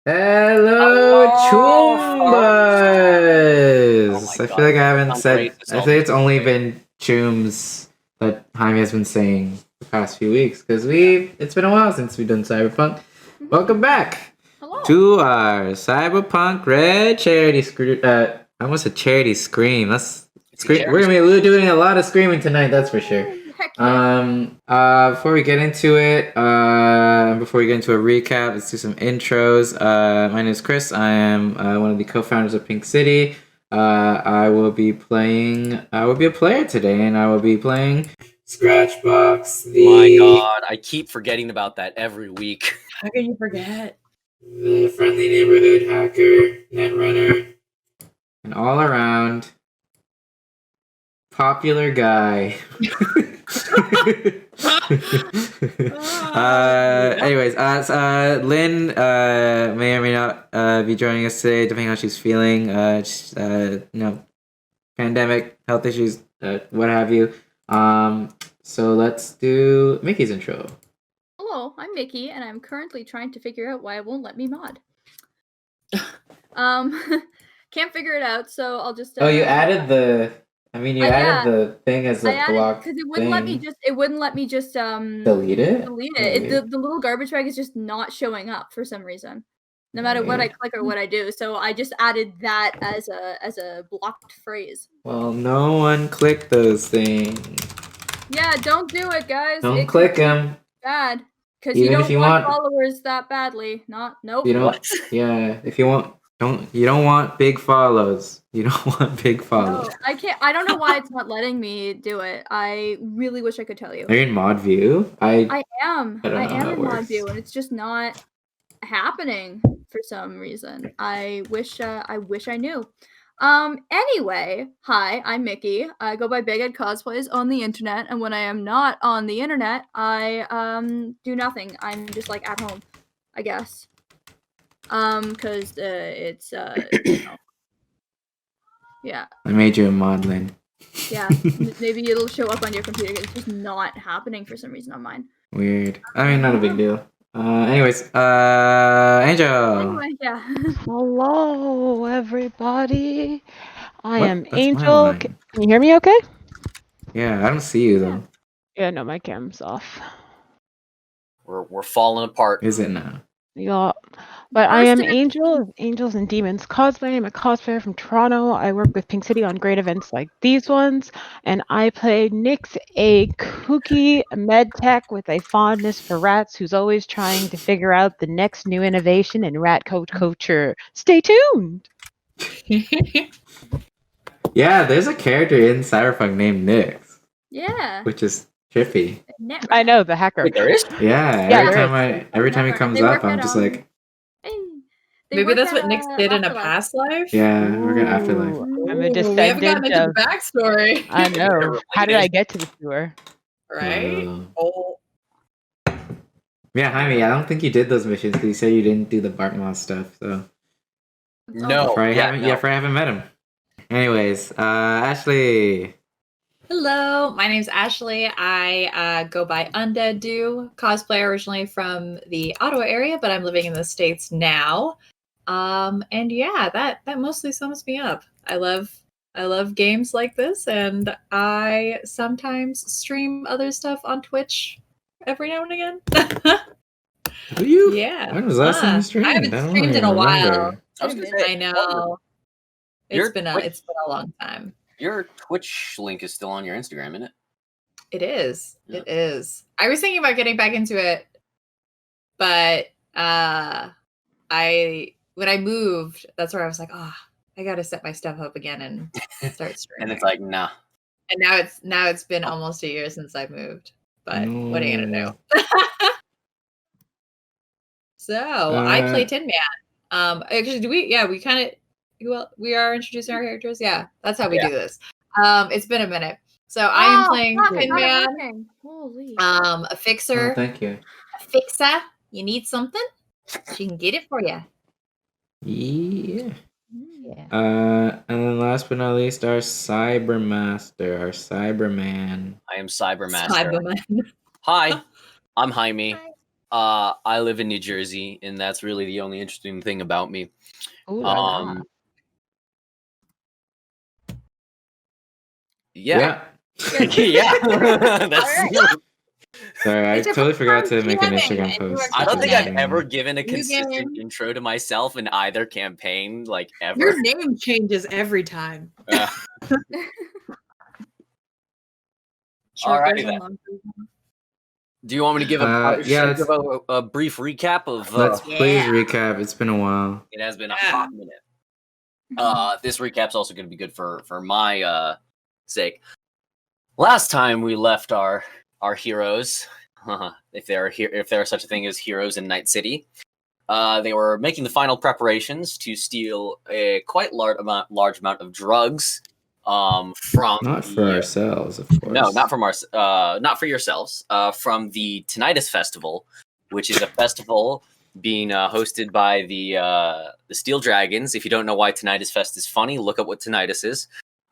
Hello, Hello, folks. Oh Choombas! my I feel god, like I this haven't sounds said. great. This I all think it's makes only great. been Chooms that Jaime has been saying the past few weeks because Yeah. it's been a while since we've done Cyberpunk. Welcome back Hello. to our Cyberpunk Red Charity Scream. I almost said charity scream. Let's It's a scream. We're charity. gonna be doing a lot of screaming tonight. That's for sure. Heck yeah. Before we get into it, before we get into a recap, let's do some intros. My name is Chris. I am one of the co-founders of Pink City. I will be a player today, and I will be playing Scratchbox, My god, I keep forgetting about that every week. How can you forget? the friendly neighborhood hacker, netrunner, and all around popular guy. Anyways, Lynn may or may not be joining us today, depending on how she's feeling. Pandemic, health issues, what have you. So let's do Mickey's intro. Hello, I'm Mickey, and I'm currently trying to figure out why it won't let me mod. Can't figure it out, so I'll just. Oh, you added the. I mean, you added the thing as a block because it wouldn't let me just. It wouldn't let me just delete it. delete it. The little garbage bag is just not showing up for some reason, no matter what I click or what I do. So I just added that as a blocked phrase. Well, no one click those things. Yeah, don't do it, guys. Don't click them. Bad. Because you don't want followers that badly. Nope. You don't. Yeah, if you want, you don't want big follows. You don't want big follows. No, I can't. I don't know why it's not letting me do it. I really wish I could tell you. Are you in mod view? I am. I don't know how in it mod works. view, and it's just not happening for some reason. I wish I knew. Anyway, hi, I'm Mickey. I go by Big Ed Cosplays on the internet, and when I am not on the internet, I do nothing. I'm just like at home, I guess. Cause it's you know, yeah. I made you a mod, Lynn. Yeah, maybe it'll show up on your computer. It's just not happening for some reason on mine. Weird. I mean, not a big deal. Anyways, Angel. Anyway, yeah. Hello, everybody. I What? am That's my Angel. line. Can you hear me okay? Yeah, I don't see you though. Yeah, no, my cam's off. We're falling apart. Is it now? Yeah. But I am Angel of Angels and Demons Cosplay. I'm a cosplayer from Toronto. I work with Pink City on great events like these ones. And I play Nyx, a kooky med tech with a fondness for rats who's always trying to figure out the next new innovation in rat culture. Stay tuned! Yeah, there's a character in Cyberpunk named Nyx. Yeah. Which is trippy. I know, the hacker. Wait, there is? Yeah, every time he comes up, I'm just like... Maybe that's what Nyx did in a past life? Yeah, we're gonna Afterlife. I'm a descendant. We haven't gotten into the backstory. I know. How did I get to the sewer? Right? Yeah, Jaime, I don't think you did those missions because you said you didn't do the Bartmoss stuff, so... No. Fray haven't met him. Anyways, Ashley. Hello, my name's Ashley. I go by Undead Do, cosplay originally from the Ottawa area, but I'm living in the States now. And yeah, that mostly sums me up. I love games like this, and I sometimes stream other stuff on Twitch every now and again. Do you? Yeah. When was the last time you streamed? I haven't streamed in a while. I was gonna say, I know. It's been a long time. Your Twitch link is still on your Instagram, isn't it? It is. Yeah. It is. I was thinking about getting back into it, but when I moved, that's where I was like, I gotta set my stuff up again and start streaming. And it's like, nah. And now it's been almost a year since I moved. But what are you gonna do? So I play Tin Man. Actually, we are introducing our characters. Yeah, that's how we do this. It's been a minute. So I am playing Tin Man. Holy. A fixer. Oh, thank you. A fixer. You need something? She can get it for you. Yeah. And then last but not least, our Cybermaster, our Cyberman. I am Cybermaster. Hi, I'm Jaime. I live in New Jersey, and that's really the only interesting thing about me. Ooh la la. Yeah. Good. Yeah. That's. Alright. Sorry, I It's a totally forgot to fun make an jamming, Instagram and you post. are I don't think I've Yeah. ever given a New consistent game. intro to myself in either campaign, like ever. Your name changes every time. Alrighty version, then. long version. Do you want me to give Yeah, give a brief recap of? Let's please Yeah. recap. It's been a while. It has been a Yeah. hot minute. This recap's also going to be good for my sake. Last time we left our heroes, if there are such a thing as heroes in Night City, they were making the final preparations to steal a quite large amount of drugs from Not for ourselves, of course. No, not from not for yourselves. From the Tinnitus Festival, which is a festival being hosted by the Steel Dragons. If you don't know why Tinnitus Fest is funny, look up what tinnitus is.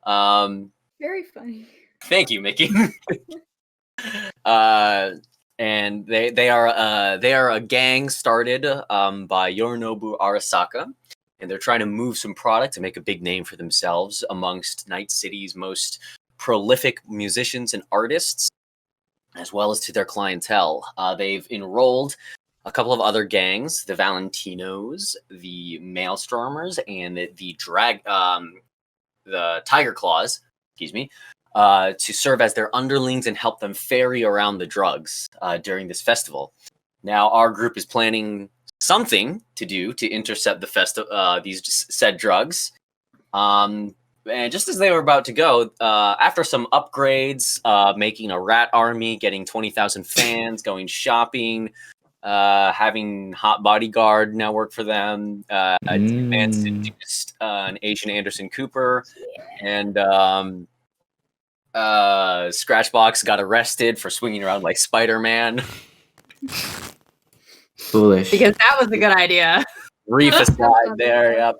Very funny. Thank you, Mickey. And they are a gang started by Yorinobu Arasaka, and they're trying to move some product to make a big name for themselves amongst Night City's most prolific musicians and artists, as well as to their clientele. They've enrolled a couple of other gangs: the Valentinos, the Maelstormers, and the Tiger Claws. Excuse me. To serve as their underlings and help them ferry around the drugs during this festival. Now, our group is planning something to do to intercept these said drugs. And just as they were about to go, after some upgrades, making a rat army, getting 20,000 fans, going shopping, having Hot Bodyguard now work for them, advanced induced an Asian Anderson Cooper, and Scratchbox got arrested for swinging around like Spider-Man. Foolish. Because that was a good idea. Reef aside there, yep.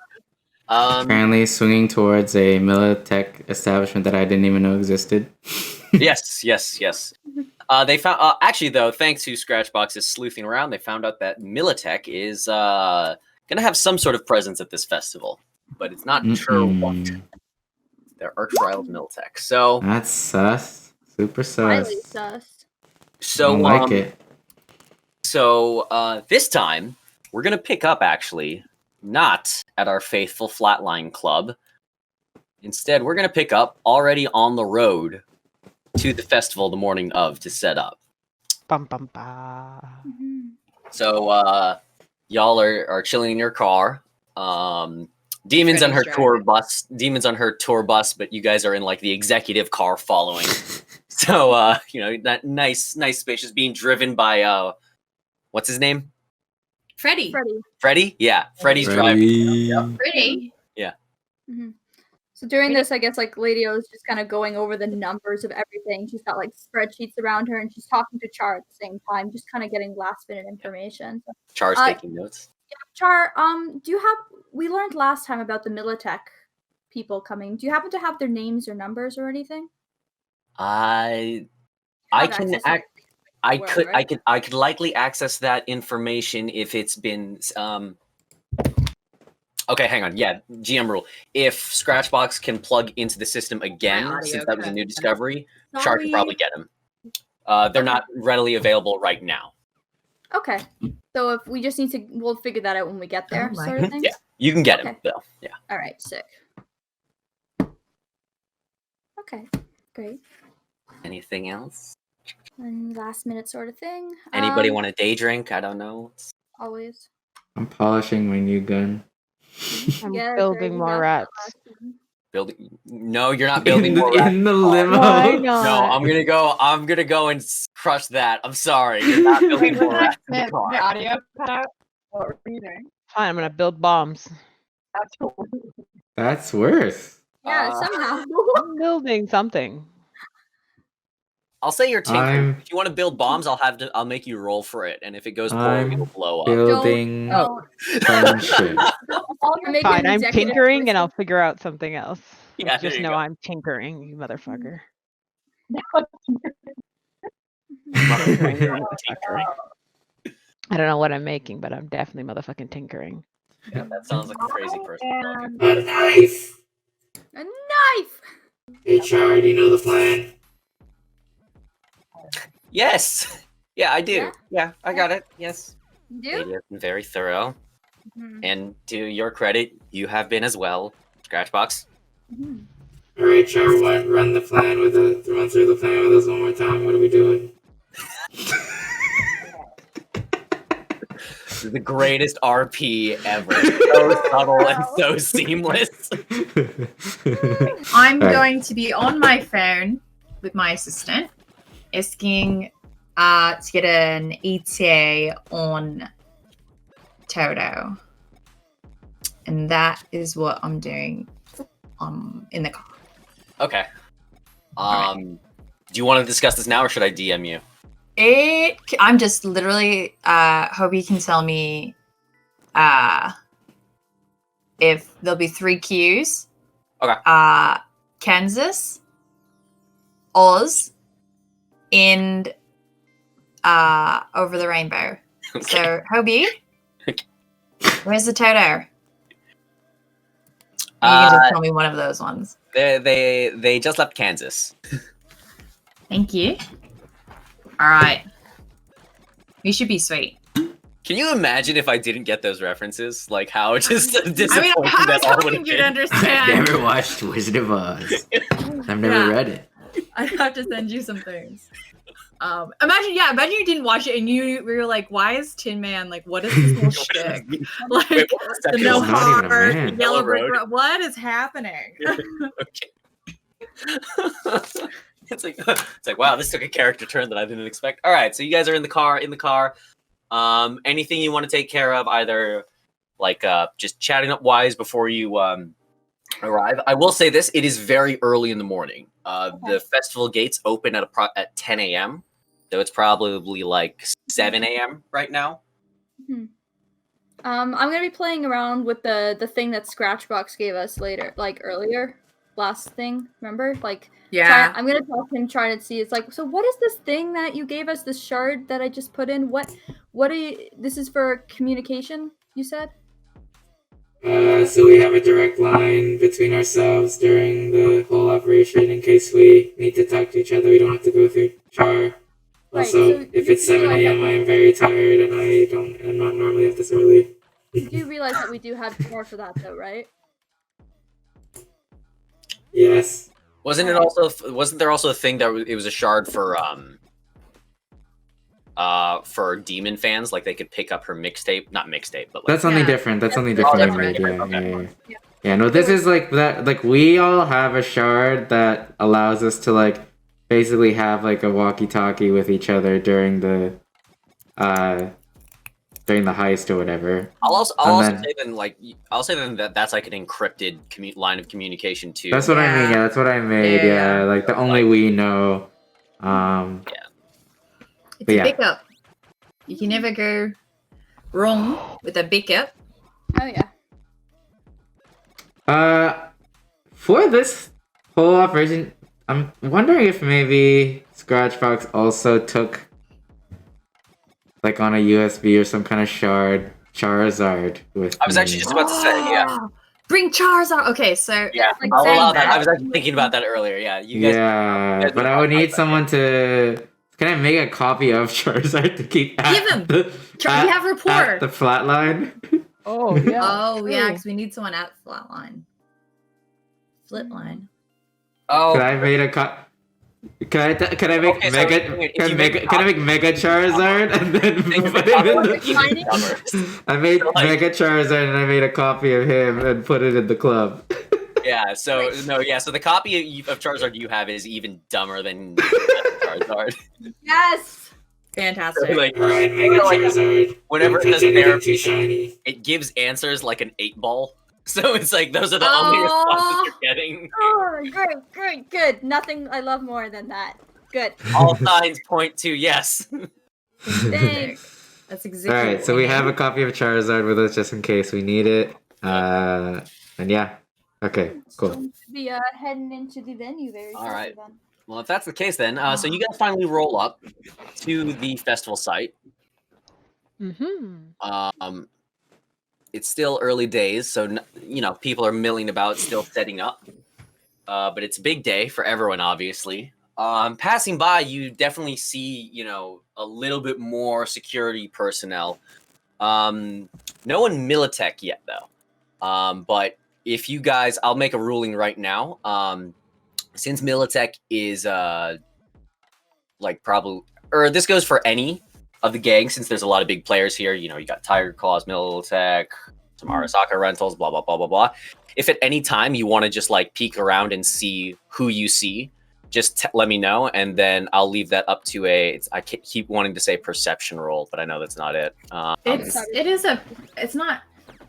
Apparently swinging towards a Militech establishment that I didn't even know existed. Yes. They found actually though, thanks to Scratchbox's sleuthing around, they found out that Militech is gonna have some sort of presence at this festival, but it's not sure what. They're arch rivals Militech. So That's sus. Super sus. Highly sus. So Don't like it. So this time we're gonna pick up actually not at our faithful Flatline Club. Instead, we're gonna pick up already on the road to the festival the morning of to set up. Bum bum ba. So y'all are chilling in your car. Demon's on her Freddy's tour bus. Demon's on her tour bus, but you guys are in like the executive car following. So that nice spacious, being driven by what's his name? Freddy. Freddie? Yeah, Freddie's driving. Pretty. So during this, I guess like Lady O is just kind of going over the numbers of everything. She's got like spreadsheets around her, and she's talking to Char at the same time, just kind of getting last minute information. So, Char's taking notes. Char, do you have? We learned last time about the Militech people coming. Do you happen to have their names or numbers or anything? I Have can access to act. it I well, could right? I could likely access that information if it's been Okay, hang on. Yeah, GM rule. If Scratchbox can plug into the system again, audio since that was a cut. new discovery, Char could Sorry. probably get him. They're not readily available right now. Okay. So if we just need to, we'll figure that out when we get there, my sort of thing. Yeah, you can get him Okay. though. Yeah. All right. Sick. Okay. Great. Anything else? And last minute sort of thing. Anybody want a day drink? I don't know. Always. I'm polishing my new gun. I'm Yeah, building Greg, more you got rats. that last time. Building? No, you're not building more. in the limo. Why No, not? I'm gonna go and crush that. I'm sorry, you're not building more rats in the car. audio cut out. What were you doing? Fine, I'm gonna build bombs. That's worse. Yeah, Uh, somehow. I'm building something. I'll say you're tinkering. I'm- If you want to build bombs, I'll make you roll for it, and if it goes poorly, I'm it'll blow up. Building Don't- friendship. You're making Fine, I'm executive tinkering and I'll choices. figure out something else. Yeah, Just there you know go. I'm tinkering, you motherfucker. Tinkering. Tinkering, you motherfucker. I don't know what I'm making, but I'm definitely motherfucking tinkering. Yeah, that sounds like a crazy person. And A knife. a knife. Hey, Char, do you know the plan? Yes. Yeah, I do. Yeah? Yeah, I got it. Yes. Do? Lady has been very thorough. Mhm. And to your credit, you have been as well. Scratchbox. Mhm. All right, Char, run the plan with us. Run through the plan with us one more time. What are we doing? The greatest RP ever. So subtle and so seamless. I'm Alright. going to be on my phone with my assistant, asking to get an ETA on Toto. And that is what I'm doing in the car. Okay. Do you want to discuss this now, or should I DM you? I'm just literally hope you can tell me if there'll be 3 queues. Okay. Kansas, Oz, and Over the Rainbow. Okay. So Hobie, where's the Toto? You can just tell me one of those ones. They just left Kansas. Thank you. All right. You should be sweet. Can you imagine if I didn't get those references? Like how just disappointing I mean, I that was all would hoping have you'd been. I've understand. never watched Wizard of Oz. I've never Yeah. read it. I'd have to send you some things. Imagine you didn't watch it and you were like, why is Tin Man like, what is this whole shtick? Like, Wait, what was the that? no He's not even a heart, man. yellow brick Road. road. What is happening? It's like wow, this took a character turn that I didn't expect. All right, so you guys are in the car. Anything you want to take care of, either like just chatting up wise before you arrive. I will say this: it is very early in the morning. The festival gates open at 10 a.m. So it's probably like 7 a.m. right now. I'm gonna be playing around with the thing that Scratchbox gave us later, like earlier, last thing. Remember, like Yeah. I'm gonna talk to him, trying to see. It's like, so what is this thing that you gave us? This shard that I just put in. What are you? This is for communication. You said. So we have a direct line between ourselves during the whole operation in case we need to talk to each other. We don't have to go through Char. Right, Also, so if you it's 7 realize a.m., I am very tired and I'm not normally up this early. You do realize that we do have more for that, though, right? Yes. Wasn't there also a thing that it was a shard for demon fans, like they could pick up her mixtape, not mixtape, but like, That's something Yeah. different. That's something That's different. I different. made. Yeah, Okay. yeah. Yeah, no, this is like that. Like we all have a shard that allows us to like basically have like a walkie-talkie with each other during the heist or whatever. I'll And then- say then that that's like an encrypted line of communication too. That's what I mean. Yeah. Yeah, that's what I made. Yeah. Yeah, like the only we know. It's But a yeah. backup. You can never go wrong with a backup. Oh yeah. For this whole operation, I'm wondering if maybe Scratchbox also took like on a USB or some kind of shard Charizard with. I was actually just about to say, yeah. Oh, bring Charizard. Okay, so Yeah, like I'll saying allow that. that. I was actually thinking about that earlier. Yeah, you guys. Yeah, guys but know I would how need I- someone to. Can I make a copy of Charizard to keep at Give him! the, we have rapport. at the flatline? Oh yeah. Oh yeah, true. because we need someone at Flatline. Flatline. Oh, Can I make a Can I make Okay, so Mega? if Can you I make make? Can I make Mega Charizard and then Make put the him in copy the? even dumber. I made So, like- Mega Charizard and I made a copy of him and put it in the club. Yeah, so so the copy of Charizard you have is even dumber than Charizard. Yes. Fantastic. Like Alright, Mega like, Charizard. whenever Don't it touch says anything there, too shiny. it gives answers like an 8-ball. So it's like those are the only responses you're getting. Oh, good. Nothing I love more than that. Good. All signs point to yes. Thanks. That's exactly. Alright, what so we need. have a copy of Charizard with us just in case we need it. And yeah. Okay, cool. Going to be heading into the venue very All shortly right. then. Well, if that's the case, then so you guys finally roll up to the festival site. Mm-hmm. It's still early days, so people are milling about, still setting up. But it's a big day for everyone, obviously. Passing by, you definitely see, a little bit more security personnel. No one Militech yet, though. But if you guys, I'll make a ruling right now. Since Militech is probably, or this goes for any of the gang, since there's a lot of big players here. You got Tiger Claws, Militech, some Arasaka rentals, blah blah blah blah blah. If at any time you want to just peek around and see who you see, just let me know, and then I'll leave that up to I keep wanting to say perception roll, but I know that's not it. It's not.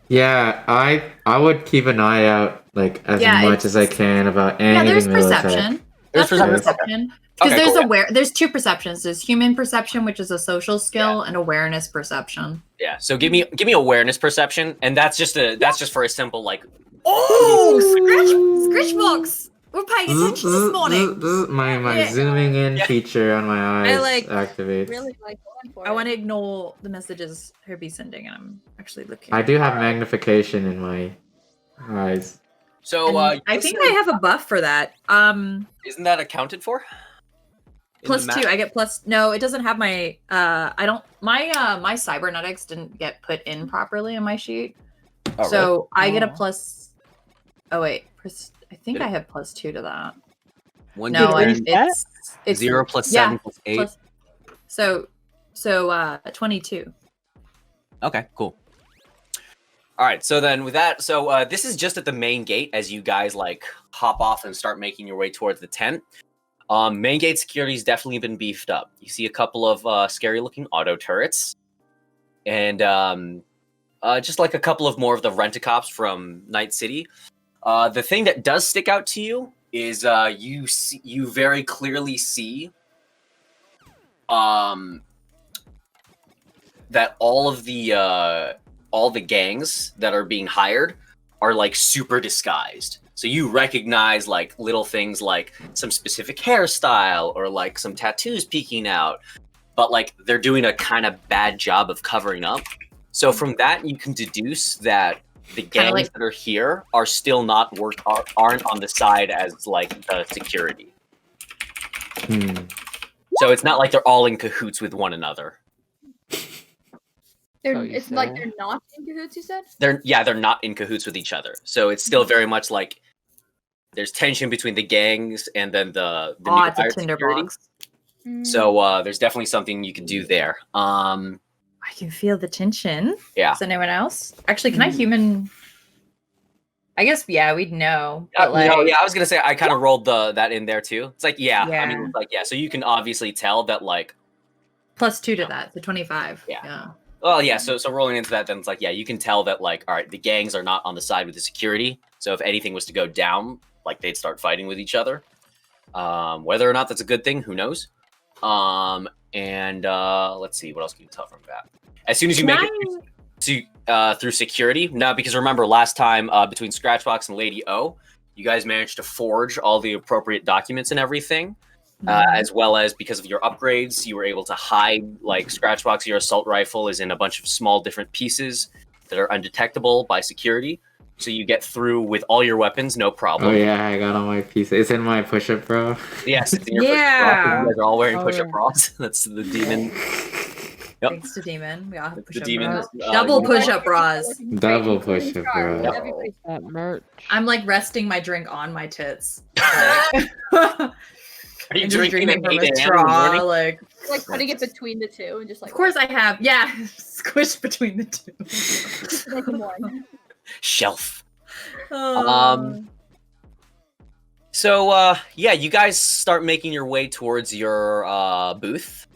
Yeah, I would keep an eye out as much as I can about anything. Yeah, there's Militech. perception. There's perception. Because Okay, cool. There's two perceptions. There's human perception, which is a social skill, and awareness perception. Yeah. So give me awareness perception, and that's just for a simple Scratch box. We're paying attention this morning. This is my zooming in feature on my eyes activates. Really like going for I it. want to ignore the messages Herbie's sending, and I'm actually looking. I do have magnification in my eyes. So I think I have a buff for that. Isn't that accounted for? Plus 2. I get plus. No, it doesn't have my. I don't. My cybernetics didn't get put in properly in my sheet, Oh, so really? I get a plus. Oh wait, I think I have plus 2 to that. One No, D10, it's 0 plus 7 yeah, plus 8. plus- so 22. Okay, cool. All right, so then with that, this is just at the main gate as you guys hop off and start making your way towards the tent. Main gate security's definitely been beefed up. You see a couple of scary looking auto turrets, and just a couple of more of the rent-a-cops from Night City. The thing that does stick out to you is you very clearly see that all the gangs that are being hired are super disguised. So you recognize little things like some specific hairstyle or some tattoos peeking out, but they're doing a kind of bad job of covering up. So from that you can deduce that the gangs that are here are still aren't on the side as the security. So it's not they're all in cahoots with one another. It's they're not in cahoots, you said? They're not in cahoots with each other. So it's still very much there's tension between the gangs and then the new It's a hired tinderbox. So there's definitely something you can do there. I can feel the tension. Yeah. Is anyone else? Actually, can I human? I guess we'd know. But I was gonna say I kind of rolled that in there too. It's Yeah. I mean, so you can obviously tell that plus 2 to that, so 25. Yeah. Well, yeah. So rolling into that, then it's you can tell that all right, the gangs are not on the side with the security. So if anything was to go down, they'd start fighting with each other. Whether or not that's a good thing, who knows? And let's see, what else can you tell from that? As soon as you make it through security, now because remember last time between Scratchbox and Lady O, you guys managed to forge all the appropriate documents and everything. As well as because of your upgrades, you were able to hide Scratchbox. Your assault rifle is in a bunch of small different pieces that are undetectable by security, so you get through with all your weapons, no problem. Oh yeah, I got all my pieces. It's in my push-up bra. Yes, it's in your push-up bra. You guys are all wearing push-up bras. That's the demon. Yep. Thanks to Demon, we all have push-up demon. bras. Double push-up bras. Double push-up bra. Everybody's That merch. I'm resting my drink on my tits. Are you And just drinking from at 8 a a.m. in the straw, morning? putting it between the two and just Of course I have. Yeah, squished between the two. like one. Shelf. Oh. So you guys start making your way towards your booth.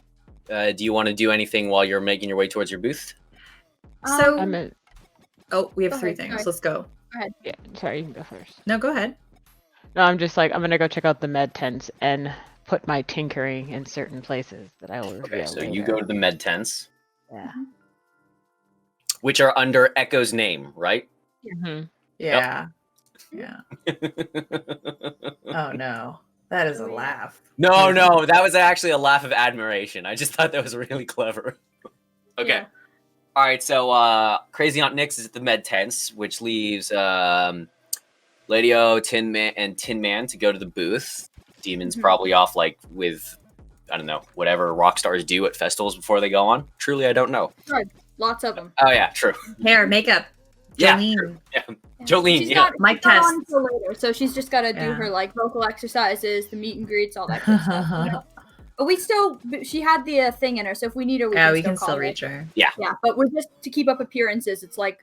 Do you want to do anything while you're making your way towards your booth? So, I'm a, we have Go 3 ahead, things. sorry. Let's go. yeah, sorry, you can go first. No, go ahead. No, I'm just I'm gonna go check out the med tents and put my tinkering in certain places that I will reveal. Okay, so you later. go to the med tents, Yeah. which are under Echo's name, right? hmm Yeah. Yeah. Oh no, that is a laugh. No, that was actually a laugh of admiration. I just thought that was really clever. Okay. All right, so Crazy Aunt Nix is at the med tents, which leaves Lady-O, Tin Man to go to the booth. Demon's probably off like with, I don't know, whatever rock stars do at festivals before they go on. Truly, I don't know. Right. Lots of them. Oh yeah, true. Hair, makeup. Yeah, Jolene. true. Yeah. Jolene, She's yeah. not, Mic she's not test. on until later, so she's just got to do Yeah. her like vocal exercises, the meet and greets, all that good stuff. You know? But she had the thing in her, so if we need her, Yeah, we can can call still her. reach her. Yeah, but we're just to keep up appearances. It's like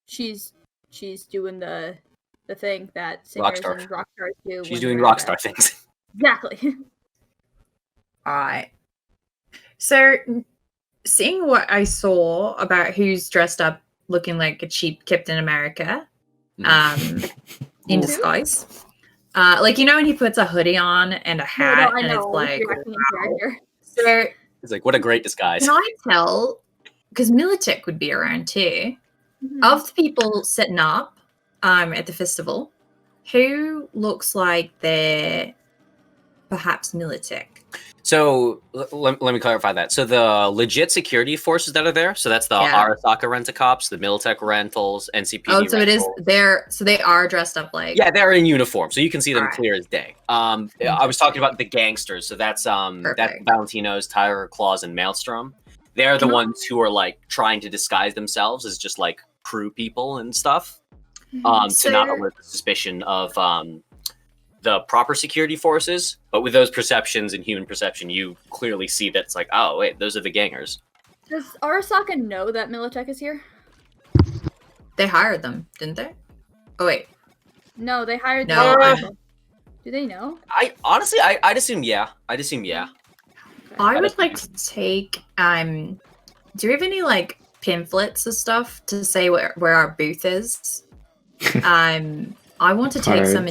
she's doing the thing that singers Rockstar. and rock stars do. She's when doing they're at rockstar things. Exactly. All right. So, seeing what I saw about who's dressed up looking like a cheap Captain America, in disguise. Like, you know when he puts a hoodie on and a hat, I and know. it's like, you're acting in character. so It's like, what a great disguise. can I tell, because Militech would be around too, of the people setting up at the festival, who looks like they're perhaps Militech? So let me clarify that. So the legit security forces that are there, so that's the Arasaka Rent-A-Cops, the Militech Rentals, NCPD Oh, so Rentals. they are dressed up like... Yeah, they're in uniform, so you can see them Alright. clear as day. I was talking about the gangsters, so that's Valentino's, Tiger Claws, and Maelstrom. They're the ones who are like trying to disguise themselves as just like crew people and stuff, to not alert the suspicion of the proper security forces. But with those perceptions and human perception, you clearly see that it's like, oh wait, those are the gangers. Does Arasaka know that Militech is here? They hired them, didn't they? Oh wait. No, they hired No, them. Do they know? I'd assume yeah. I would like to take do you have any like pamphlets or stuff to say where our booth is? I want to take some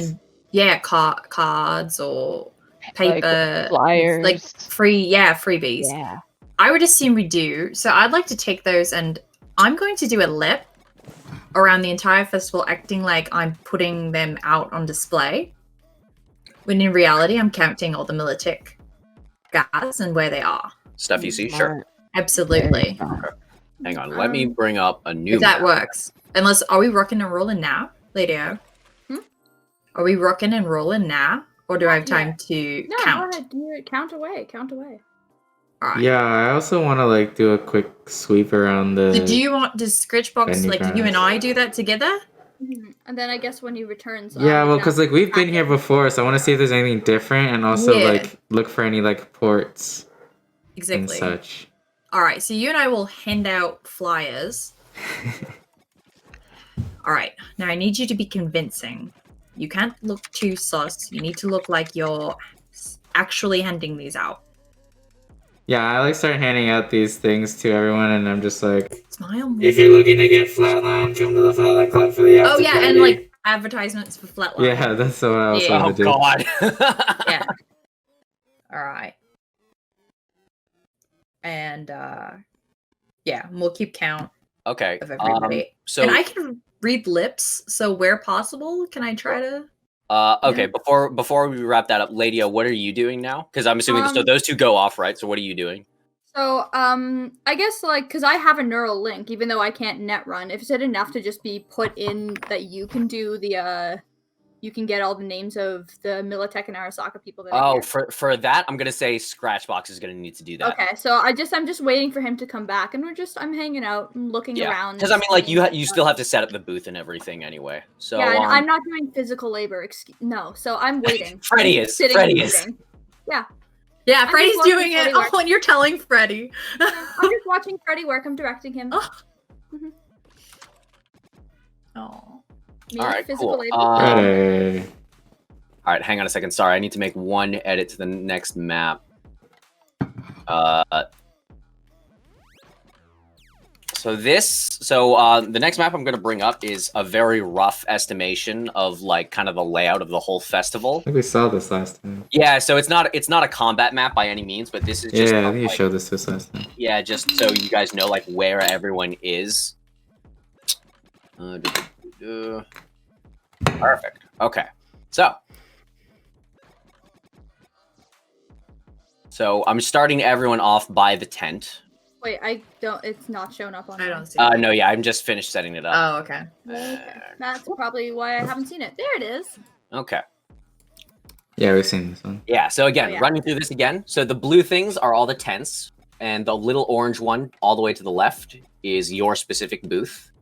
cards or paper, like flyers, like freebies. Yeah. I would assume we do. So I'd like to take those, and I'm going to do a lip around the entire festival, acting like I'm putting them out on display. When in reality, I'm counting all the Militech guys and where they are. Stuff you see, sure. Absolutely. Hang on, let me bring up a new If that map. works. Unless, are we rocking and rolling now, Lady-O? Are we rocking and rolling now? Or do I have time to No, count? go ahead. Do it. Count away. All right. Yeah, I also want to like do a quick sweep around the. So do you want, does Scritchbox, Bendy like, grass. you and I do that together? And then I guess when he returns. Yeah, well, because like we've been here before, so I want to see if there's anything different, and also like look for any like ports and Exactly. such. All right, so you and I will hand out flyers. All right, now I need you to be convincing. You can't look too sus. You need to look like you're actually handing these out. Yeah, I like start handing out these things to everyone, and I'm just like, Smile. if you're looking to get flatline, come to the Flatline Club for the after Oh yeah, party. and like advertisements for Flatline. Yeah, that's what I also Yeah. want to do. God. Yeah. All right. And yeah, we'll keep count Okay. of everybody. So And I can read lips, so where possible, can I try to? okay, before we wrap that up, Lady-O, what are you doing now? Because I'm assuming so those two go off, right? So what are you doing? So, I guess, like, because I have a neural link, even though I can't net run, if it's enough to just be put in that you can do the, you can get all the names of the Militech and Arasaka people that are here. For that, I'm gonna say Scratchbox is gonna need to do that. Okay, so I'm just waiting for him to come back, and I'm hanging out and looking around. Because I mean, like, you still have to set up the booth and everything anyway. So yeah, and I'm not doing physical labor. No, so I'm waiting. Freddie is. Sitting Freddie and is. waiting. Yeah. Yeah, I'm Freddie's just watching doing it. Freddie work. Oh, and you're telling Freddie. I'm just watching Freddie work. I'm directing him. Oh. Mhm. Oh. Me, All right, physical cool. labor. Hey. All right, hang on a second. Sorry, I need to make one edit to the next map. So the next map I'm going to bring up is a very rough estimation of like kind of the layout of the whole festival. I think we saw this last time. Yeah, so it's not a combat map by any means, but this is just Yeah, I think you showed this to us last time. yeah, just so you guys know like where everyone is. Perfect. Okay. So I'm starting everyone off by the tent. Wait, I don't. It's not showing up on. I mine. don't see it. No, yeah, I'm just finished setting it up. Oh, okay. Okay. That's probably why I haven't seen it. There it is. Okay. Yeah, we've seen this one. Yeah, so again, Oh, yeah. running through this again. So the blue things are all the tents, and the little orange one all the way to the left is your specific booth.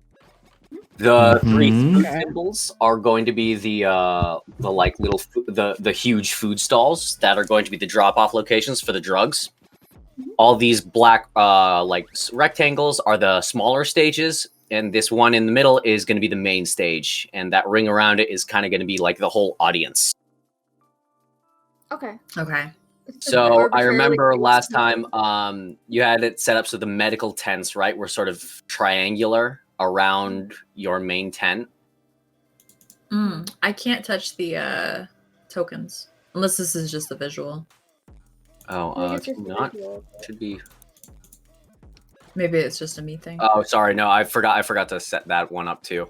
The three food Okay. symbols are going to be the like little the huge food stalls that are going to be the drop off locations for the drugs. All these black like rectangles are the smaller stages, and this one in the middle is going to be the main stage, and that ring around it is kind of going to be like the whole audience. Okay. Okay. It's just So I arbitrarily remember placed last in the- time you had it set up so the medical tents, right, were sort of triangular around your main tent. I can't touch the tokens unless this is just the visual. Oh, I think it's should just not visual. should be. Maybe it's just a me thing. Oh, sorry, no, I forgot to set that one up too.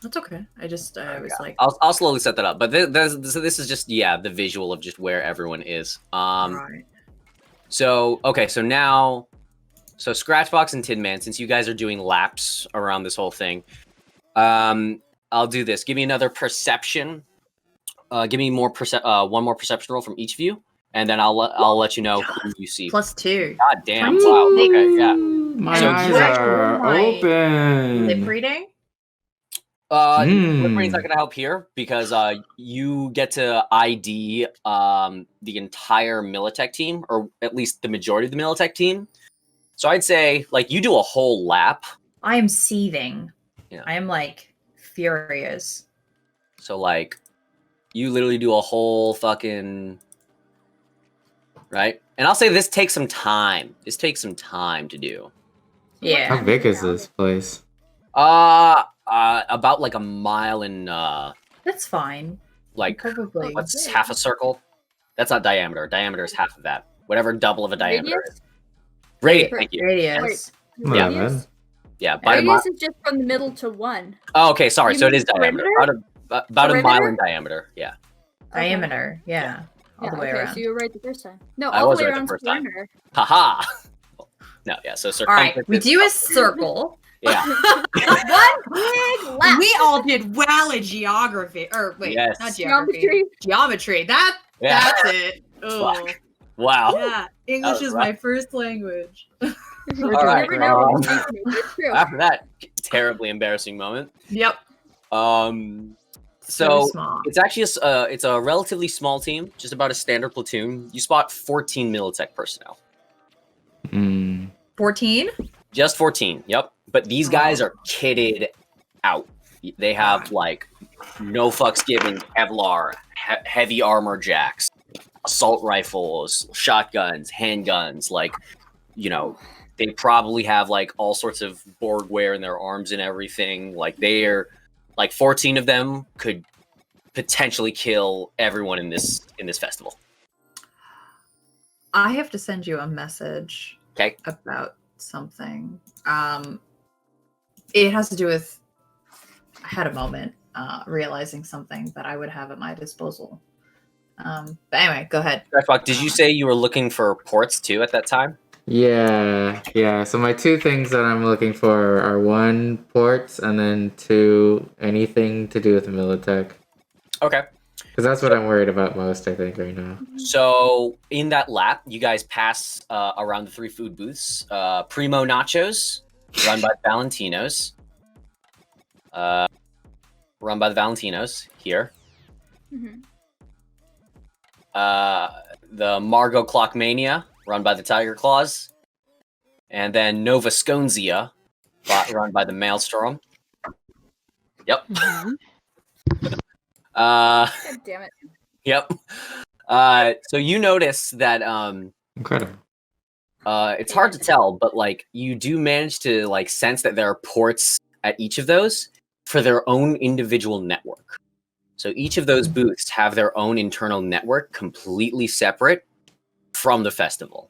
That's okay. I just was like, I'll slowly set that up, but this is just the visual of just where everyone is. right. So okay, so now, so Scratchbox and Tin Man, since you guys are doing laps around this whole thing, I'll do this. Give me another perception. Give me one more perception roll from each of you, and then I'll let you know who you see. +2. God damn! 20. Wow. Okay, yeah. My So eyes you are actually- open. Lip reading? Lip reading's not gonna help here because you get to ID the entire Militech team, or at least the majority of the Militech team. So I'd say like you do a whole lap. I am seething. Yeah. I am like furious. So like you literally do a whole fucking right. And I'll say this takes some time. This takes some time to do. Yeah. How big is this place? About like a mile in That's fine. like Probably. what's half a circle? That's not diameter. Diameter is half of that. Whatever double of a diameter is. Radius. Thank you. Radius. Not Radius? bad. Yeah. By a mile. Radius is just from the middle to 1. Oh, okay. Sorry. You So it mean is diameter. perimeter? About a mile Perimeter? in diameter. Yeah. Okay. Diameter. Yeah. All the way okay, around. so you were right the first time. No, I all was the way right the around first time. perimeter. Haha. No. Yeah. So All right. circumference. We is- do a circle. Yeah. One big lap. We all did well in geography. Or wait, Yes. not geography. Geometry. Geometry. That's it. Oh. Fuck. Wow. Yeah. English is my first language. All You right. never know what you're thinking. It's true. After that terribly embarrassing moment. Yep. So So small. it's actually it's a relatively small team, just about a standard platoon. You spot 14 Militech personnel. 14? Just 14. Yep. But these guys are kitted out. They have like no fucks given Kevlar, heavy armor jacks, assault rifles, shotguns, handguns. Like, you know, they probably have like all sorts of Borg wear in their arms and everything. Like they're like 14 of them could potentially kill everyone in this festival. I have to send you a message Okay. about something. It has to do with I had a moment realizing something that I would have at my disposal. But anyway, go ahead. Fuck, did you say you were looking for ports too at that time? Yeah. So my two things that I'm looking for are 1, ports, and then 2, anything to do with Militech. Okay. Because that's what I'm worried about most, I think, right now. So in that lap, you guys pass around the 3 food booths. Primo Nachos, run by Valentinos. Run by the Valentinos here. Mhm. The Margot Clockmania, run by the Tiger Claws. And then Nova Sconzia, run by the Maelstrom. Yep. God damn it. Yep. So you notice that Incredible. it's hard to tell, but like you do manage to like sense that there are ports at each of those for their own individual network. So each of those booths have their own internal network completely separate from the festival.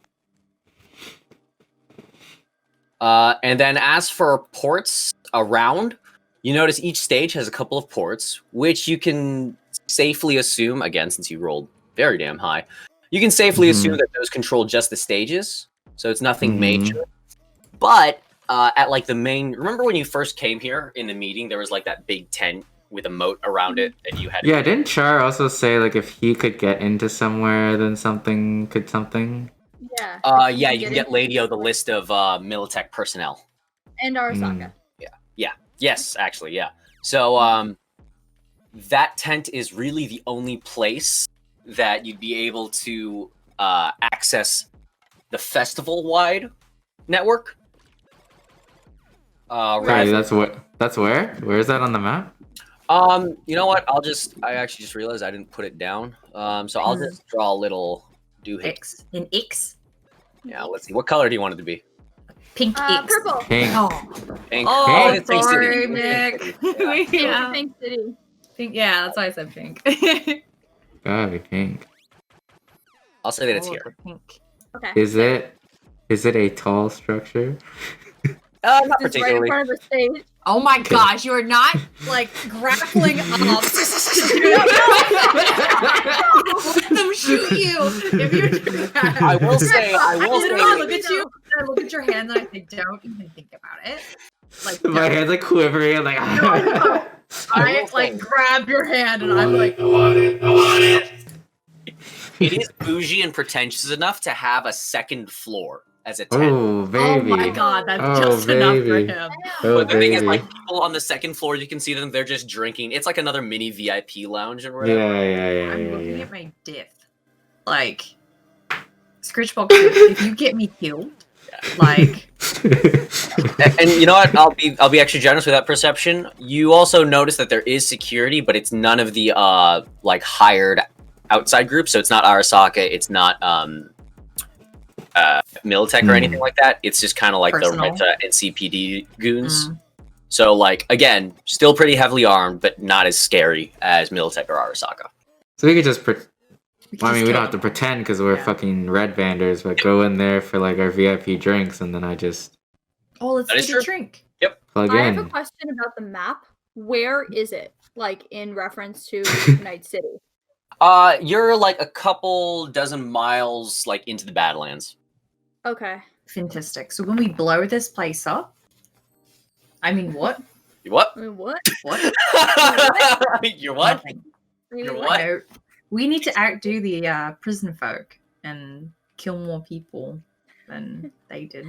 And then as for ports around, you notice each stage has a couple of ports, which you can safely assume, again, since you rolled very damn high, you can safely assume that those control just the stages. So it's nothing major. But at like the main, remember when you first came here in the meeting, there was like that big tent with a moat around it that you had. Yeah, didn't Char also say like if he could get into somewhere, then something could something? Yeah. Yeah, you can get Ladio the list of Militech personnel. And Arasaka. Yes, actually, yeah. So that tent is really the only place that you'd be able to access the festival-wide network. Sorry, that's what. That's where? Where is that on the map? You know what? I actually just realized I didn't put it down. So I'll just draw a little doohickey. X. An X. Yeah, let's see. What color do you want it to be? Pink X. Purple. Pink. Oh, Pink. oh it's Pink sorry, City. Nick. Yeah. Pink City. Pink. Yeah, that's why I said pink. Gotta be pink. I'll say that it's Oh, here. the pink. Okay. Is it a tall structure? Not Just right in particularly. front of the stage. Oh my gosh, you are not like grappling up. Let them shoot you if you do that. I will say. Look at you. I look at your hand and I think, don't even think about it. Like My don't. hand's like quivering. I'm like, No. I like grab your hand and I'm like, I want it. It is bougie and pretentious enough to have a second floor as a tent. Oh oh baby. my god, that's Oh, just enough for baby. him. Oh But the thing is, baby. like, people on the second floor, you can see them, they're just drinking. It's like another mini VIP lounge or whatever. Yeah. I'm looking at my diff. Like, Scritchbox, if you get me killed, like, And you know what? I'll be extra generous with that perception. You also notice that there is security, but it's none of the like hired outside groups. So it's not Arasaka, it's not Militech or anything like that. It's just kind of like Personal. the Renta and CPD goons. So like again, still pretty heavily armed, but not as scary as Militech or Arasaka. So we could just. we Well, I mean, just we don't get- have to pretend because we're Yeah. fucking red banders, but go in there for like our VIP drinks, and then I just Oh, let's That is get true. a drink. plug I have a in. question about the map. Where is it? Like in reference to Night City. You're like a couple dozen miles like into the Badlands. Okay. Fantastic. So when we blow this place up, I mean, what? What? I mean, what? What? You're what? Nothing. I mean, You're what? what? No, we need to outdo the prison folk and kill more people than they did.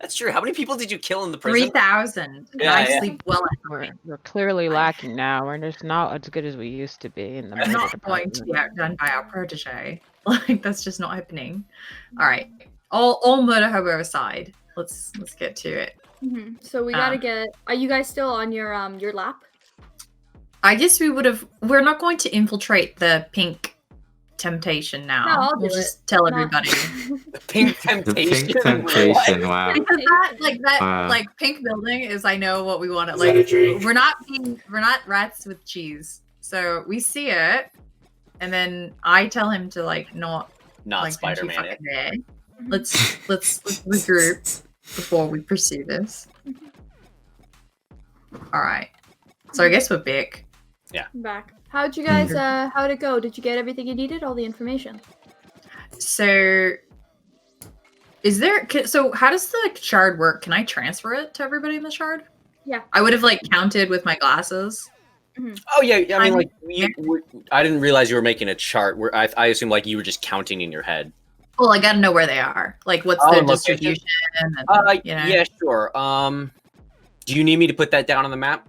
That's true. How many people did you kill in the prison? 3,000. Yeah, I yeah. sleep well at night. We're clearly lacking now. We're just not as good as we used to be in the I'm murder not going to be department. outdone by our protege. Like that's just not happening. All right, all murder hobo aside, let's get to it. Mhm. So we gotta get. Are you guys still on your lap? I guess we would have. We're not going to infiltrate the pink temptation now. No, I'll we'll do just tell Not- everybody. The Pink The Temptation. pink temptation. Wow. Because that Wow. like pink building is I know what we want to Is that a like drink? we're not rats with cheese. So we see it and then I tell him to like not Not like don't you Spider-Man. fucking dare. Let's regroup before we pursue this. All right. So I guess we're back. Back. How'd you guys? How'd it go? Did you get everything you needed? All the information? So is there so how does the shard work? Can I transfer it to everybody in the shard? Yeah. I would have like counted with my glasses. Oh yeah, I mean I'm- like I didn't realize you were making a chart. Where I assume like you were just counting in your head. Well, I gotta know where they are. Like, what's Oh, their location? distribution? And, you know. Yeah, sure. Do you need me to put that down on the map?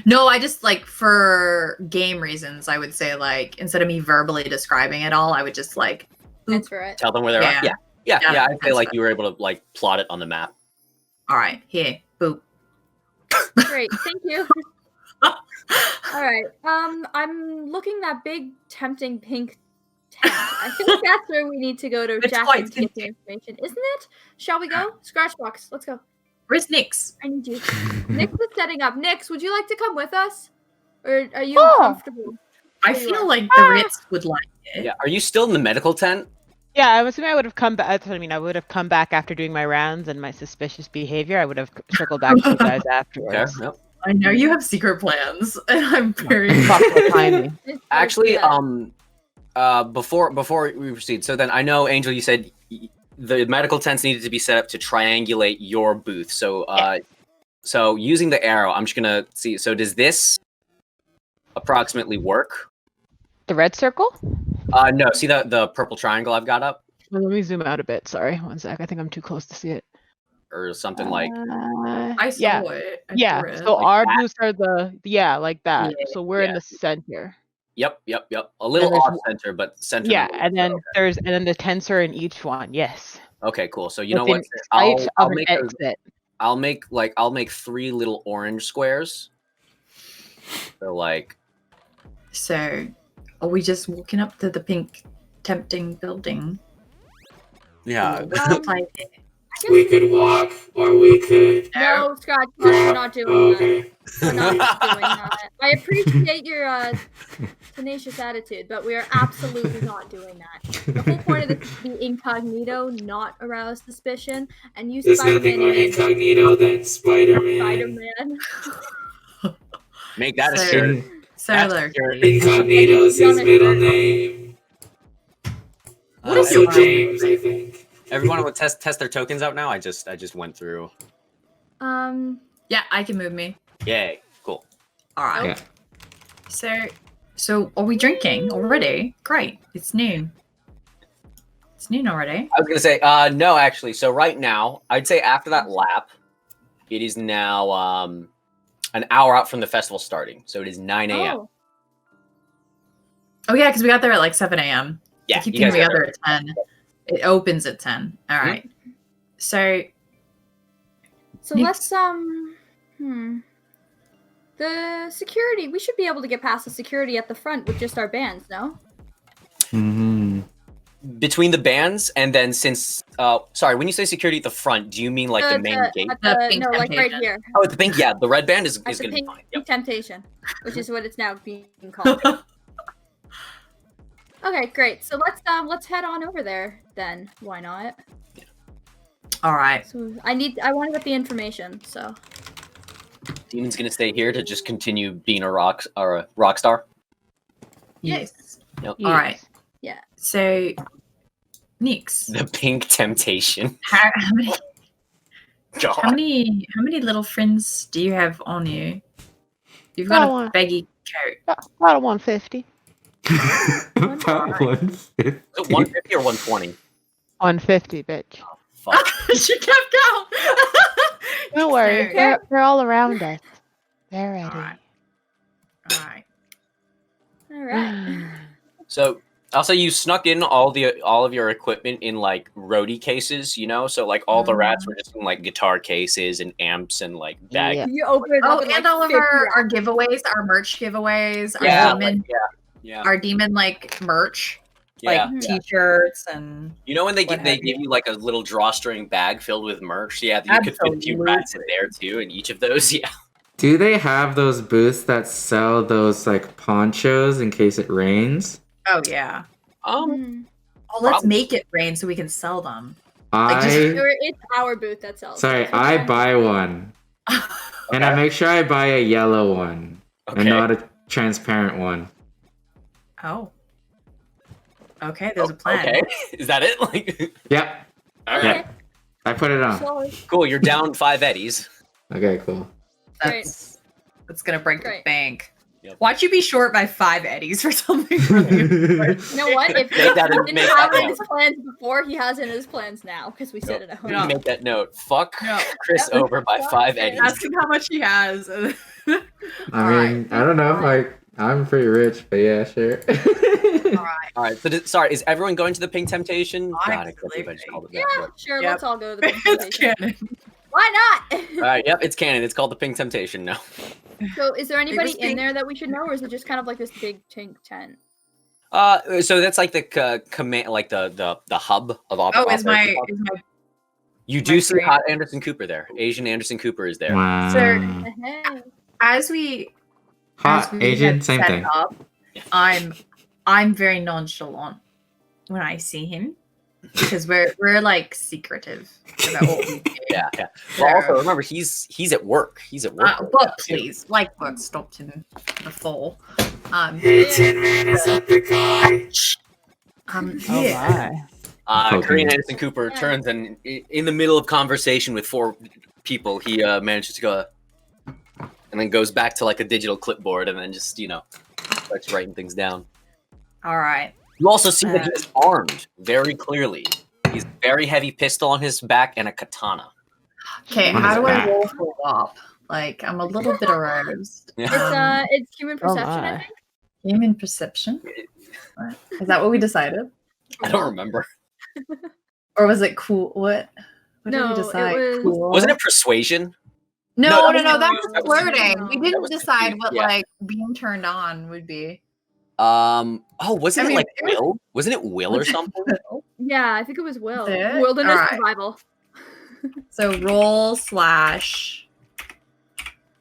No, I just like for game reasons, I would say like instead of me verbally describing it all, I would just like Transfer it. Tell them where they are. Yeah. Yeah. Yeah, I'd say that's like what- you were able to like plot it on the map. all right, here, boop. Great. Thank you. All right. I'm looking that big, tempting pink tent. I think that's where we need to go to It's Jack quite to get the information, isn't it? Shall we go? Scratchbox. Let's go. Where's Nyx? I need you. Nyx is setting up. Nyx, would you like to come with us, or are you Oh. comfortable? I There you feel are. like the Ritz would like it. Yeah. Are you still in the medical tent? Yeah, I'm assuming I would have come back. That's what I mean. I would have come back after doing my rounds and my suspicious behavior. I would have circled back to you guys Okay. afterwards. Yep. I know you have secret plans, and I'm very Thoughtful timing. Actually, Yeah. before we proceed, so then I know Angel, you said the medical tents needed to be set up to triangulate your booth. So so using the arrow, I'm just gonna see. So does this approximately work? The red circle? No. See the purple triangle I've got up, Well, let me zoom out a bit. Sorry, one sec. I think I'm too close to see it. or something like. I saw it. I Yeah. drew it. So Like our that? booths are like that. Yeah, So we're in yeah. the center. Yep. A little there's off center, but center. Yeah, middle. and then Okay. the tents are in each one. Yes. Okay, cool. So you know Within what? sight I'll of an make exit. I'll make 3 little orange squares. So like. So, are we just walking up to the pink, tempting building? Yeah. Like, We could walk, or we could. No, Scott, we're not doing that. We're not doing that. I appreciate your tenacious attitude, but we are absolutely not doing that. The whole point of this is to be incognito, not arouse suspicion, and you There's nothing more incognito than Spider-Man. Spider-Man. Make that a So- shirt. Solar. Incognito's his middle name. What is Also your James, I think. Everyone will test their tokens out now. I just went through. Yeah, I can move me. Yay, cool. All right. Yeah. So are we drinking already? Great. It's noon. It's noon already. I was gonna say, no, actually. So right now, I'd say after that lap, it is now an hour out from the festival starting. So it is 9 a.m. Oh yeah, because we got there at like 7 a.m. Yeah, I keep you thinking guys we got there at 10. It opens at 10. All right. So So let's the security. We should be able to get past the security at the front with just our bands, no? Mm-hmm. Between the bands, and then since sorry, when you say security at the front, do you mean like the main gate? At The the, pink no, like right temptation. here. Oh, the pink. Yeah, the red band is At gonna the be pink fine. Yep. temptation, which is what it's now being called. Okay, great. So let's head on over there then. Why not? all right. So I want to get the information. So Demon's gonna stay here to just continue being a rock star. Yes. Yep. All right. yeah. So Nix, The pink temptation. how God. many little friends do you have on you? You've Got got one. a baggy coat. About a 150. About 150. Is it 150 or 120? 150, bitch. Fuck. She kept going. Don't worry. So- They're all around us. They're ready. All right. All right. So also you snuck in all of your equipment in like roadie cases, you know? So like all the rats were just in like guitar cases and amps and like bag. Yeah. You open it Oh, up and like all of 50 our giveaways, our merch giveaways, Yeah, our demon, yeah. our demon like merch, Yeah. like t-shirts and You know when they what give have you. you like a little drawstring bag filled with merch? Yeah, you could fit a few rats in there too, in each of those. Yeah. Do they have those booths that sell those like ponchos in case it rains? oh yeah. Hmm. Oh, let's Probably. make it rain so we can sell them. It's our booth that sells. Sorry, it. I buy one. And I make sure I buy a yellow one. Okay. And not a transparent one. Oh. Okay, there's a plan. Okay. Is that it? Like. Yep. All right. Yeah. I put it on. Sorry. Cool. You're down 5 eddies. Okay, cool. That's gonna break the Great. bank. Yep. Watch you be short by 5 eddies for something really important. You know what? If Make that- he didn't make have that it in his plans before, he has it in his plans now because we said it out. No. Make that note. Fuck No. Chris Yep. over by 5 eddies. Ask him how much he has. I Alright. mean, I don't know if I'm pretty rich, but yeah, sure. Alright. All right. So sorry, is everyone going to the Pink Temptation? God, I can't believe I just Absolutely. called it Yeah, that. sure. Yep. Let's all go to the pink It's temptation. canon. Why not? All right. Yep. It's canon. It's called the Pink Temptation now. So, is there anybody was in pink. there that we should know, or is it just kind of like this big tank tent? So that's like the command, like the hub of Oh, is my operations. You do my see brain- Hot Anderson Cooper there. Asian Anderson Cooper is there. Wow. Sir. Hey. as we Hot as we Asian, had same set thing. up, I'm very nonchalant when I see him because we're like secretive about what we do. Yeah. Well, also remember he's at work. He's at work. right But now, too. please, like what stopped in the fall. Hey, Tin Man, is that the guy? Oh Yeah. Korean Anderson Cooper turns and in the middle of conversation with 4 people, he manages to go and then goes back to like a digital clipboard and then just, starts writing things down. All right. You also see that he's armed very clearly. He's a very heavy pistol on his back and a katana. Okay, What how is do I that? roll for WAP? Like, I'm a little bit aroused. It's human perception, I my. think. Human perception? What? Is that what we decided? I don't remember. Or was it cool? What did No, we it decide? was- Cool? Wasn't it persuasion? No, No, that's that was- flirting. no. We That didn't was decide confused, what yeah. like being turned on would be. Wasn't I it mean, like it was- Will? Wasn't it Will or something? Yeah, I think it was Will. Is it? Wilderness Alright. survival. So roll /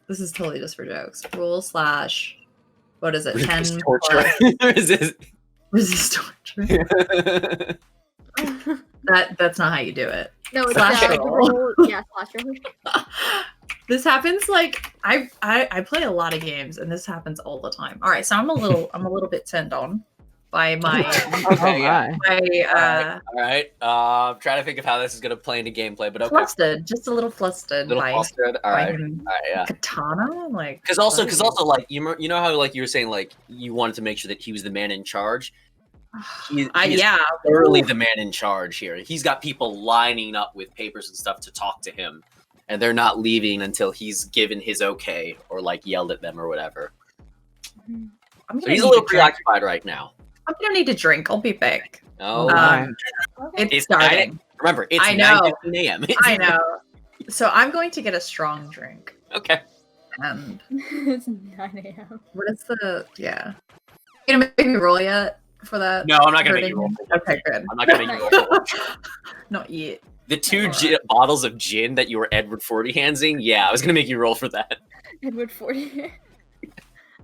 This is totally just for jokes. Roll / what is it? 10 Resist torture. Resist- resist torture. That's not how you do it. No, it's Slash roll. Yeah, slash roll. This happens like I play a lot of games and this happens all the time. All right, so I'm a little bit turned on by my Okay, yeah. my All right. I'm trying to think of how this is gonna play into gameplay, but okay. flustered, just a little flustered Little by, flustered. All by right. him. All right. Yeah. Katana, like Because also, like you know how like you were saying like you wanted to make sure that he was the man in charge. He's yeah, thoroughly the man in charge here. He's got people lining up with papers and stuff to talk to him, and they're not leaving until he's given his okay or like yelled at them or whatever. I'm So gonna he's a need little to drink. preoccupied right now. I'm gonna need to drink. I'll be back. Oh, Okay. It's starting. remember, it's I know. 9:15 a.m. I know. So I'm going to get a strong drink. Okay. And It's 9 a.m. what is the You gonna make me roll yet for that? No, I'm not gonna make hurting you roll. me? Okay, good. I'm not gonna make you roll. Not yet. The 2 Alright. bottles of gin that you were Edward 40 handsing, yeah, I was gonna make you roll for that. Edward 40.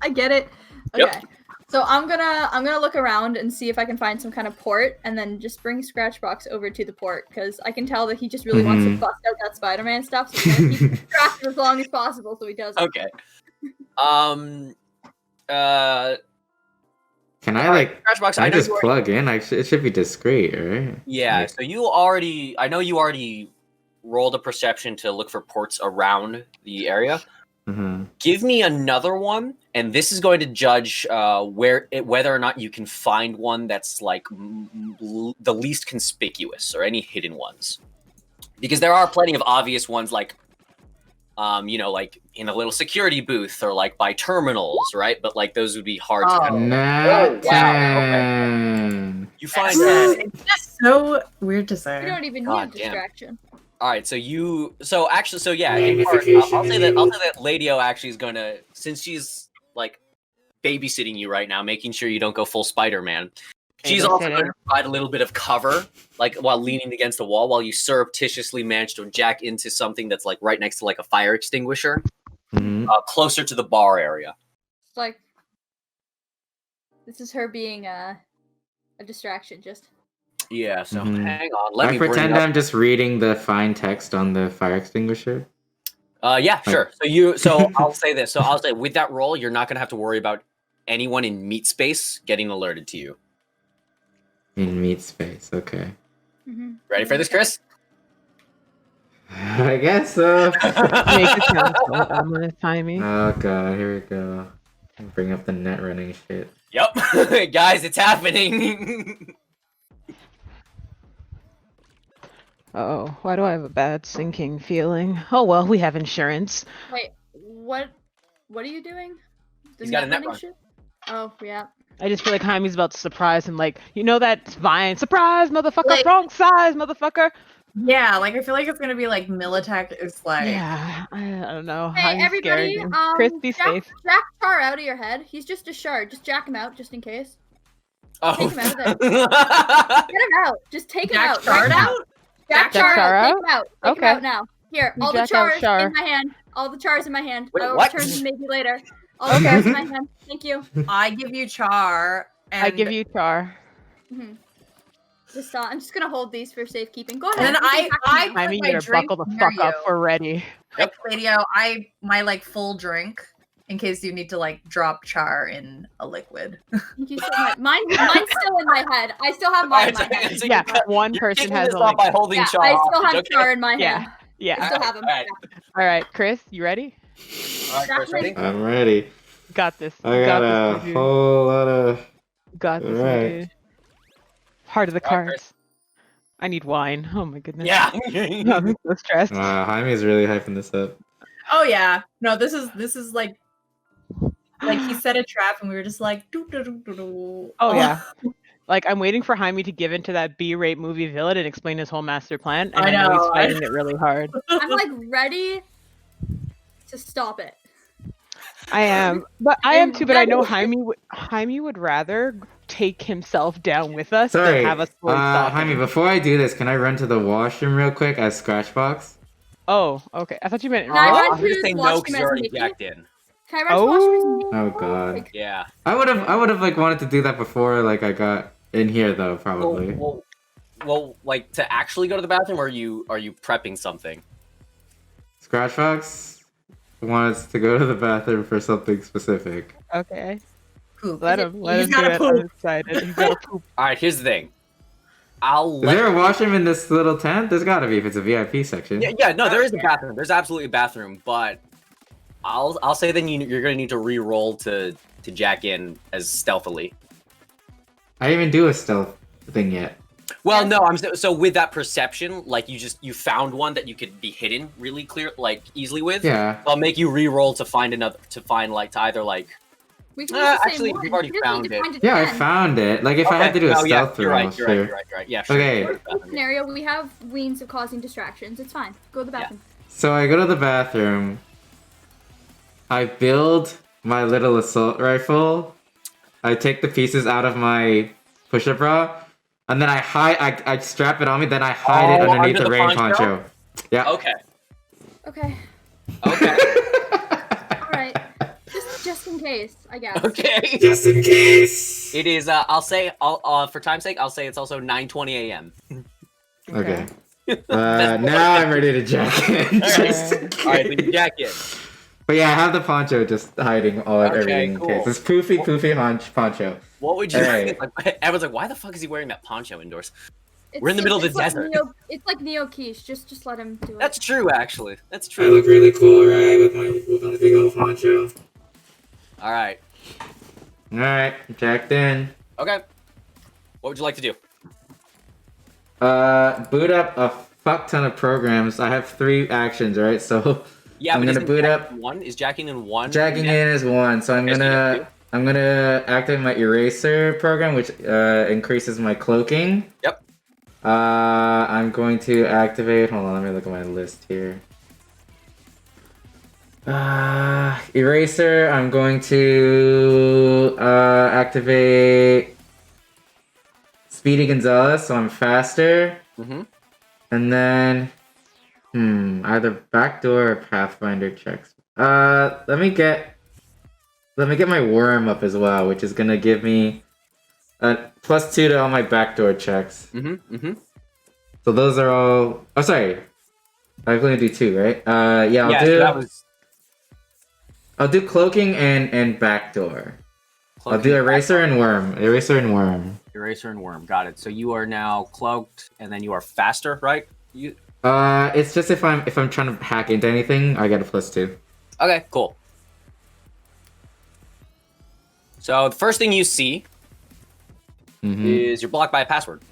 I get it. Okay. Yep. So I'm gonna look around and see if I can find some kind of port, and then just bring Scratchbox over to the port because I can tell that he just really wants to Mhm. bust out that Spider-Man stuff. So he's gonna keep it distracted as long as possible, so he doesn't. Okay. Can I like? Scratchbox, Can I I know just you already, plug in? It should be discreet, right? yeah. Like- So I know you already rolled a perception to look for ports around the area. Mhm. Give me another one, and this is going to judge whether or not you can find one that's like the least conspicuous or any hidden ones, because there are plenty of obvious ones like, like in a little security booth or like by terminals, right? But like those would be hard to. Oh. Kind of, Nat wow, okay. 10. you find That's- that. It's just so weird to We say. don't even God need damn. distraction. All right, so yeah. in part, I'll say that Ladio actually is going to, since she's like babysitting you right now, making sure you don't go full Spider-Man. She's also going to provide a little bit of cover, like while leaning against the wall, while you surreptitiously manage to jack into something that's like right next to like a fire extinguisher, Mhm. closer to the bar area. It's like this is her being a distraction. Just Yeah. So Mhm. hang on, let I me bring pretend it up. I'm just reading the fine text on the fire extinguisher. Yeah, sure. So I'll say this. So I'll say with that roll, you're not going to have to worry about anyone in meat space getting alerted to you. In meat space, okay. Ready for this, Chris? I guess so. Make a council. I'm gonna time me. Oh god, here we go. Bring up the net running shit. Yep. Guys, it's happening. Oh, why do I have a bad sinking feeling? Oh well, we have insurance. wait, what are you doing? The He's got a net running run. shit? Oh yeah. I just feel like Jaime's about to surprise him, like, you know that Vine, surprise, motherfucker, Like- wrong size, motherfucker. Yeah, like I feel like it's gonna be like Militech is like Yeah, I don't know. Hey I'm everybody, scared. Chris, be safe. jack Char out of your head. He's just a shard. Just jack him out, just in case. Oh. Take him out of there. Get him out. Just take him Jack out. Char right now. out? Jack Jack Char Char out. Take out? him out. Take him Okay. out now. Here, You all the jack out chars Char. in my hand. All the chars in my hand. Wait, I will what? return them maybe later. All the Okay. chars in my hand. Thank you. I give you Char and I give you Char. Just I'm just gonna hold these for safekeeping. Go ahead. And then you can I pack them put Jaime, you my better drink buckle the near fuck up. you. We're ready. like radio, my like full drink in case you need to like drop char in a liquid. Thank you so much. Mine's still in my head. I still have mine in my head. So Yeah, you're one you're person kicking has this a off by like. holding Yeah, Char I still hostage, have okay? char in my Yeah, hand. I yeah. still have him. Alright. All right, Chris, you ready? Alright, Chris, ready? I'm ready. Got this. I You got this, a my dude. whole lot of. Got this, my Alright. dude. Heart of the Alright, Chris. cards. I need wine. Oh my goodness. Yeah. I'm so stressed. Jaime is really hyping this up. Oh yeah, no, this is like he set a trap and we were just like doo, doo, doo, doo, doo. Oh yeah. Like I'm waiting for Jaime to give into that B-rate movie villain and explain his whole master plan, and I I know he's know, fighting it really hard. I'm like ready to stop it. I am, but I am And too. But I know that- Jaime would rather take himself down with us Sorry, than have us fully stop Jaime. him. Before I do this, can I run to the washroom real quick as Scratchbox? Oh, okay. I thought you meant. Can I run I'm gonna to say the no washroom because as you're already Mickey? jacked in. Can I run to the washroom as Oh god. Mickey? Yeah. I would have like wanted to do that before like I got in here though probably. Well, like to actually go to the bathroom, or are you prepping something? Scratchbox wants to go to the bathroom for something specific. Okay, Poop. let him do He's gotta it. poop. I'm excited. He's got to poop. All right, here's the thing. I'll Is let there a washroom in this little tent? There's gotta be if it's a VIP section. yeah, no, there is a bathroom. There's absolutely a bathroom, but I'll say then you're gonna need to re-roll to jack in as stealthily. I didn't even do a stealth thing yet. Well, no, so with that perception, like you found one that you could be hidden really clear, like easily with. Yeah. I'll make you re-roll to find either like. We can use the same Actually, one. we've already He doesn't need found to it. find a Yeah, I 10. found it. Like if I had to do a Oh, yeah, stealth you're roll, right. You're sure. right. Yeah, sure. Okay. Go to the bathroom, yeah. Scenario, we have means of causing distractions. It's fine. Go to the bathroom. So I go to the bathroom. I build my little assault rifle. I take the pieces out of my push-up bra, and then I strap it on me. Then I hide it Oh, underneath under the the rain poncho? poncho. Yeah. Okay. Okay. Okay. All right. Just in case, I guess. Okay. Just in case. It is. I'll for time's sake, I'll say it's also 9:20 a.m. Okay. That's Now I'm ready to jack in. Just in All right, case. then jack in. But yeah, I have the poncho just hiding Okay, everything cool. in case. It's poofy poncho. What would you? Alright. Like, everyone's like, why the fuck is he wearing that poncho indoors? It's We're in the middle of the it's like desert. It's like Neo Quiche. Just let him do it. That's true, actually. That's I true. look really cool, right? With my big old poncho. All right. Alright, jacked in. Okay. What would you like to do? Boot up a fuck ton of programs. I have 3 actions, right? So Yeah, I'm but gonna isn't boot jacking up. one? Is jacking in one? Jacking in is 1, so Yes, you do. I'm gonna activate my eraser program, which increases my cloaking. Yep. I'm going to activate. Hold on, let me look at my list here. Eraser. I'm going to activate Speedy Gonzalez, so I'm faster. Mm-hmm. And then, either backdoor or Pathfinder checks. Let me get my worm up as well, which is gonna give me a +2 to all my backdoor checks. Mm-hmm. Mm-hmm. So those are all. Oh, sorry. I'm gonna do 2, right? Yeah, So that was I'll do cloaking and backdoor. I'll do eraser and worm. Eraser and worm. eraser and worm. Got it. So you are now cloaked, and then you are faster, right? You. It's just if I'm trying to hack into anything, I get a +2. Okay. Cool. So the first thing you see is you're blocked by a password.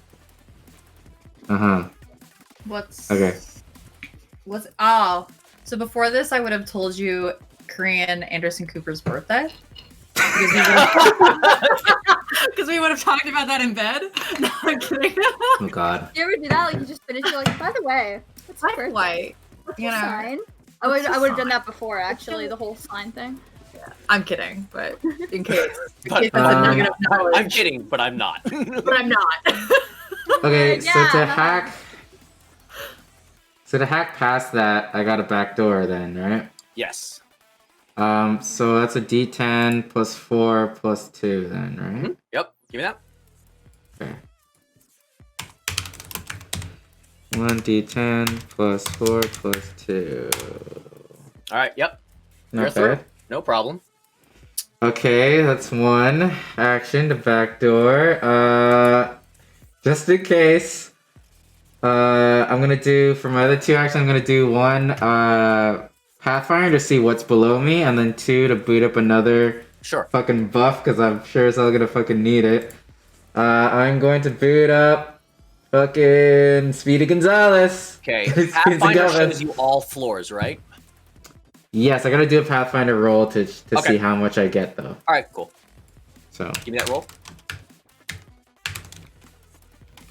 What's Okay. So before this I would have told you Korean Anderson Cooper's birthday. Because we would have talked about that in bed. No, I'm kidding. Oh God. You ever do that? Like you just finish. You're like, by the way, what's the Black birthday? white. You know. Sign? I What's would the have done sign? that before. Actually, the whole sign thing. I'm kidding, but in case. But, That's a nugget of knowledge. I'm kidding, but I'm not. But I'm not. Okay, Yeah, so to no. hack. So to hack past that, I got a backdoor then, right? Yes. So that's a D10 +4 +2 then, right? Mhm. Yep. Give me that. Okay. 1d10 +4 +2. All right. Yep. Not You're through. bad. No problem. Okay, that's one action to backdoor. Just in case. I'm gonna do for my other two actions. I'm gonna do one Pathfinder to see what's below me, and then two to boot up another Sure. fucking buff because I'm sure as hell gonna fucking need it. I'm going to boot up fucking Speedy Gonzalez. Okay. Speedy Pathfinder Gonzalez. shows you all floors, right? Yes, I gotta do a Pathfinder roll to Okay. see how much I get though. All right, cool. So Give me that roll.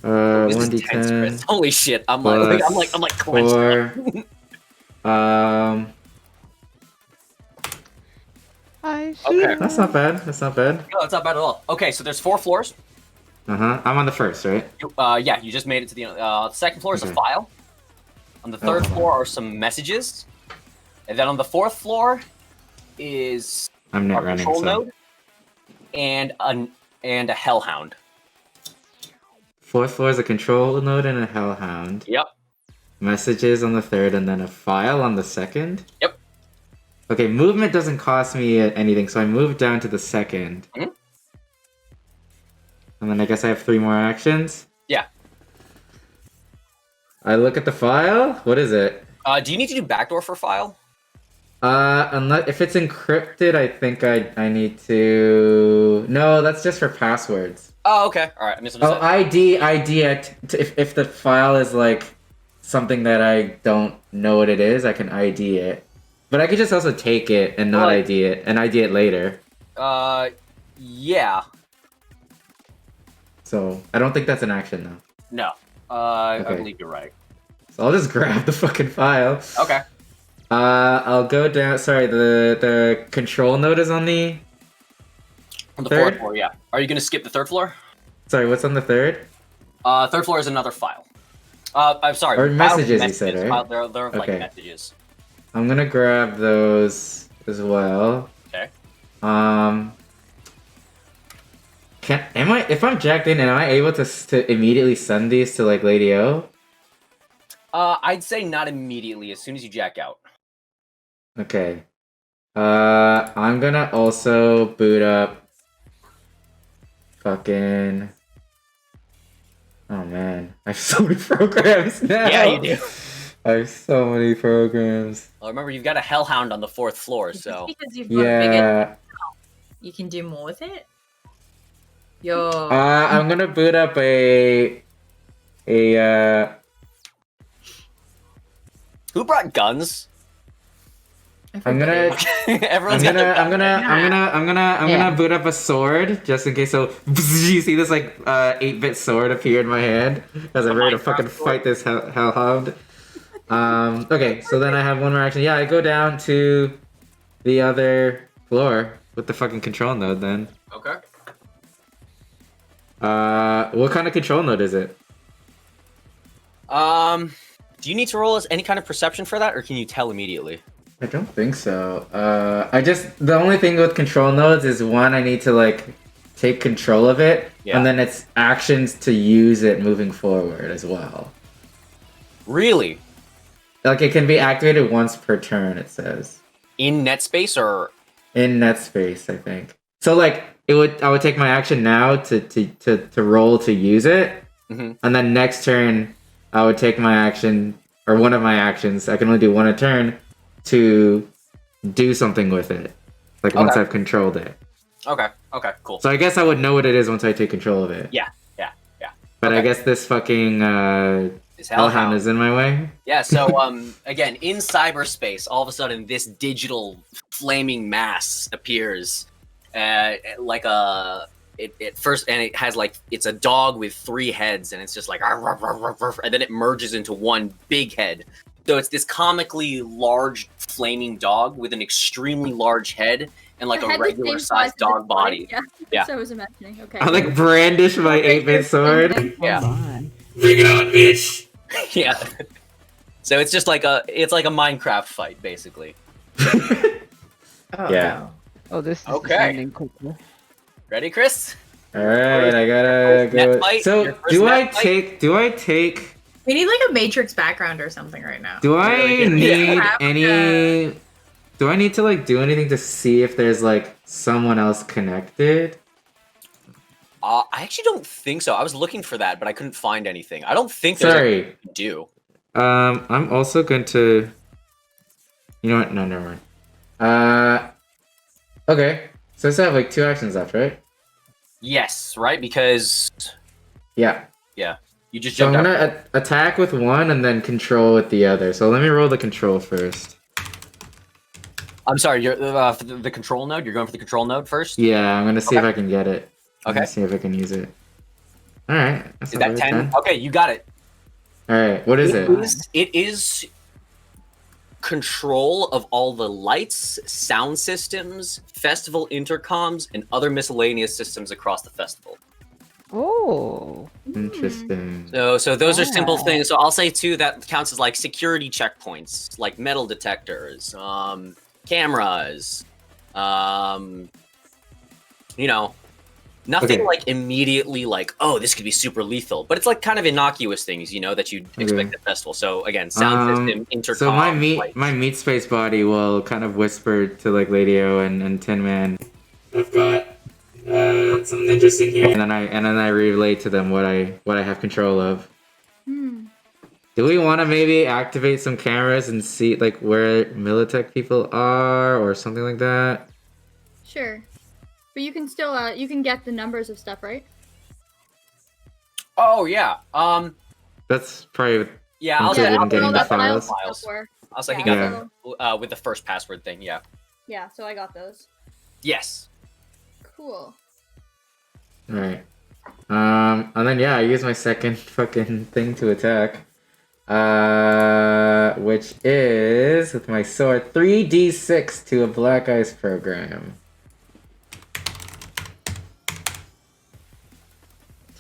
one This is tense, d10 Chris. Holy shit! I'm like clenched. 4. I see. Okay. That's not bad. That's not bad. No, it's not bad at all. Okay, so there's 4 floors. I'm on the first, right? Yeah, you just made it to the second floor is a Okay. file. On the third floor are some messages, and then on the fourth floor is I'm a net running. control So. node and a hellhound. Fourth floor is a control node and a hellhound. Yep. Messages on the third, and then a file on the second. Yep. Okay, movement doesn't cost me anything, so I move down to the second. Mhm. And then I guess I have 3 more actions. Yeah. I look at the file. What is it? Do you need to do backdoor for file? Unless if it's encrypted, I think I need to. No, that's just for passwords. Oh, okay. All right. I Oh, misunderstood. ID it. If the file is like something that I don't know what it is, I can ID it. But I could just also take it and not Well, ID it, and ID it later. Yeah. So I don't think that's an action though. No. I Okay. believe you're right. So I'll just grab the fucking file. Okay. I'll go down. Sorry, the control node is on the. On the Third? fourth floor, yeah. Are you gonna skip the third floor? Sorry, what's on the third? Third floor is another file. I'm sorry. Or files messages, you said, right? They're like Okay. messages. I'm gonna grab those as well. Okay. If I'm jacked in, am I able to immediately send these to like Lady O? I'd say not immediately. As soon as you jack out. Okay. I'm gonna also boot up fucking. Oh man, I have so many programs now. Yeah, you do. I have so many programs. Well, remember, you've got a hellhound on the fourth floor, Just so because you've got a bigger, Yeah. you can do more with it. Yo, I'm gonna boot up a who brought guns? I'm gonna Everyone's I'm got their gonna Yeah. boot up a sword just in case. So you see this like 8-bit sword appear in my hand as I'm ready to Minecraft fucking sword. fight this hellhound. Okay, so then I have one more action. Yeah, I go down to the other floor with the fucking control node. Then Okay. what kind of control node is it? Do you need to roll us any kind of perception for that, or can you tell immediately? I don't think so. The only thing with control nodes is one, I need to like take control of it, Yeah. and then it's actions to use it moving forward as well. Really? Like it can be activated once per turn. It says In net space or in net space, I think. So like I would take my action now to roll to use it, Mhm. and then next turn I would take my action or one of my actions. I can only do one a turn to do something with it. Like once Okay. I've controlled it. Okay, cool. So I guess I would know what it is once I take control of it. Yeah. But I Okay. guess this fucking This hellhound is in my way. Yeah, so again, in cyberspace, all of a sudden this digital flaming mass appears like a it first, and it has like it's a dog with 3 heads, and it's just like "Arr, arr, arr, arr, arr," and then it merges into one big head. So it's this comically large flaming dog with an extremely large head and like It a had the regular same size sized as its dog body. Yeah. Yeah. So I was imagining. Okay. I like brandish my 8-bit sword. Yeah. Bring it on, bitch. Yeah. So it's just like a Minecraft fight basically. Yeah. Oh, this is Okay. descending quickly. Ready, Chris? All right, I gotta Net go. fight? So Your first do I net fight? take? Do I take? we need like a Matrix background or something right now. Do I Really good. need Yeah. any Do I need to like do anything to see if there's like someone else connected? I actually don't think so. I was looking for that, but I couldn't find anything. I don't think there's Sorry. anything to do. I'm also going to. You know what? No, never mind. Okay. So I still have like 2 actions left, right? Yes, right? Because Yeah. you just So I'm jumped out. gonna attack with one and then control with the other. So let me roll the control first. I'm sorry, you're for the control node. You're going for the control node first. Yeah, I'm gonna see if Okay. I can get it. I'm Okay. gonna see if I can use it. All right. That's Is not that bad, 10? Okay, you got it. All right. What is it? It is control of all the lights, sound systems, festival intercoms, and other miscellaneous systems across the festival. Oh. Interesting. So those are simple Yeah. things. So I'll say too that counts as like security checkpoints, like metal detectors, cameras, you know, nothing Okay. like immediately like, oh, this could be super lethal, but it's like kind of innocuous things, you know, that you'd expect at festival. So again, sound system, intercom. So my lights. meat space body will kind of whisper to like Lady O and Tin Man. I've got something interesting here. And then I relay to them what I have control of. Hmm. Do we want to maybe activate some cameras and see like where Militech people are or something like that? Sure. But you can still you can get the numbers of stuff, right? Oh yeah. That's probably Yeah, I'll Until say we I'll can get say into that's what I'll files. look files. up where- I'll say he Yeah, got so- them with the first password thing. Yeah. Yeah, so I got those. Yes. Cool. Alright. And then yeah, I use my second fucking thing to attack. Which is with my sword 3d6 to a black ice program.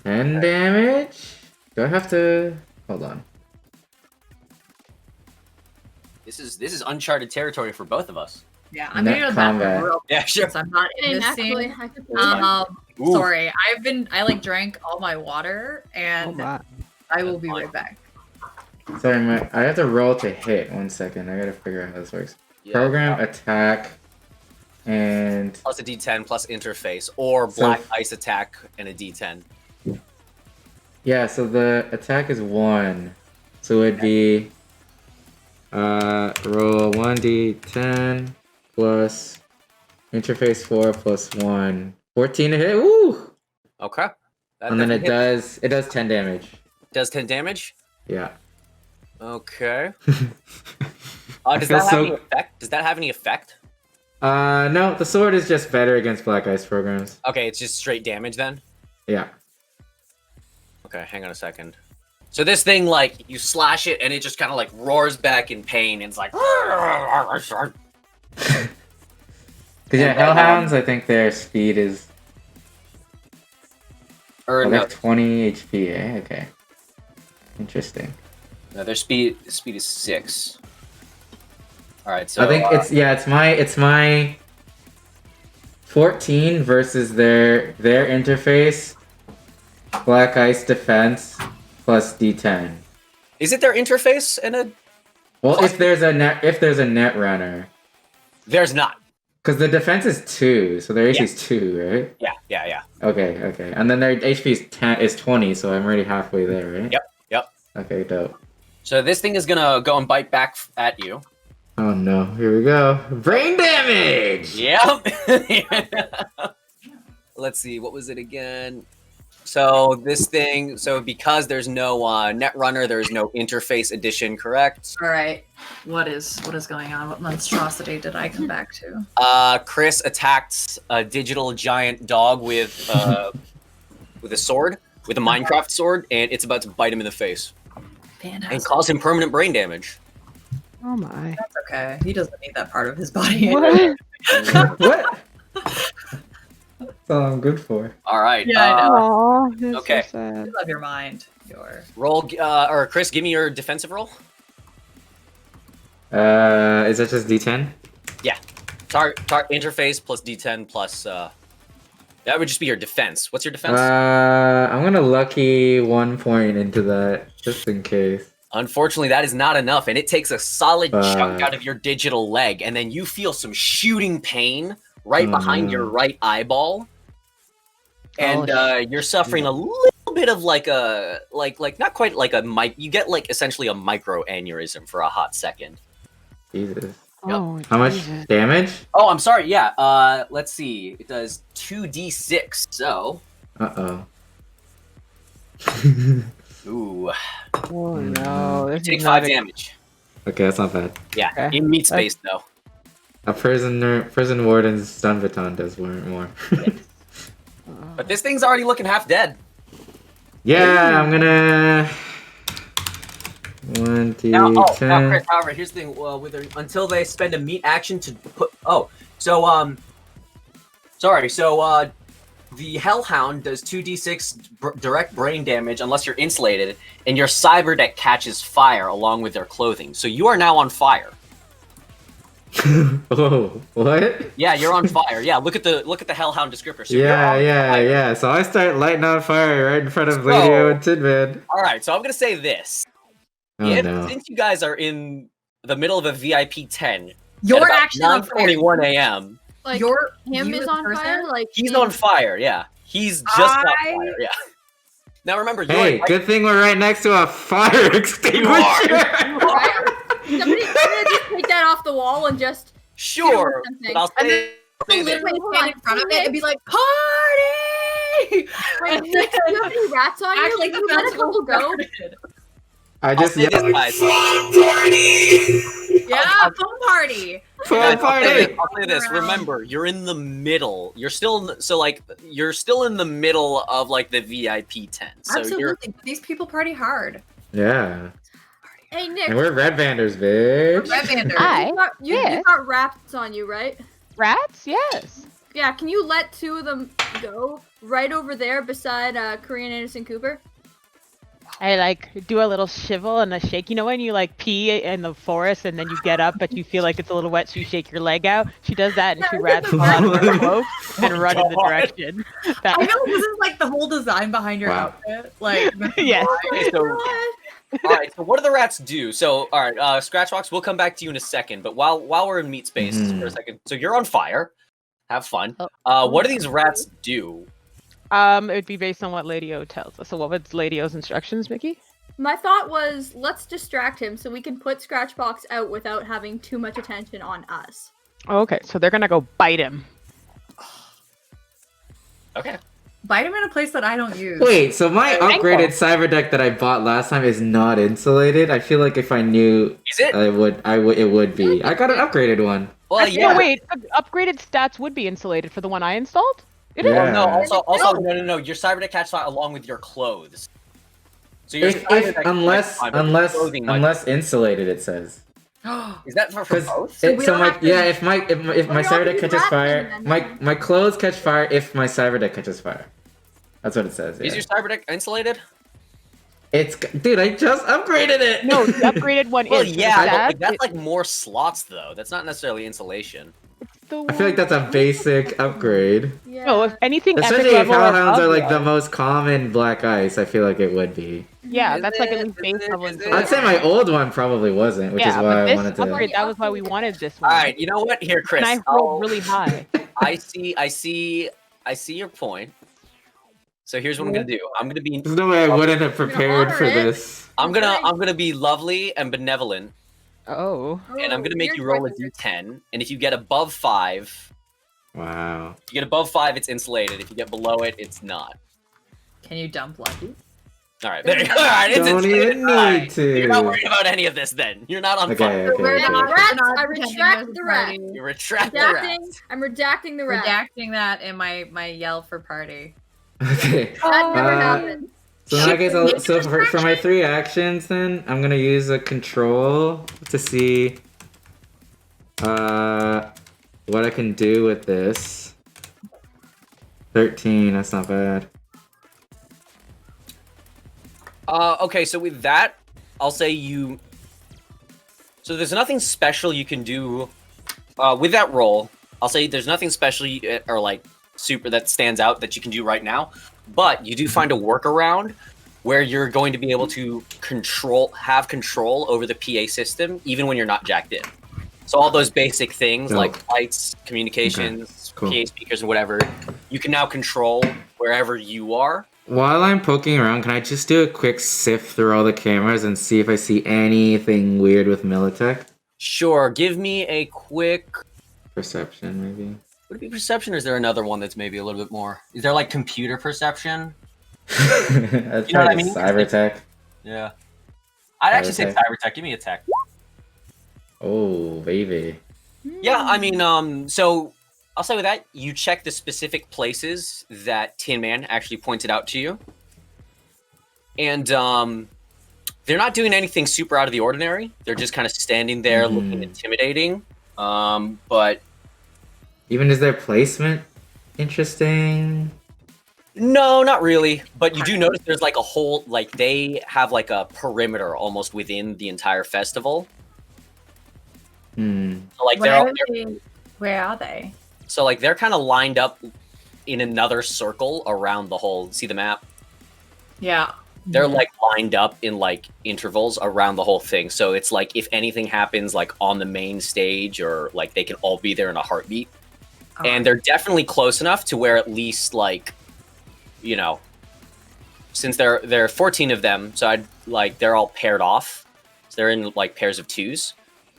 10 damage? Do I have to hold on? This is uncharted territory for both of us. Yeah, I'm Net gonna go back combat. real quick Yeah, sure. since I'm not It in ain't this actually. scene. I could play it. Ooh. Sorry, I like drank all my water Oh and my. I will be That's right back. Sorry, I have to roll to hit. 1 second. I gotta figure out how this works. Yeah. Program, attack, and Plus a D10 plus interface, or So- black ice attack and a D10. yeah, so the attack is 1. So it'd be roll 1d10 plus interface 4 plus 1. 14 to hit. Woo! Okay. That And then it definitely hits. does 10 damage. Does 10 damage. Yeah. Okay. I Does feel that have so- any effect? Does that have any effect? No, the sword is just better against black ice programs. Okay, it's just straight damage then. Yeah. Okay, hang on a second. So this thing, like, you slash it and it just kind of like roars back in pain and it's like. Because yeah, hellhounds, I think their speed is Or oh, no, they're 20 HP. Eh? Okay. Interesting. no, their speed is 6. All right, so I think it's my 14 versus their interface. Black ice defense plus D10. is it their interface and a? Well, if there's a net runner, There's not. because the defense is 2, so their AC is 2, right? Yeah. Okay, and then their HP is 20, so I'm already halfway there, right? Yep. Okay, dope. So this thing is gonna go and bite back at you. Oh no, here we go. Brain damage. Yep. Let's see, what was it again? So this thing, because there's no Netrunner, there's no interface edition, correct? All right, what is going on? What monstrosity did I come back to? Chris attacked a digital giant dog with a sword, with a Minecraft sword, and it's about to bite him in the face and Fantastic. cause him permanent brain damage. Oh my. That's okay. He doesn't need that part of his body. What? What? That's all I'm good for. All right. Yeah, I know. Aw, that's okay. so sad. You love your mind. Your Roll, or Chris, give me your defensive roll. Is that just D10? Tar interface plus D10 plus. That would just be your defense. What's your defense? I'm gonna lucky 1 point into that just in case. Unfortunately, that is not enough, and it takes a solid chunk Fuck. out of your digital leg, and then you feel some shooting pain right Oh, behind no. your right eyeball, and Oh, you're suffering a little bit of like a not quite like a you get like essentially a micro aneurysm for a hot second. Jesus. Oh, How much Jesus. damage? Oh, I'm sorry. Yeah. Let's see. It does 2d6. So, Uh-oh. ooh, Oh no, you this take is 5 not a- damage. Okay, that's not bad. Yeah, Okay. in meat space though. A prison warden's stun baton does more. But this thing's already looking half dead. Yeah, I'm gonna 1 d Now, 10. now, Chris. However, here's the thing. Well, until they spend a meat action to put. Oh, so sorry. So the Hellhound does 2d6 direct brain damage unless you're insulated, and your cyber deck catches fire along with their clothing. So you are now on fire. Oh, what? Yeah, you're on fire. Yeah, look at the Hellhound descriptor. So you're Yeah, on yeah, fire. yeah. So I start lighting on fire right in front of Lady O and Tidman. All right, so I'm gonna say this. Oh no. Since you guys are in the middle of a VIP 10, You're at about actually on fire. 9:41 a.m. Like You're him you is as on person? fire. Like He's on fire. Yeah, he's just on fire. Yeah. Now remember, you're Hey, like, good thing we're right next to a fire extinguisher. Right? Somebody's gonna just take that off the wall and just sure, something. but I'll And say, then this. literally hold stand on. in front of it and be like, party! Wait, Nick, do you have any rats on you? Actually, Can you let a festival couple go? started. I just say this, yelled, guys. Yeah, phone party. fun I'll party. say this. Remember, you're in the middle. You're still you're still in the middle of like the VIP 10. So Absolutely. These people party hard. Yeah, Hey Nick, and we're red banders, bitch. Red banders. Hi. you Yes. got rats on you, right? Rats? Yes. Yeah, can you let 2 of them go right over there beside Korean Anderson Cooper? I like do a little shivel and a shake. You know when you like pee in the forest and then you get up but you feel like it's a little wet, so you shake your leg out? She does that and 2 rats fall out of her cloak and run in the direction. That- I feel like this is like the whole design behind your Wow. outfit. Like, Yes. Okay, so, all right. So what do the rats do? So all right, Scratchbox, we'll come back to you in a second. But while we're in meat space for a second, so you're on fire. Have fun. What do these rats do? It would be based on what Lady O tells us. So what was Lady O's instructions, Mickey? My thought was, let's distract him so we can put Scratchbox out without having too much attention on us. Okay, so they're gonna go bite him. Okay. bite him in a place that I don't use. Wait, so my Ankle. upgraded cyber deck that I bought last time is not insulated? I feel like if I knew, Is it? it would be. I got an upgraded one. Well, Actually, yeah. no, wait. The upgraded stats would be insulated for the one I installed. It is. Yeah. No, also, no. Your cyber deck catches fire along with your clothes. So your If, cyber deck unless catches fire, but your clothing might- insulated, it says. Is that for Because both? we don't have to- if my cyber deck do catches rat fire, thing then. my clothes catch fire if my cyber deck catches fire. That's what it says. Is Yeah. your cyber deck insulated? Dude, I just upgraded it. No, the upgraded one Well, is. yeah, but Stats, like, that's like more slots though. That's not necessarily insulation. I feel like that's a basic upgrade. Yeah. No, if anything, Especially epic if level or hellhounds are above, like the most common black ice, I feel like it would be. Yeah, Is that's like at it? least base Is it? level. Is it? I'd say my old one probably wasn't, which is yeah, why but I this wanted to. upgrade, that was why we wanted this All one. right, you know what? Here, Chris. And I rolled really high. I see your point. So here's what I'm gonna do. There's no way I wouldn't have prepared honor for it. this. I'm gonna be lovely and benevolent, Oh. and I'm gonna make you Weird roll a choices. d10. And if you get above 5, Wow. if you get above 5, it's insulated. If you get below it, it's not. Can you dump Lucky? All right, there you go. All right, it's Don't insulated. even All right. need to. You're not worried about any of this then. You're not on Okay, fire. okay, We're okay. not- Rats, we're not I pretending retract there's a the rat. party. You retract the Redacting. rats. I'm redacting the rat. Redacting that in my yell for party. Okay. That never Uh, happened. So in that case, for my 3 actions, then I'm gonna use a control to see what I can do with this. 13. That's not bad. Okay, so with that, I'll say you. So there's nothing special you can do with that roll. I'll say there's nothing special or like super that stands out that you can do right now, but you do find a workaround where you're going to be able to have control over the PA system, even when you're not jacked in. So all those basic things like lights, communications, cool. PA speakers, and whatever, you can now control wherever you are. While I'm poking around, can I just do a quick sift through all the cameras and see if I see anything weird with Militech? Sure. Give me a quick Perception, maybe. Would it be perception, or is there another one that's maybe a little bit more? Is there like computer perception? I'd You know what I try mean? Cybertech. Yeah. I'd actually say Cybertech. cybertech. Give me a tech. Oh, baby. Yeah, I mean, so I'll say with that, you check the specific places that Tin Man actually pointed out to you. And they're not doing anything super out of the ordinary. They're just kind of standing there looking intimidating. But even is their placement interesting? no, not really. But you do notice there's like a whole, like they have like a perimeter almost within the entire festival. So, like Where are they? So like they're kind of lined up in another circle around the whole. See the map? Yeah. They're like lined up in like intervals around the whole thing. So it's like if anything happens like on the main stage, or like they can all be there in a heartbeat. And they're definitely close enough to where at least like, you know, since there are 14 of them, so I'd like they're all paired off. So they're in like pairs of twos.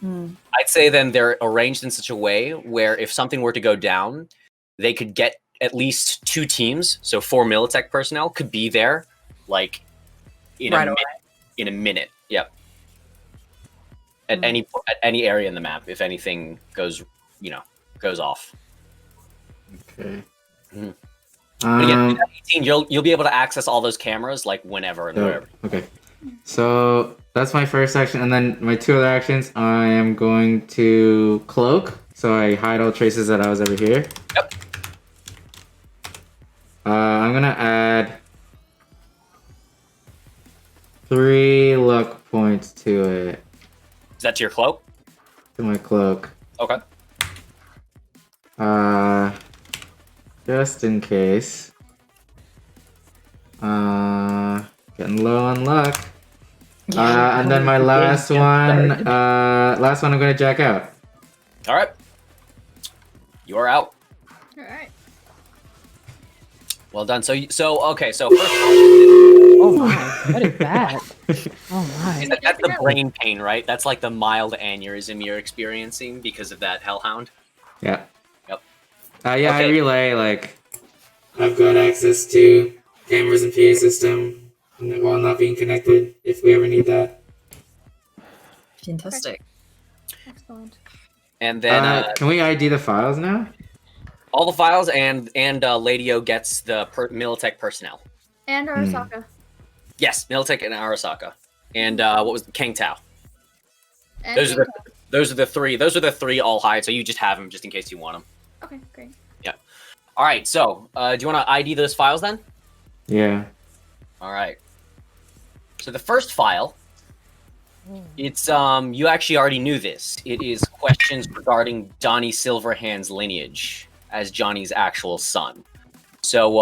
I'd say then they're arranged in such a way where if something were to go down, they could get at least 2 teams. So 4 Militech personnel could be there, like in a minute. Yep. At any area in the map, if anything goes off. Okay. But again, with 18, you'll be able to access all those cameras like whenever and wherever. Okay. So that's my first action, and then my 2 other actions, I am going to cloak, so I hide all traces that I was ever here. Yep. I'm gonna add 3 luck points to it. Is that to your cloak? To my cloak. Okay. Just in case. Getting low on luck. And then my last one, I'm gonna jack out. All right. You're out. All right. Well done. So first Oh my, what is that? Oh my. that's the brain pain, right? That's like the mild aneurysm you're experiencing because of that hellhound. Yeah. Yep. I Okay. relay, like, I've got access to cameras and PA system while not being connected, if we ever need that. Fantastic. Excellent. And then Can we ID the files now? all the files and Lady-O gets the Militech personnel. And Arasaka. Yes, Militech and Arasaka. And what was Kang Tao? And Those are Kinko. the three. Those are the 3 all hide. So you just have them just in case you want them. Okay, great. All right. So do you want to ID those files then? Yeah. All right. So the first file, it's you actually already knew this. It is questions regarding Donnie Silverhand's lineage as Johnny's actual son. So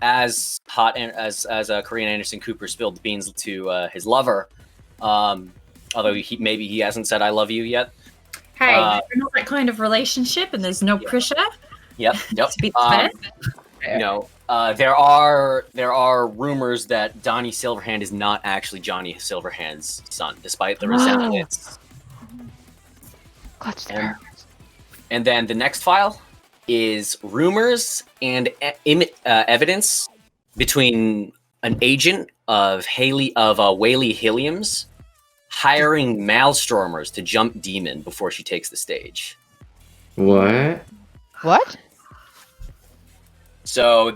as hot and as Korean Anderson Cooper spilled the beans to his lover, although he hasn't said I love you yet. Hey, we're not that kind of relationship, and there's no pressure. Yep. To be fair. There are rumors that Donnie Silverhand is not actually Johnny Silverhand's son, despite the resemblance. Clutch And then the next file is rumors and evidence between an agent of Whaley Hilliams hiring Maelstormers to jump Demon before she takes the stage. What? What? That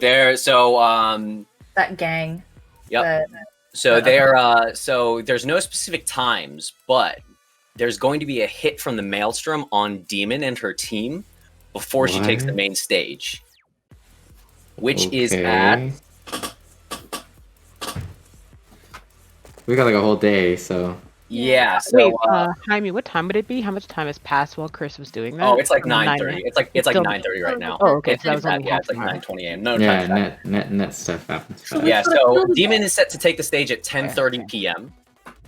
gang. Yep. So there's no specific times, but there's going to be a hit from the Maelstrom on Demon and her team before she takes the main stage, which is at. We got like a whole day, so. Yeah. So Wait, Jaime, what time would it be? How much time has passed while Chris was doing that? oh, it's like From 9:30. It's like still- 9:30 right now. Oh, okay, It's, so that was only yeah, half it's like an hour. 9:20 a.m. No Yeah, time. net stuff happens. So fast. Yeah. gotta So kill the Demon guy. is set to take the stage at 10:30 p.m.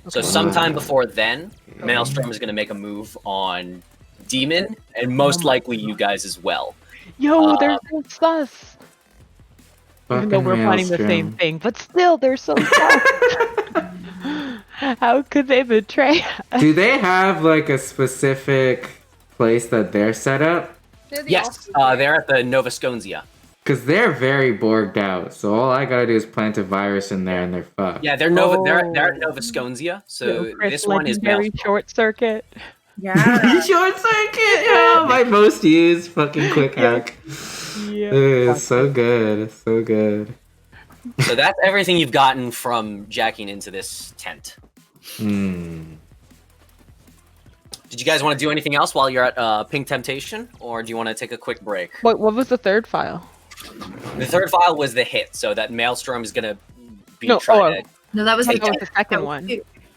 So Okay. sometime before then, Maelstrom is going to make a move on Demon, and most likely you guys as well. Yo, they're so sus. Even though Fucking we're planning the same Maelstrom. thing, but still, they're so sus. How could they betray us? Do they have like a specific place that they're set up? They're the Yes, all- they're at the Nova Scotia. Because they're very borged out. So all I gotta do is plant a virus in there and they're fucked. Yeah, they're Nova. They're Oh. at Nova Scotia. So Yo, Chris, this one is legendary Maelstrom. short circuit. Yeah. Short circuit! Oh, my most used fucking quick hack. Yeah. It's so good. So good. So that's everything you've gotten from jacking into this tent. Hmm. Did you guys want to do anything else while you're at Pink Temptation, or do you want to take a quick break? What was the third file? The third file was the hit, so that Maelstrom is gonna be No, trying to. No, that was That the was the second one.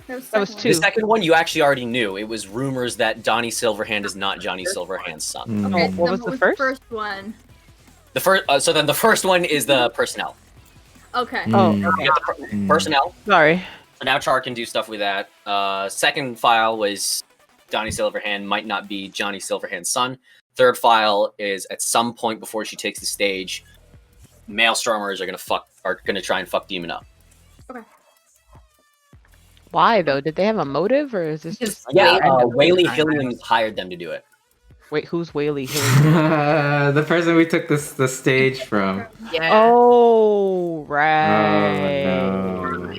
That was two. The second one you actually already knew. It was rumors that Donnie Silverhand is not Johnny Silverhand's son. Hmm. Okay, Oh, so what then was the first? first one? The first, so then the first one is the personnel. Okay. Oh, Hmm. okay. You get the personnel. Sorry. So now Char can do stuff with that. Second file was Donnie Silverhand might not be Johnny Silverhand's son. Third file is at some point before she takes the stage, Maelstromers are gonna try and fuck Demon up. Why though? Did they have a motive, or is this just Yeah, random? Whaley Hilliams hired them to do it. Wait, who's Whaley? Hilliard? The person we took the stage from. Yeah. Oh, right. Oh, no.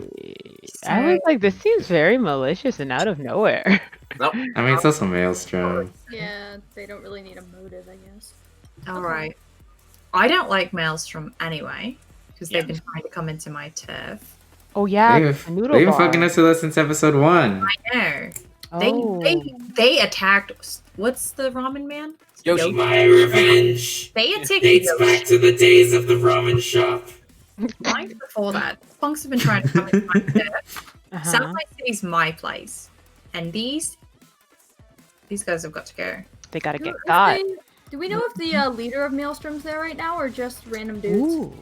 I was like, this seems very malicious and out of nowhere. Nope. I mean, it's also Maelstrom. Yeah, they don't really need a motive, I guess. All right. I don't like Maelstrom anyway because Yeah. they've been trying to come into my turf. Oh yeah, They've the noodle been bar. fucking us with us since episode 1. I know. Oh. They attacked. What's the ramen man? Yoshi. My revenge They attacked dates back to the days of the ramen shop. Mine before that. Punks have been trying to come into my turf. Uh-huh. Satellite City's my place, and these guys have got to go. They gotta get If got. do we know if the leader of Maelstrom's there right now, or just random dudes? Ooh.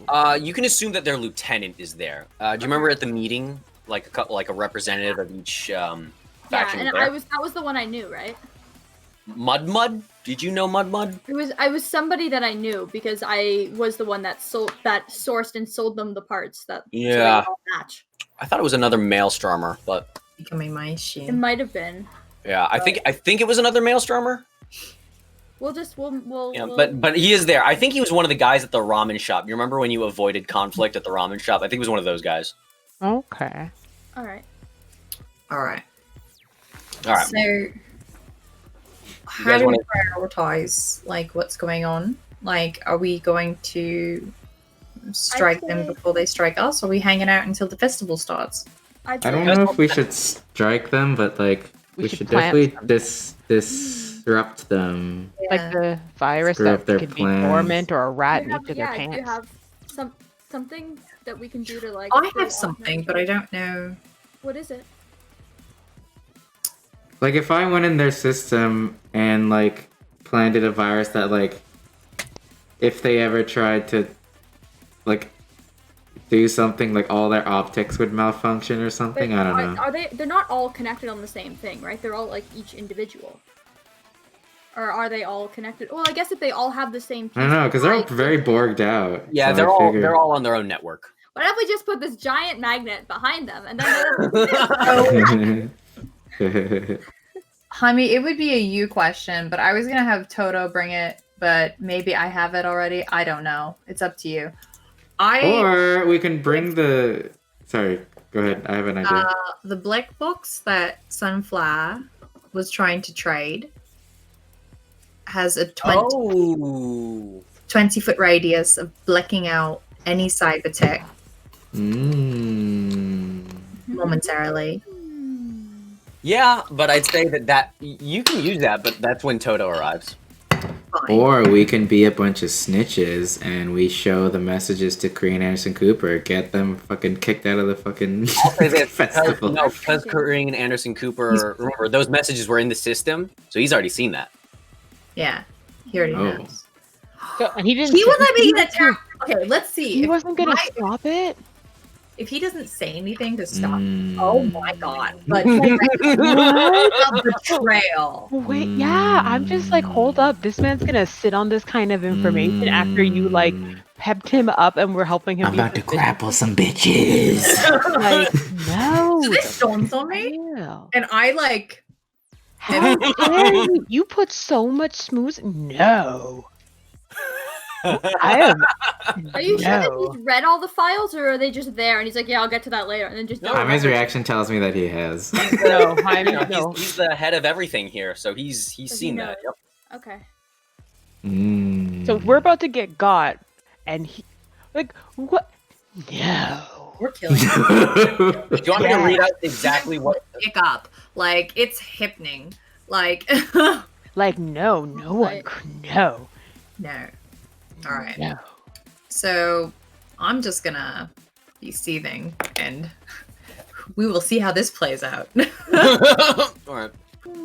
You can assume that their lieutenant is there. Do you remember at the meeting, like a representative of each Yeah, faction? and was there? that was the one I knew, right? Mud? Did you know Mud? I was somebody that I knew because I was the one that sourced and sold them the parts that so they Yeah. could all match. I thought it was another Maelstromer, but Becoming my It issue. might have been. yeah, I think it was another Maelstromer. We'll Yeah, but he is there. I think he was one of the guys at the ramen shop. You remember when you avoided conflict at the ramen shop? I think he was one of those guys. Okay. all right. All right. All right. So, how guys do we wanna- prioritize like what's going on? Like, are we going to strike them say- before they strike us? Or are we hanging out until the festival starts? I'd I say don't know if we should strike them, but like we should plant definitely disrupt them. Like the virus Screw up that their could plans. be dormant or a rat do in you each have, of their yeah, do you pants. have something that we can do to like? I go have on something, that? but I don't know. What is it? Like if I went in their system and like planted a virus that like if they ever tried to like do something, like all their optics would malfunction or something. But I don't know. Are they? They're not all connected on the same thing, right? They're all like each individual. Or are they all connected? Well, I guess if they all have the same. I don't know, because they're like, very borged out. Yeah, so they're I all figured- they're all on their own network. What if we just put this giant magnet behind them and then? Jaime, it would be a you question, but I was gonna have Toto bring it, but maybe I have it already. I don't know. It's up to you. Or we can bring the. Sorry, go ahead. I have an idea. The black box that Sunflower was trying to trade has a 20-foot radius of blacking out any cyber tech momentarily. Yeah, but I'd say that you can use that, but that's when Toto arrives. fine. Or we can be a bunch of snitches and we show the messages to Korean Anderson Cooper, get them fucking kicked out of the fucking festival. No, because Korean Anderson Cooper, remember, those messages were in the system, so he's already seen that. Yeah, he already Oh. knows. So, and he didn't. He was like making he a attack. Okay, let's see. He If wasn't gonna I- stop it. If he doesn't say anything to stop, Mm. oh my god! But like, What? betrayal. Wait, yeah, I'm just like, hold up. This man's gonna sit on this kind of information after you like pepped him up and we're helping him. I'm be about to suspicious. grapple some bitches. Like, no. So this stones on me, Ew. and I like. How dare you? You put so much smooth. No. I am. Are you sure that No. he's read all the files, or are they just there and he's like, yeah, I'll get to that later, and then just No, don't Jaime's remember? reaction tells me that he has. No, You Jaime, know, no. he's the head of everything here, so he's he seen that. knows. Yep. Okay. So we're about to get got, and he, like, what? No. We're killing him. Do you want me to Yeah. read out exactly what? Pick up. Like it's hippening. Like Like, no, no one, Right. no, no. All right. no. So I'm just gonna be seething, and we will see how this plays out. All right.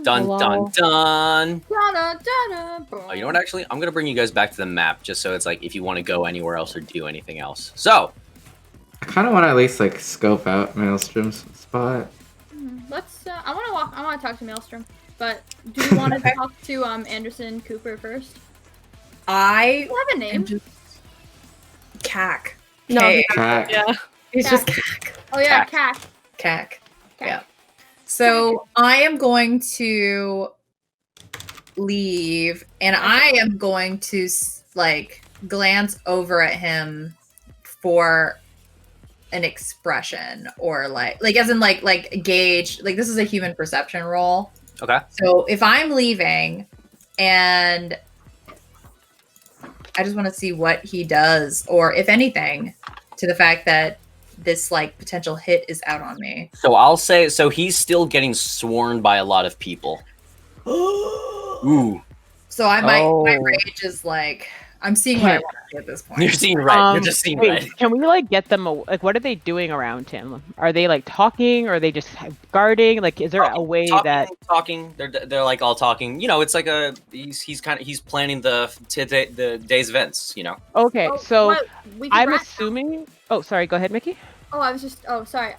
Dun Hello? dun dun. Da-da-da-da, Oh, you know what? Actually, I'm gonna bring you guys back to the map, just so it's like if you want to go anywhere else or do anything else. So, I kind of want to at least like scope out Maelstrom's spot. Let's. I want to walk. I want to talk to Maelstrom, but do you want to talk to Anderson Cooper first? I You have a name? am just cack. No, K. Crack. Yeah. It's just cack. Oh yeah, Cack. Cack. Cack. Cack. Yeah. So I am going to leave, and I am going to like glance over at him for an expression, or like as in like gauge. Like this is a human perception roll. okay. So if I'm leaving, and I just want to see what he does, or if anything, to the fact that this like potential hit is out on me. So I'll say, so he's still getting sworn by a lot of people. Ooh, So my Oh. rage is like I'm seeing what I want to see at this point. you're seeing red. You're just seeing wait, red. Can we like get them? Like, what are they doing around him? Are they like talking, or are they just guarding? Like, is there a way that? Talking? They're like all talking. You know, it's like he's planning the day's events. You know. Okay, Oh, so what? We can I'm rat- assuming. Oh, sorry. Go ahead, Mickey. Oh, I was just. Oh, sorry.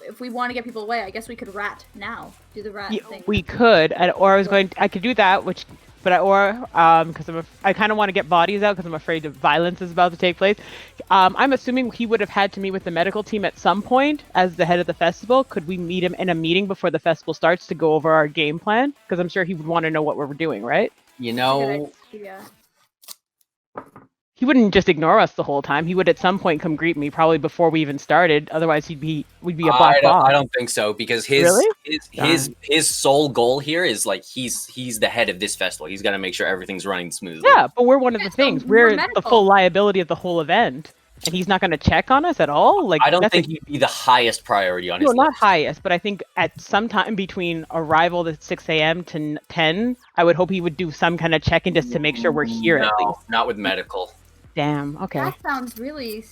If we want to get people away, I guess we could rat now. Do the rat Yeah, thing. we could, or I was going. I could do that, which, but because I kind of want to get bodies out because I'm afraid that violence is about to take place. I'm assuming he would have had to meet with the medical team at some point as the head of the festival. Could we meet him in a meeting before the festival starts to go over our game plan? Because I'm sure he would want to know what we're doing, right? You Good know. idea. He wouldn't just ignore us the whole time. He would at some point come greet me, probably before we even started. Otherwise, we'd be a black box. I don't think so because his Really? his sole goal here is like he's the head of this festival. He's got to make sure everything's running smoothly. Yeah, but we're one of Yeah, the so things. we're We're the medical. full liability of the whole event, and he's not going to check on us at all. Like I don't that's think a, he'd be the highest priority on his no, not list. highest, but I think at some time between arrival at 6 a.m. to 10, I would hope he would do some kind of check-in just to make sure we're here at No, least. not with medical. Damn. Okay, That sounds really.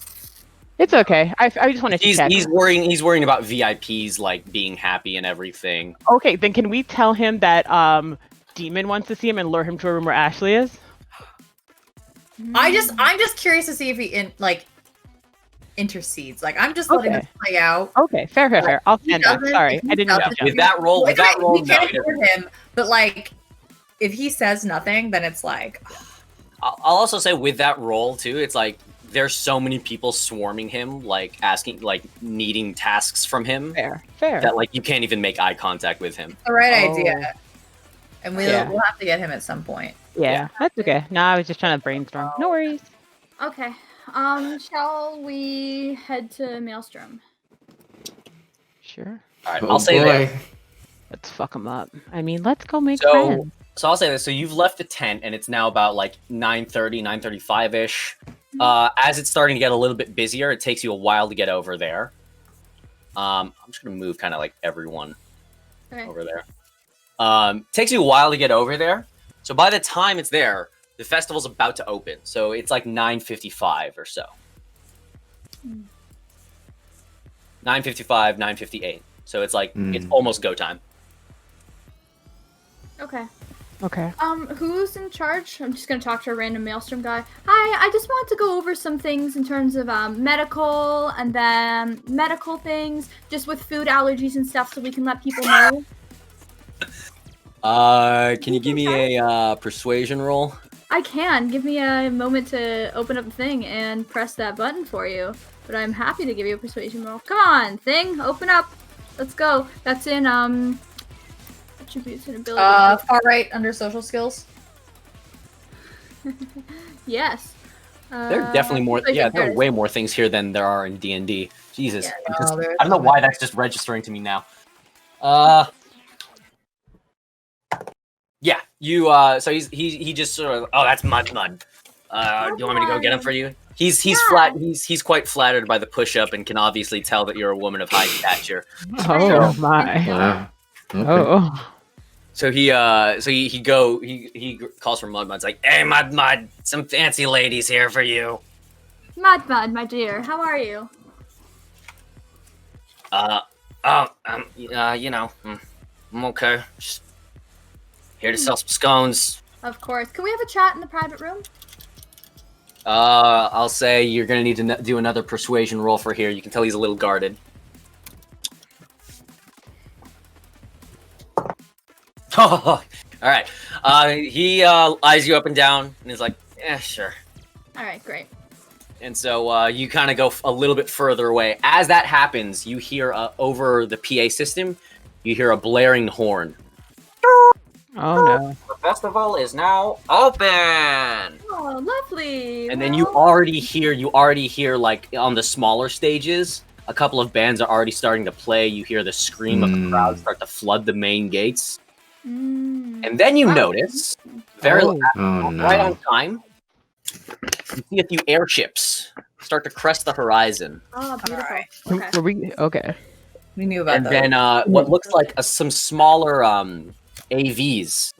it's okay. I just wanted to He's check. worrying about VIPs like being happy and everything. Okay, then can we tell him that Demon wants to see him and lure him to a room where Ashley is? I'm just curious to see if he intercedes. Like I'm just letting Okay. this play out. Okay, fair. I'll He stand back. doesn't- Sorry, he I didn't know doesn't- that. With that roll, we no, can't he doesn't. hear him, but like if he says nothing, then it's like I'll also say with that roll too, it's like there's so many people swarming him, like asking, like needing tasks from him Fair. that like you can't even make eye contact with him. the right Oh. idea. And we'll Yeah. we'll have to get him at some point. Yeah, that's okay. No, I was just trying to brainstorm. No worries. Okay. Shall we head to Maelstrom? Sure. All right, Oh, I'll say boy. that. Let's fuck him up. I mean, let's go make So, friends. so I'll say this. So you've left the tent, and it's now about like 9:30, 9:35 ish. As it's starting to get a little bit busier, it takes you a while to get over there. I'm just gonna move kind of like everyone Okay. over there. Takes you a while to get over there. So by the time it's there, the festival's about to open, so it's like 9:55 or so. 9:55, 9:58. So it's like it's almost go time. Okay. Okay. Who's in charge? I'm just gonna talk to a random Maelstrom guy. Hi, I just wanted to go over some things in terms of medical and then medical things, just with food allergies and stuff, so we can let people know. Can you give me a persuasion roll? I can. Give me a moment to open up the thing and press that button for you. But I'm happy to give you a persuasion roll. Come on, thing, open up. Let's go. That's in attributes and abilities. Far right under social skills. Yes. There are definitely more. Yeah, there are there's- way more things here than there are in D&D. Jesus, Yeah, I there's don't know so why many. that's just registering to me now. Yeah, you. So he just sort of. Oh, that's mud. Do you want me to go get him for you? He's flat. He's quite flattered by the push up and can obviously tell that you're a woman of high stature. Oh my. Wow. Okay. Oh. So he calls for Mud. Mud's like, hey, Mud, some fancy ladies here for you. Mud, my dear, how are you? I'm okay. Just here to sell some scones. Of course. Can we have a chat in the private room? I'll say you're gonna need to do another persuasion roll for here. You can tell he's a little guarded. All right. He eyes you up and down and is like, "Yeah, sure." All right, great. And so you kind of go a little bit further away. As that happens, you hear over the PA system, you hear a blaring horn. Oh no. The festival is now open. Oh, lovely. And then you already hear like on the smaller stages, a couple of bands are already starting to play. You hear the scream of the crowd start to flood the main gates. And then you notice, very right on time, you see a few airships start to crest the horizon. Oh, beautiful. Alright. Okay. Were we okay? We knew about And that. then what looks like some smaller AVs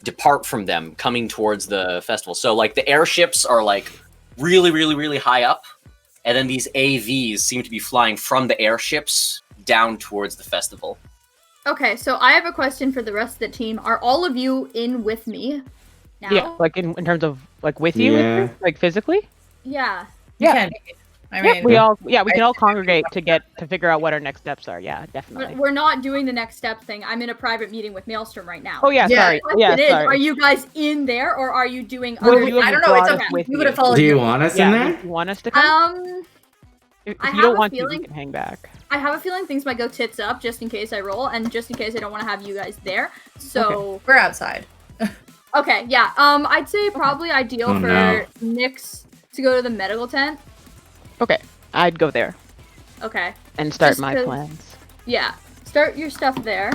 depart from them coming towards the festival. So like the airships are like really, really, really high up. And then these AVs seem to be flying from the airships down towards the festival. Okay, so I have a question for the rest of the team. Are all of you in with me now? Yeah, like in terms of like with you, like physically. Yeah. Yeah. I mean, we can all congregate to figure out what our next steps are. Yeah, definitely. But we're not doing the next step thing. I'm in a private meeting with Maelstrom right now. Oh yeah, Yeah, sorry. The Yeah, question is, sorry. are you guys in there or are you doing Well, other you I don't know. brought It's us okay. with We would have you. followed Do you you. want us in Yeah, there? you want us to come? If I you have don't a want to, feeling- you can hang back. I have a feeling things might go tits up just in case I roll and just in case I don't want to have you guys there. So We're outside. okay, yeah. I'd say probably ideal Oh, for no. Nyx to go to the medical tent. Okay, I'd go there Okay. and start Just my 'cause- plans. Yeah. Start your stuff there.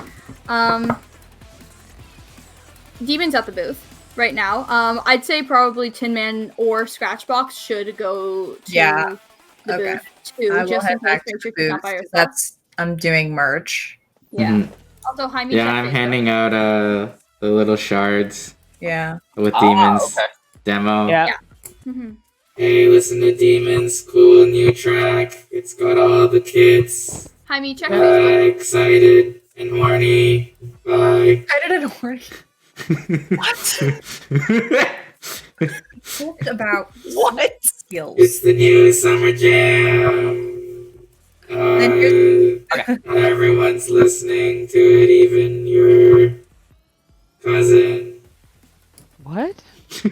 Demon's at the booth right now. I'd say probably Tin Man or Scratchbox should go to Yeah. the Okay. booth too, I will just in head case back to you're the not by booth. yourself. I'm doing merch. Yeah. Mhm. Also, Jaime. Yeah, check I'm Facebook. handing out the little shards Yeah. with demons okay. demo. Yeah. Mhm. Hey, listen to Demons, cool new track. It's got all the kids Jaime, check Facebook. excited and horny. Bye. I didn't horny. Talked about What? skills. It's the new summer jam. Everyone's listening to it, even your cousin. What?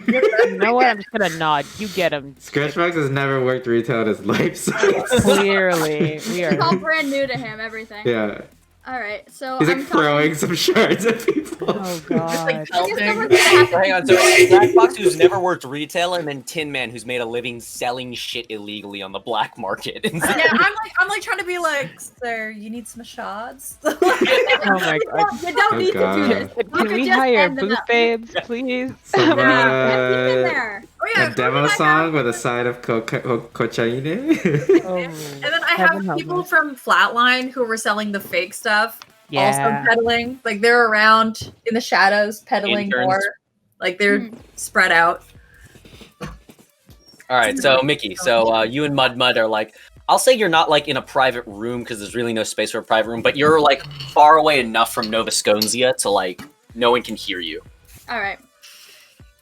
You know what? I'm just gonna nod. You get him. Scratchbox has never worked retail in his life, so Clearly, we It's all are. brand new to him. Everything. yeah. All right. So He's I'm like throwing some shards at people. Oh god. I guess Helping. someone's gonna have to Hang on, so Blackbox, who's never worked retail, and then Tin Man, who's made a living selling shit illegally on the black market. Yeah, I'm like trying to be like, sir, you need some shards. Oh my god. You don't Oh, need to do God. this. You Can could we just hire end them booth up. babes, please? Some, Keep it there. Oh yeah, a demo song with a side of cocaine. Oh, And then I heaven have help people us. from Flatline who were selling the fake stuff, Yeah. also peddling. Like they're around in the shadows peddling Interns. more. Like they're spread out. All right, so Mickey, so you and Mud are like, I'll say you're not like in a private room because there's really no space for a private room, but you're like far away enough from Nova Scotia to like no one can hear you. All right.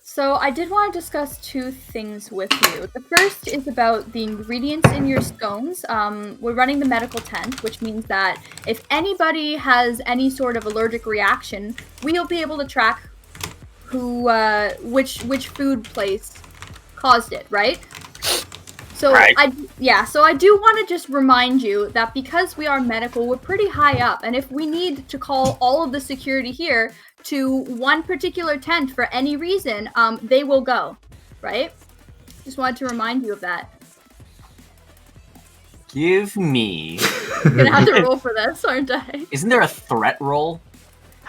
So I did want to discuss two things with you. The first is about the ingredients in your scones. We're running the medical tent, which means that if anybody has any sort of allergic reaction, we'll be able to track who, which food place caused it, right? So Right. So I do want to just remind you that because we are medical, we're pretty high up, and if we need to call all of the security here to one particular tent for any reason, they will go, right? Just wanted to remind you of that. Give me. I'm gonna have to roll for this, aren't I? Isn't there a threat roll?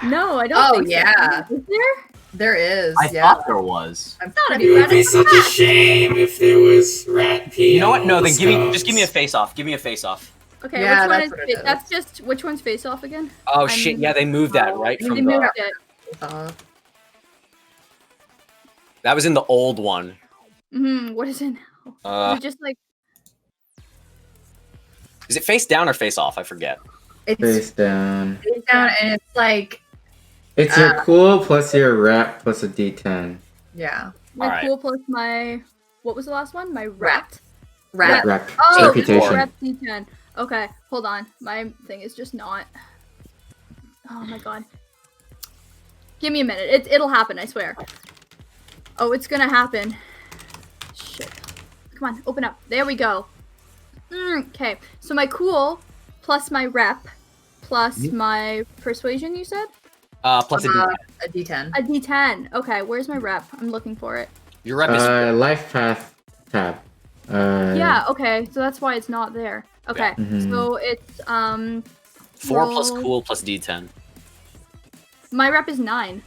No, I don't Oh, think yeah. so. Is there? There is. I thought there was. I'm Not It would be such a shame if there was rat pee. You know what? on No, all the then just give me a scones. face off. Give me a face off. Okay, Yeah, which one that's is, what it is. that's just, which one's face off again? Oh shit! Yeah, they moved that right They from moved the. it. That was in the old one. What is it now? Is it just like, Is it face down or face off? I forget. It's Face down. face down, and it's like, It's your cool plus your rep plus a D10. yeah, my Alright. cool plus my, what was the last one? My rat? rat. Rep. Oh, Reputation. rep D10. Okay, hold on. My thing is just not. Oh my god. Give me a minute. It'll happen, I swear. Oh, it's gonna happen. Shit. Come on, open up. There we go. Okay, so my cool plus my rep plus my persuasion, you said? Plus a D10. A D10. A D10. Okay, where's my rep? I'm looking for it. Your rep is Life path tab. Yeah, okay, so that's why it's not there. Okay, Mhm. so it's 4 plus roll- cool plus D10. My rep is 9.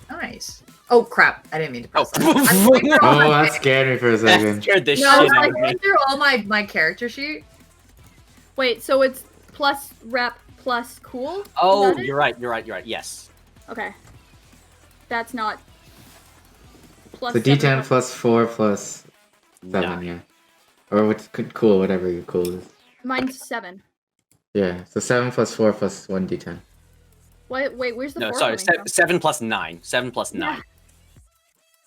Nice. Oh crap! I didn't mean to press that. Oh. I'm going through all Oh, my- that scared me for a That second. scared the No, I shit was out like of me. going through all my character sheet. Wait, so it's plus rep plus cool? Is Oh, that it? you're right. Yes. Okay. That's not plus The D10 7. plus 4 plus 7, No. yeah. Or what's cool, whatever your cool is. Mine's 7. Yeah, so 7 plus 4 plus 1 D10. What? Wait, where's the No, 4 sorry. coming from? 7 plus 9. 7 plus 9.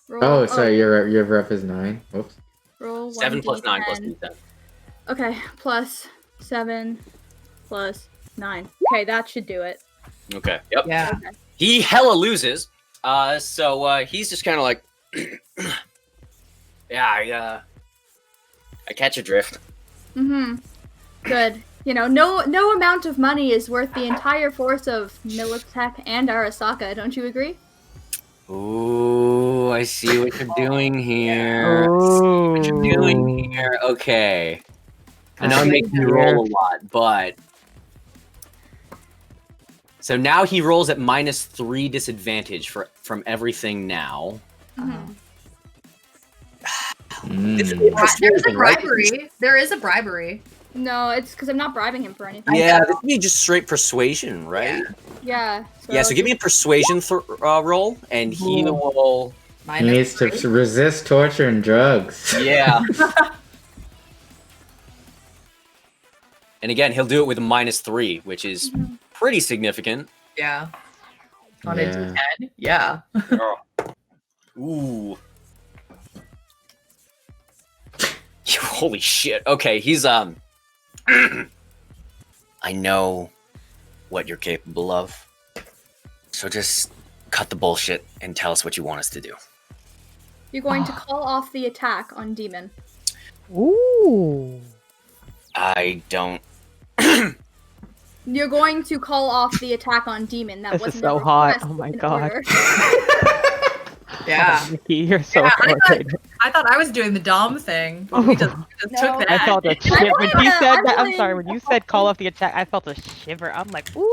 Roll, Oh, sorry, your rep is 9. Whoops. roll 7 plus 9 plus 1d10. D10. Okay, plus 7 plus 9. Okay, that should do it. Okay. Yep. Yeah. Okay. He hella loses. So he's just kind of like, yeah, I catch a drift. Good. You know, no amount of money is worth the entire force of Militech and Arasaka, don't you agree? Ooh, I see what you're doing here. What you're doing here. Okay. I know I'm making you roll a lot, but so now he rolls at -3 disadvantage from everything now. This is There's a frustrating, right? bribery. There is a bribery. No, it's because I'm not bribing him for anything. Yeah, this would be just straight persuasion, right? Yeah. Yeah, so give me a persuasion roll, and he will. He needs to resist torture and drugs. Yeah. And again, he'll do it with a -3, which is pretty significant. Yeah. On Yeah. a D10. Yeah. Ooh. Holy shit. Okay, he's I know what you're capable of. So just cut the bullshit and tell us what you want us to do. You're going to call off the attack on Demon. Ooh. I don't. You're going to call off the attack on Demon. That This is wasn't so a hot. request Oh my in God. order. Yeah. Mickey, you're so Yeah, authoritative. I thought I was doing the Dom thing, but we just No. took that. I felt a I shiver. When you wanna- said I'm that, I'm really- sorry, when you said call off the attack, I felt a shiver. I'm like, ooh.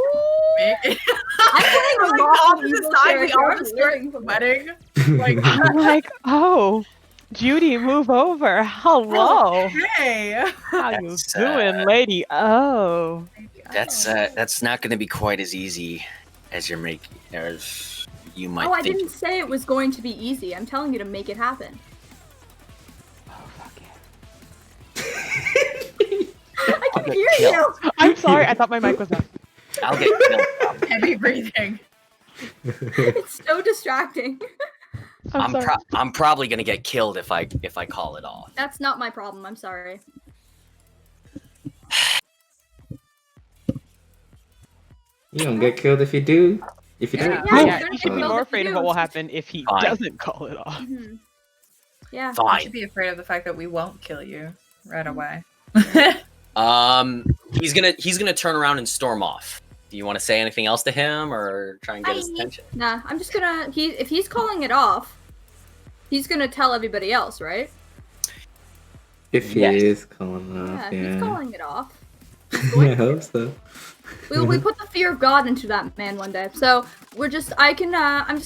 I'm putting a Like, lot off of to the evil side, we character. all I'm just living started from sweating. Like, I'm like, oh, Judy, move over. Hello. hey. How you That's, doing, lady? Oh. That's not going to be quite as easy as you're making. you might Oh, I think. didn't say it was going to be easy. I'm telling you to make it happen. Oh, fuck it. I can get hear killed. you. I'm sorry. I thought my mic was on. I'll get killed. Heavy breathing. It's so distracting. I'm sorry. I'm probably gonna get killed if I call it off. That's not my problem. I'm sorry. You don't get killed if you do. If you Yeah. don't. Yeah, Yeah, you're gonna you get should be killed more if you afraid of do. what will happen if he Fine. doesn't call it off. Mhm. Yeah. You Fine. should be afraid of the fact that we won't kill you right away. He's gonna turn around and storm off. Do you want to say anything else to him or try and get his attention? Nah, I'm just gonna. If he's calling it off, he's gonna tell everybody else, right? If he Yes. is calling off, He's yeah. calling it off. I hope so. We put the fear of God into that man one day. So I'm just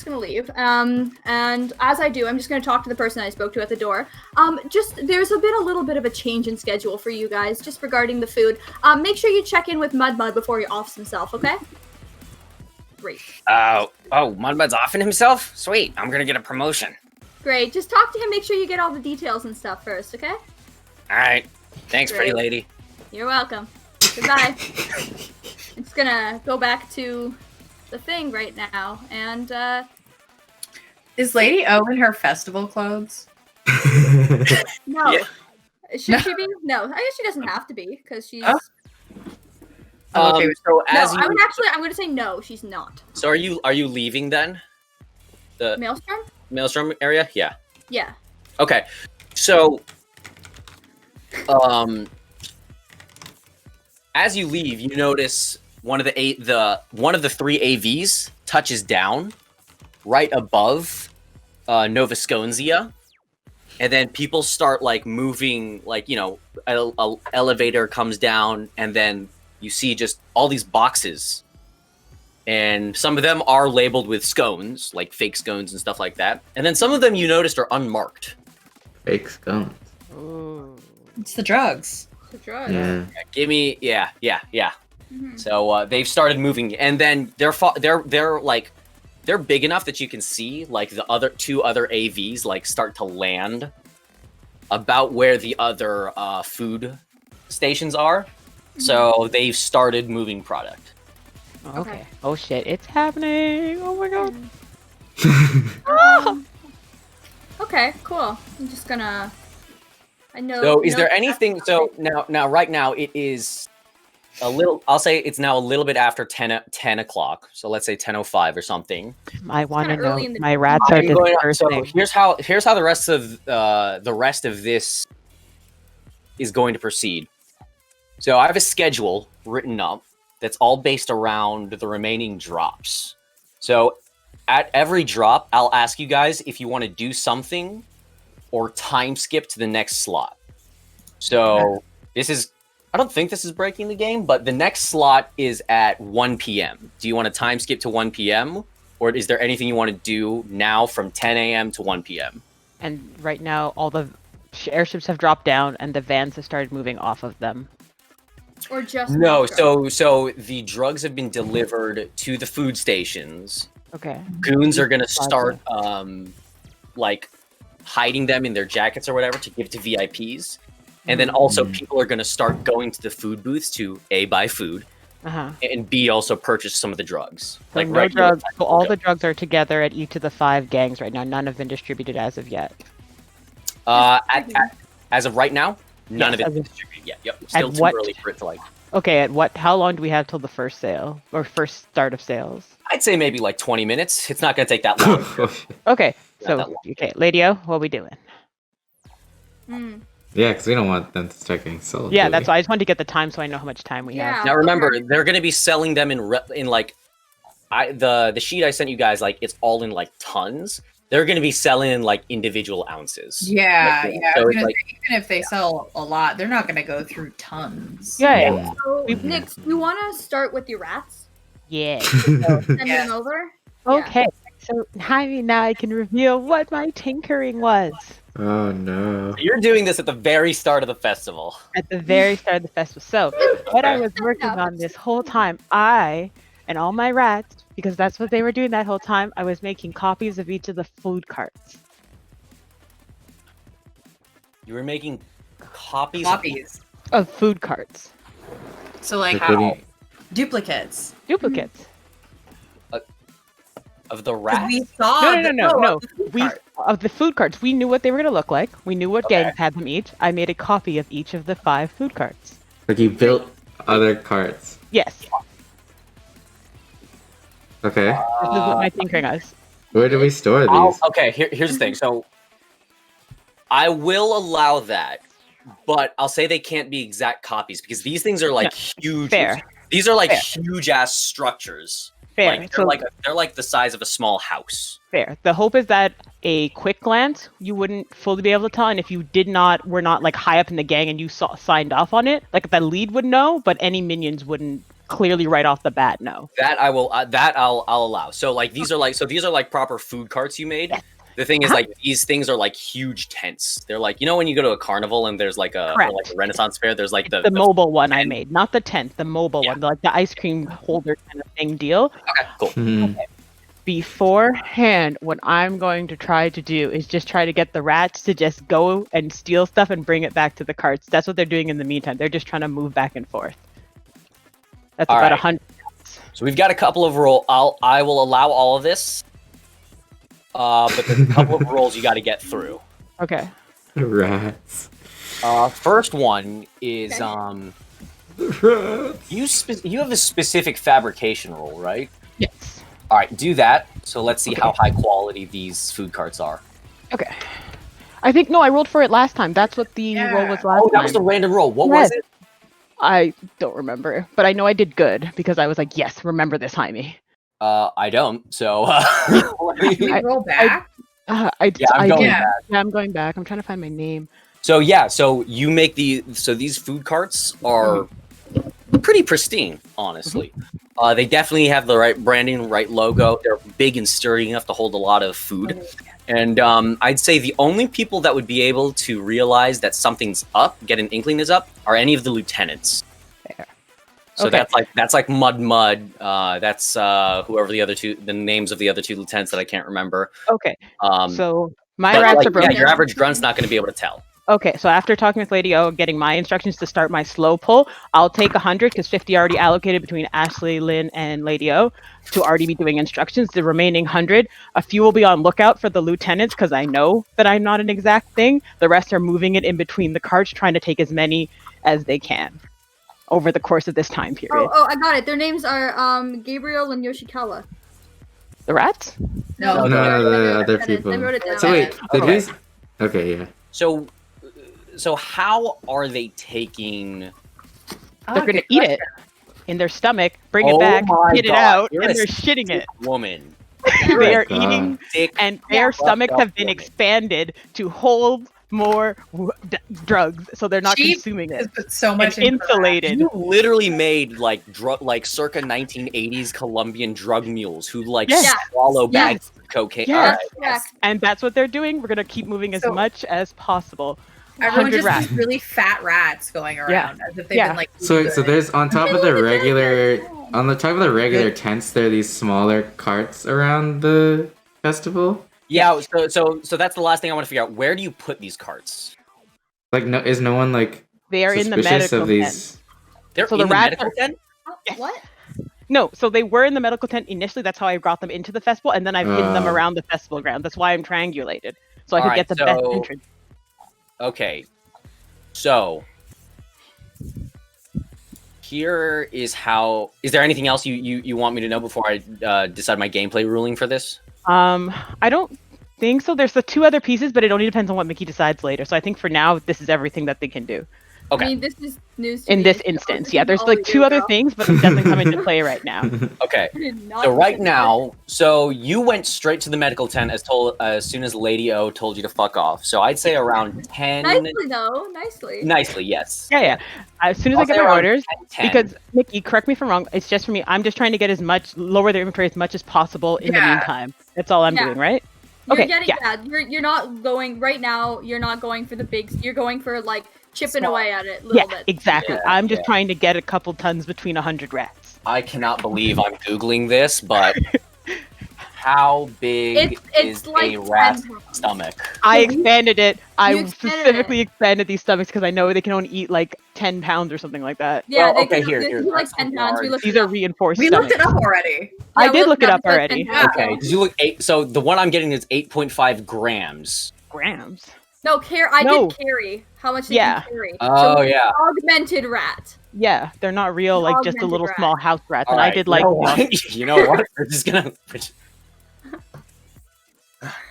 gonna leave. And as I do, I'm just gonna talk to the person I spoke to at the door. There's a little bit of a change in schedule for you guys, just regarding the food. Make sure you check in with Mud before he offs himself, okay? Great. Mudbud's offing himself? Sweet, I'm gonna get a promotion. Great. Just talk to him, make sure you get all the details and stuff first, okay? Alright. Thanks, Great. pretty lady. You're welcome. Goodbye. I'm just gonna go back to the thing right now, and Is Lady O in her festival clothes? no. Yeah. Should she be? No, I guess she doesn't have to be because she's. Oh. Okay, So No, as you, I'm gonna say no. She's not. so are you leaving then? The Maelstrom? Maelstrom area? Yeah. Yeah. Okay. So as you leave, you notice one of the three AVs touches down right above Nova Scotia, and then people start like moving, like, you know, a elevator comes down, and then you see just all these boxes, and some of them are labeled with scones, like fake scones and stuff like that, and then some of them you noticed are unmarked. Fake scones. Ooh. It's the drugs. The drug. Yeah. Give me, yeah. Mhm. So they've started moving, and then they're big enough that you can see like the two other AVs like start to land about where the other food stations are. So they've started moving product. Okay. Oh shit, it's happening. Oh my god. Okay, cool. I'm just gonna. I know. So is there no- anything? So now right now it is a little. I'll say it's now a little bit after 10 o'clock. So let's say 10:05 or something. I want to kinda early know. in the My day. rats are I'm going on- so dispersing. here's how the rest of this is going to proceed. So I have a schedule written up that's all based around the remaining drops. So at every drop, I'll ask you guys if you want to do something or time skip to the next slot. So I don't think this is breaking the game, but the next slot is at 1 p.m. Do you want to time skip to 1 p.m.? Or is there anything you want to do now from 10 a.m. to 1 p.m.? And right now, all the airships have dropped down, and the vans have started moving off of them. Or just. No, Maelstrom. so the drugs have been delivered to the food stations. Okay. Goons are gonna start Gotcha. like hiding them in their jackets or whatever to give to VIPs. And then also people are gonna start going to the food booths to A, buy food, Uh-huh. and B, also purchase some of the drugs. So Like no regular drugs. type So of all drugs. the drugs are together at each of the 5 gangs right now. None have been distributed as of yet. As of right now, none Yes, of as it of- is distributed yet. Yep. Still too what- early for it to like. Okay, at what? How long do we have till the first sale or first start of sales? I'd say maybe like 20 minutes. It's not gonna take that long. Okay, Not so that long. okay, Lady O, what are we doing? Mm. Yeah, because we don't want them to start getting sold. Yeah, do that's we? why I just wanted to get the time so I know how much time we Yeah. have. Now remember, Okay. they're gonna be selling them in like, the sheet I sent you guys, like it's all in like tons. They're gonna be selling in like individual ounces. Yeah, Like, yeah. I so was it's gonna like- say, even if they sell a lot, they're not gonna go through tons. Yeah, So, We- Nix, do you want to start with your rats? yeah. Send Yeah. them over? Okay, so now I can reveal what my tinkering was. Oh no. You're doing this at the very start of the festival. At the very start of the festival. So, what I was working enough. on this whole time, I And all my rats, because that's what they were doing that whole time, I was making copies of each of the food carts. You were making copies. Copies. Of food carts. So like Like, what do you- duplicates. Duplicates. of the 'Cause rats. we saw No. the food We cart. of the food carts. We knew what they were gonna look like. We knew what Okay. gangs had them each. I made a copy of each of the 5 food carts. Like you built other carts. Yes. Okay. This is what my tinkering is. Where do we store these? Okay, here's the thing. So I will allow that, but I'll say they can't be exact copies because these things are like huge. Fair. These are like Fair. huge ass structures. Fair. Like, So they're like the size of a small house. fair. The hope is that a quick glance you wouldn't fully be able to tell, and if you were not like high up in the gang and you signed off on it, like the lead would know, but any minions wouldn't clearly right off the bat know. That I will. That I'll allow. So like these are like proper food carts you made. Yes. The thing is, like, these things are like huge tents. They're like, you know, when you go to a carnival and there's like a Renaissance fair, there's like The mobile one I made, not the tent, the mobile one, like the ice cream holder kind of thing deal. Okay, cool. Hmm. Beforehand, what I'm going to try to do is just try to get the rats to just go and steal stuff and bring it back to the carts. That's what they're doing in the meantime. They're just trying to move back and forth. That's All about right. 100. So we've got a couple of roll. I will allow all of this, but there's a couple of rolls you got to get through. Okay. Rats. First one is Rats. you have a specific fabrication roll, right? Yes. All right, do that. So let's see Okay. how high quality these food carts are. Okay. I think I rolled for it last time. That's what the roll was last Oh, that time. was the random roll. What Yes. was it? I don't remember, but I know I did good because I was like, yes, remember this, Jaime. I don't. So Can we roll back? I'm I going did. back. Yeah, I'm going back. I'm trying to find my name. So you make these food carts are pretty pristine, honestly. They definitely have the right branding, right logo. They're big and sturdy enough to hold a lot of food. And I'd say the only people that would be able to realize that something's up, get an inkling is up, are any of the lieutenants. Fair. So Okay. that's like Mud. That's whoever the names of the other 2 lieutenants that I can't remember. Okay. So my But, rats like, are broken. yeah, your average grunt's not going to be able to tell. Okay, so after talking with Lady O, getting my instructions to start my slow pull, I'll take 100 because 50 already allocated between Ashley, Lynn, and Lady O to already be doing instructions. The remaining 100, a few will be on lookout for the lieutenants because I know that I'm not an exact thing. The rest are moving it in between the carts, trying to take as many as they can over the course of this time period. Oh, I got it. Their names are Gabriel and Yoshikawa. The rats? No, the other people. I wrote it down. So wait, did Okay. we? Okay, yeah. So how are they taking? They're going to eat it in their stomach, bring Oh it back, my get it God, out, you're and a they're shitting it. Woman. They are God. eating, Dick. and their stomachs fucked up have been woman. expanded to hold more drugs, so they're not She consuming it. Just put so And much into that. insulated. You literally made like circa 1980s Colombian drug mules who like Yes. swallow bags of cocaine. Yes. All right. Correct. And that's what they're doing. We're gonna keep moving as So- much as possible. Everyone 100 just rats. has really fat rats going around as if they've Yeah. been like. So there's on top of the regular tents, there are these smaller carts around the festival. Yeah. So that's the last thing I want to figure out. Where do you put these carts? Like, is no one like They are in the suspicious medical of tent. these? They're So in the the rats medical are- tent. Yes. What? No, so they were in the medical tent initially. That's how I brought them into the festival, and then I've hidden them Oh. around the festival ground. That's why I'm triangulated, so I could Alright, get the best so- entrance. Okay. So here is how. Is there anything else you want me to know before I decide my gameplay ruling for this? I don't think so. There's the 2 other pieces, but it only depends on what Mickey decides later. So I think for now, this is everything that they can do. Okay. I mean, this is news to In me, this so instance, this yeah. is There's all like we 2 do, other girl. things, but it doesn't come into play right now. Okay. I did not So right think now, so you went straight to the medical tent as soon as Lady O told you to fuck off. So I'd say around 10. that. Nicely though, nicely. Nicely, yes. Yeah. As soon as I'll I get say my around orders, 10. because Mickey, correct me if I'm wrong. It's just for me. I'm just trying to get lower their inventory as much as possible in the Yeah. meantime. That's all I'm Yeah. doing, right? You're Okay, getting yeah. you're not going right now. You're not going for the big. You're going for like chipping Small. away at it a Yeah, little bit. exactly. Yeah, I'm just yeah. trying to get a couple tons between 100 rats. I cannot believe I'm googling this, but how big It's is like a rat's 10 pounds. stomach? I So you- expanded it. I you expanded specifically it. expanded these stomachs because I know they can only eat like 10 pounds or something like that. Yeah, Well, they okay, can here, they here, can be like that's 10 something pounds. We hard. looked These it are up. reinforced We looked stomachs. it up already. I Yeah, we did looked look it up it's like already. 10 pounds. Okay, did you look 8? So the one I'm getting is 8.5 grams. Grams. No, I No. did carry. How much they Yeah. can carry. Oh, so yeah. Augmented rat. Yeah, they're not real, like just a Augmented little rat. small house rats. All And I right, did like you know what? You know what? We're just gonna.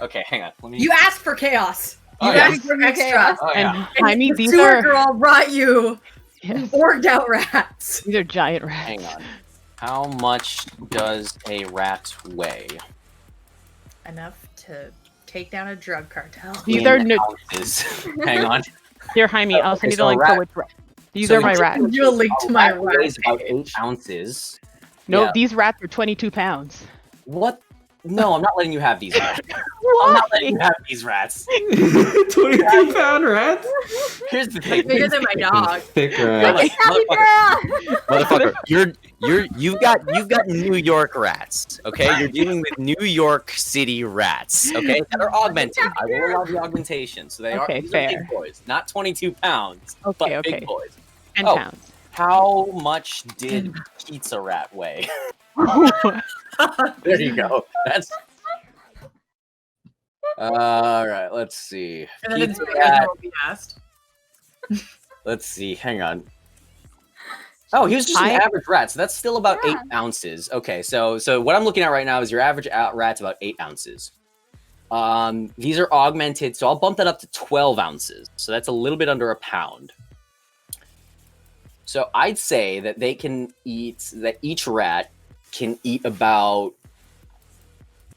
Okay, hang on. Let me. You asked for chaos. Oh, You yeah. asked for extra. Chaos. Oh, and yeah. And Jaime, the these sewer are girl brought you yes, orged out rats. these are giant rats. Hang on. How much does a rat weigh? Enough to take down a drug cartel. These In are no- ounces. Hang on. Here, Jaime, I'll Okay, send you so the a link rat- for which rat. These So are my you- rats. You a link to A my rat weighs rat about page. 8 ounces. No, Yeah. these rats are 22 pounds. What? No, I'm not letting you have these rats. I'm not letting you have these rats. 22-pound rats? Here's the thing. Bigger than my dog. Thick You're rat. like, Happy motherfucker, you've got New York rats, okay? You're dealing with New York City rats, okay? That are augmented. I will allow the augmentation. So these are fair. big boys, not 22 pounds, but Okay, big okay. boys. 10 Oh. pounds. How much did pizza rat weigh? There you go. That's all right. Let's see. And then it's Pizza bigger rat. than what we asked. Let's see. Hang on. Oh, he was just an average rat, so that's still about Yeah. 8 ounces. Okay, so what I'm looking at right now is your average rat's about 8 ounces. These are augmented, so I'll bump that up to 12 ounces. So that's a little bit under a pound. So I'd say that each rat can eat about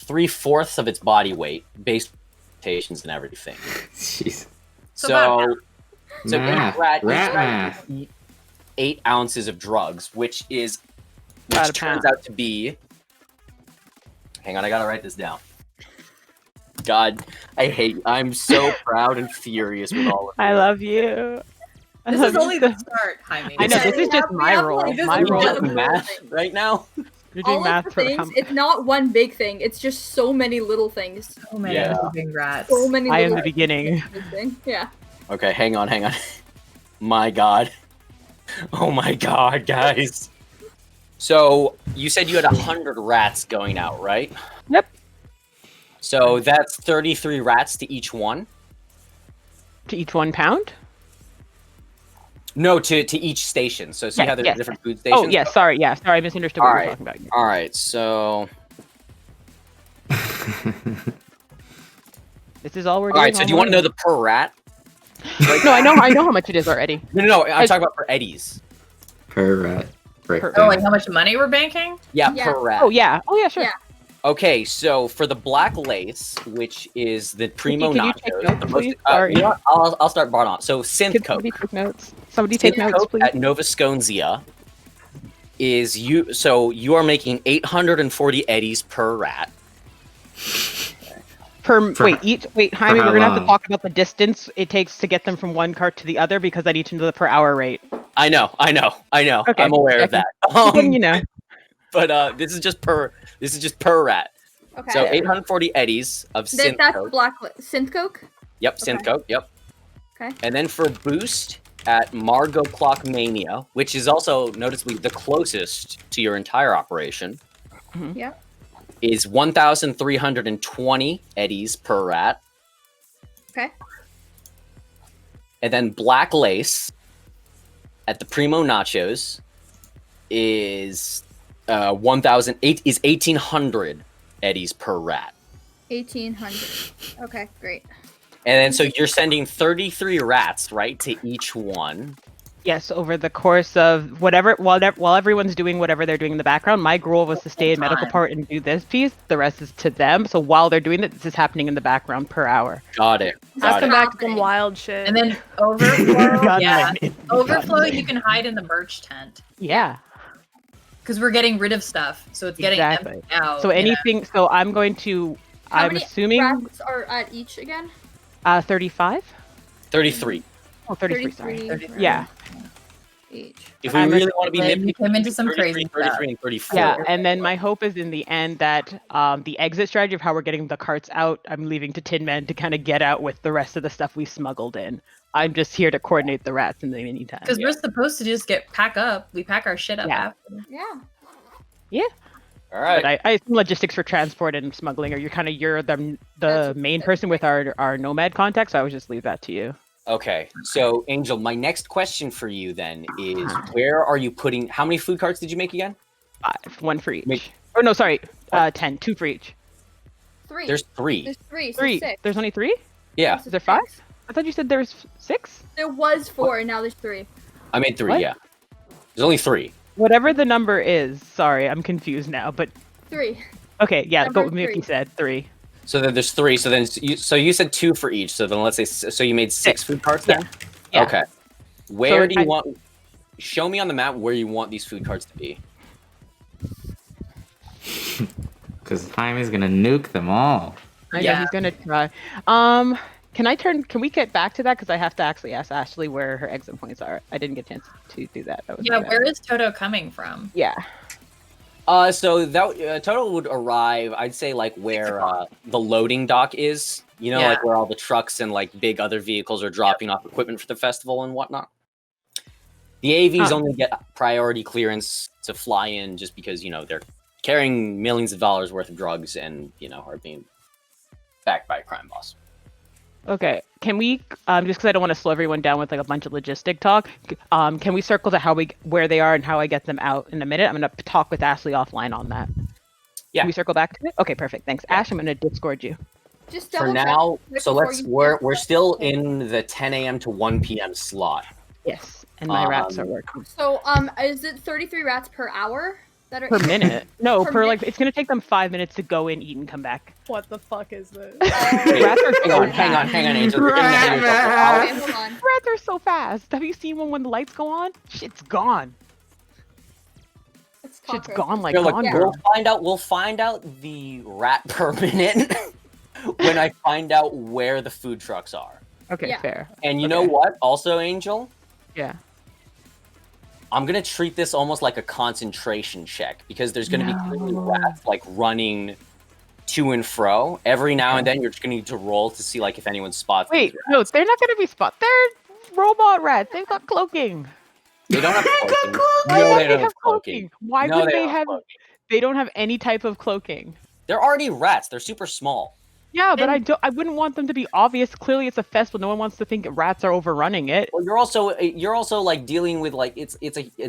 3/4 of its body weight based on mutations and everything. Jeez. So about So Math. each rat Math. can eat 8 ounces of drugs, which About a turns pound. out to be. Hang on, I gotta write this down. God, I'm so proud and furious with all of I you. love you. I This love is you only so- the start, Jaime. I know, Yeah, this is we just have- my we have, role. like, this My is role. one Do of the math things. right now. You're doing All math of the for things, it's not one big thing. It's just so many little things. So many Yeah. moving rats. So many I am little the beginning. things. Yeah. Okay, hang on. My God. Oh my God, guys. So you said you had 100 rats going out, right? Yep. So that's 33 rats to each one. To each 1 pound? No, to each station. So see Yeah, how there's yes. different food stations. Oh, yes, sorry, I misunderstood what you were Alright. talking about. All right. So This is all we're all doing. right. So do you want to know the per rat? No, I know how much it is already. No. I'm talking about for Eddies. Per rat. Per- Oh, like how much money we're banking? Yeah, Yeah. per rat. Oh yeah, sure. Yeah. Okay, so for the black lace, which is the primo can you nachos, take the notes, most, please? Sorry. you know what? I'll start bottom up. So synth Can coke. somebody take notes? Somebody take Synth notes, coke please. at Nova Scotia is you. So you are making 840 eddies per rat. Jaime, how we're gonna have to long? talk about the distance it takes to get them from one cart to the other because I need to know the per hour rate. I know. Okay, I'm aware of that. Then you know. But this is just per rat. Okay. So 840 eddies of synth that's coke. black synth coke. Yep, synth okay. coke. Yep. Okay. And then for boost at Margot Clock Mania, which is also noticeably the closest to your entire operation, Yep. is 1,320 eddies per rat. Okay. And then Black Lace at the Primo Nachos is 1,800 eddies per rat. 1,800. Okay, great. And then so you're sending 33 rats, right, to each one. Yes, over the course of while everyone's doing whatever they're doing in the background, my goal was to stay in medical Time. part and do this piece. The rest is to them. So while they're doing it, this is happening in the background per hour. Got it. Let's Got come it. back to some wild shit. And then overflow, God, yeah. man. Overflow, you can hide in the merch tent. Yeah. Because we're getting rid of stuff. So it's getting Exactly. emptied out. So you know? anything. So I'm going to. How I'm many assuming rats are at each again? 35. 33. Oh, 33. Sorry. 33. Yeah. each. If we I'm really want to be Yeah, nitpicky, you came into some 33, crazy 33, stuff. and 34. Yeah, and then my hope is in the end that the exit strategy of how we're getting the carts out, I'm leaving to Tin Man to kind of get out with the rest of the stuff we smuggled in. I'm just here to coordinate the rats in the meantime. Because we're supposed to just pack up. We pack our shit up Yeah. after. Yeah. All right. But I assume logistics for transport and smuggling, or you're the That's- main person with our nomad contact, so I would just leave that to you. Okay. So, Angel, my next question for you then is where are you putting how many food carts did you make again? 5, 1 for each. Make- Or no, sorry, 10, 2 for each. 3. There's 3. There's 3, so 3. 6. There's only 3? Yeah. This Is there 5? 6. I thought you said there was 6. There was 4, and now there's 3. I made 3, What? yeah. There's only 3. Whatever the number is, sorry, I'm confused now. But 3. okay, yeah, go Number with me if you 3. said 3. So then there's 3. So then you said 2 for each. So then let's say so you made 6 food carts then? Yeah. Okay. Where So do you want show me on the map where you want these food carts to be. Because Jaime's gonna nuke them all. I know Yeah. he's gonna try. Can we get back to that? Because I have to actually ask Ashley where her exit points are. I didn't get a chance to do that. That was Yeah, my bad. where is Toto coming from? Yeah. So that Toto would arrive, I'd say, like where the loading dock is. You know, Yeah. like where all the trucks and like big other vehicles are dropping off equipment for the festival and whatnot. The AVs only get priority clearance to fly in just because, you know, they're carrying millions of dollars worth of drugs and, you know, are being backed by a crime boss. Okay. Can we just because I don't want to slow everyone down with like a bunch of logistic talk? Can we circle to where they are and how I get them out in a minute? I'm gonna talk with Ashley offline on that. Yeah. Can we circle back to it? Okay, perfect. Thanks, Ash. I'm gonna Discord you. Just For double check now, right so before you we're start. still in the 10 a.m. to 1 p.m. slot. Yes. And my rats are working. So, is it 33 rats per hour that are Per minute? No, Per per minute? like it's gonna take them 5 minutes to go in, eat, and come back. What the fuck is this? Wait, Rats are so hang on, fast. Angel. You're getting ahead of yourself. Okay, hold on. Rats are so fast. Have you seen one when the lights go on? Shit's gone. It's Shit's cockroach. gone like Here, look, gone, Yeah. girl. we'll find out the rat per minute when I find out where the food trucks are. Okay, Yeah. fair. And you know Okay. what? Also, Angel, Yeah. I'm gonna treat this almost like a concentration check because there's gonna be clearly No. rats like running to and fro. Every now and then, you're just gonna need to roll to see like if anyone spots. Wait, these no, rats. they're not gonna be spot. They're robot rats. They've got cloaking. They don't have cloaking. Why No, don't they don't have cloaking. Why No, wouldn't they they don't have? cloaking. They don't have any type of cloaking. They're already rats. They're super small. Yeah, but And- I wouldn't want them to be obvious. Clearly, it's a festival. No one wants to think rats are overrunning it. Well, you're also like dealing with like it's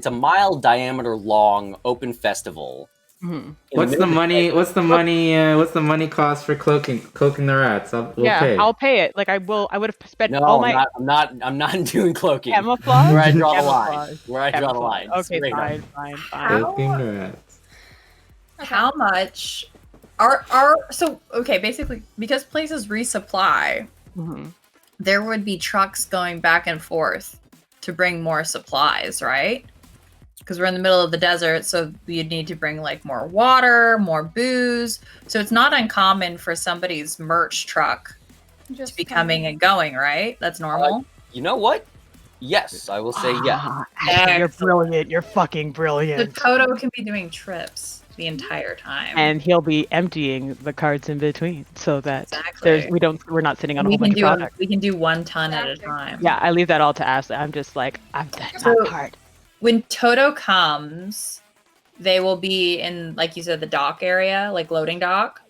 a mile diameter long open festival. Mhm. in What's middle the of money? What's the money? What's the money cost for cloaking the rats? We'll Yeah, pay. I'll pay it. Like I will. I would have spent No, all my I'm not doing cloaking. camouflage. Where I draw the Camouflage. line. Where I draw the Camouflage. line. Okay, Straight up. fine. How- Cloaking the rats. How much are so okay, basically because places resupply, Mhm. there would be trucks going back and forth to bring more supplies, right? Because we're in the middle of the desert, so you'd need to bring like more water, more booze. So it's not uncommon for somebody's merch truck Just to be coming and going, right? That's normal. You know what? Yes, I will say yes. Ah, Ashley, you're Excellent. brilliant. You're fucking So brilliant. Toto can be doing trips the entire time. And he'll be emptying the carts in between, so that exactly. we're not sitting on a we whole can bunch of do product. we can do 1 ton at a Exactly. time. Yeah, I leave that all to Ashley. I'm just like, I've done So- my part. When Toto comes, they will be in, like you said, the dock area, like loading dock.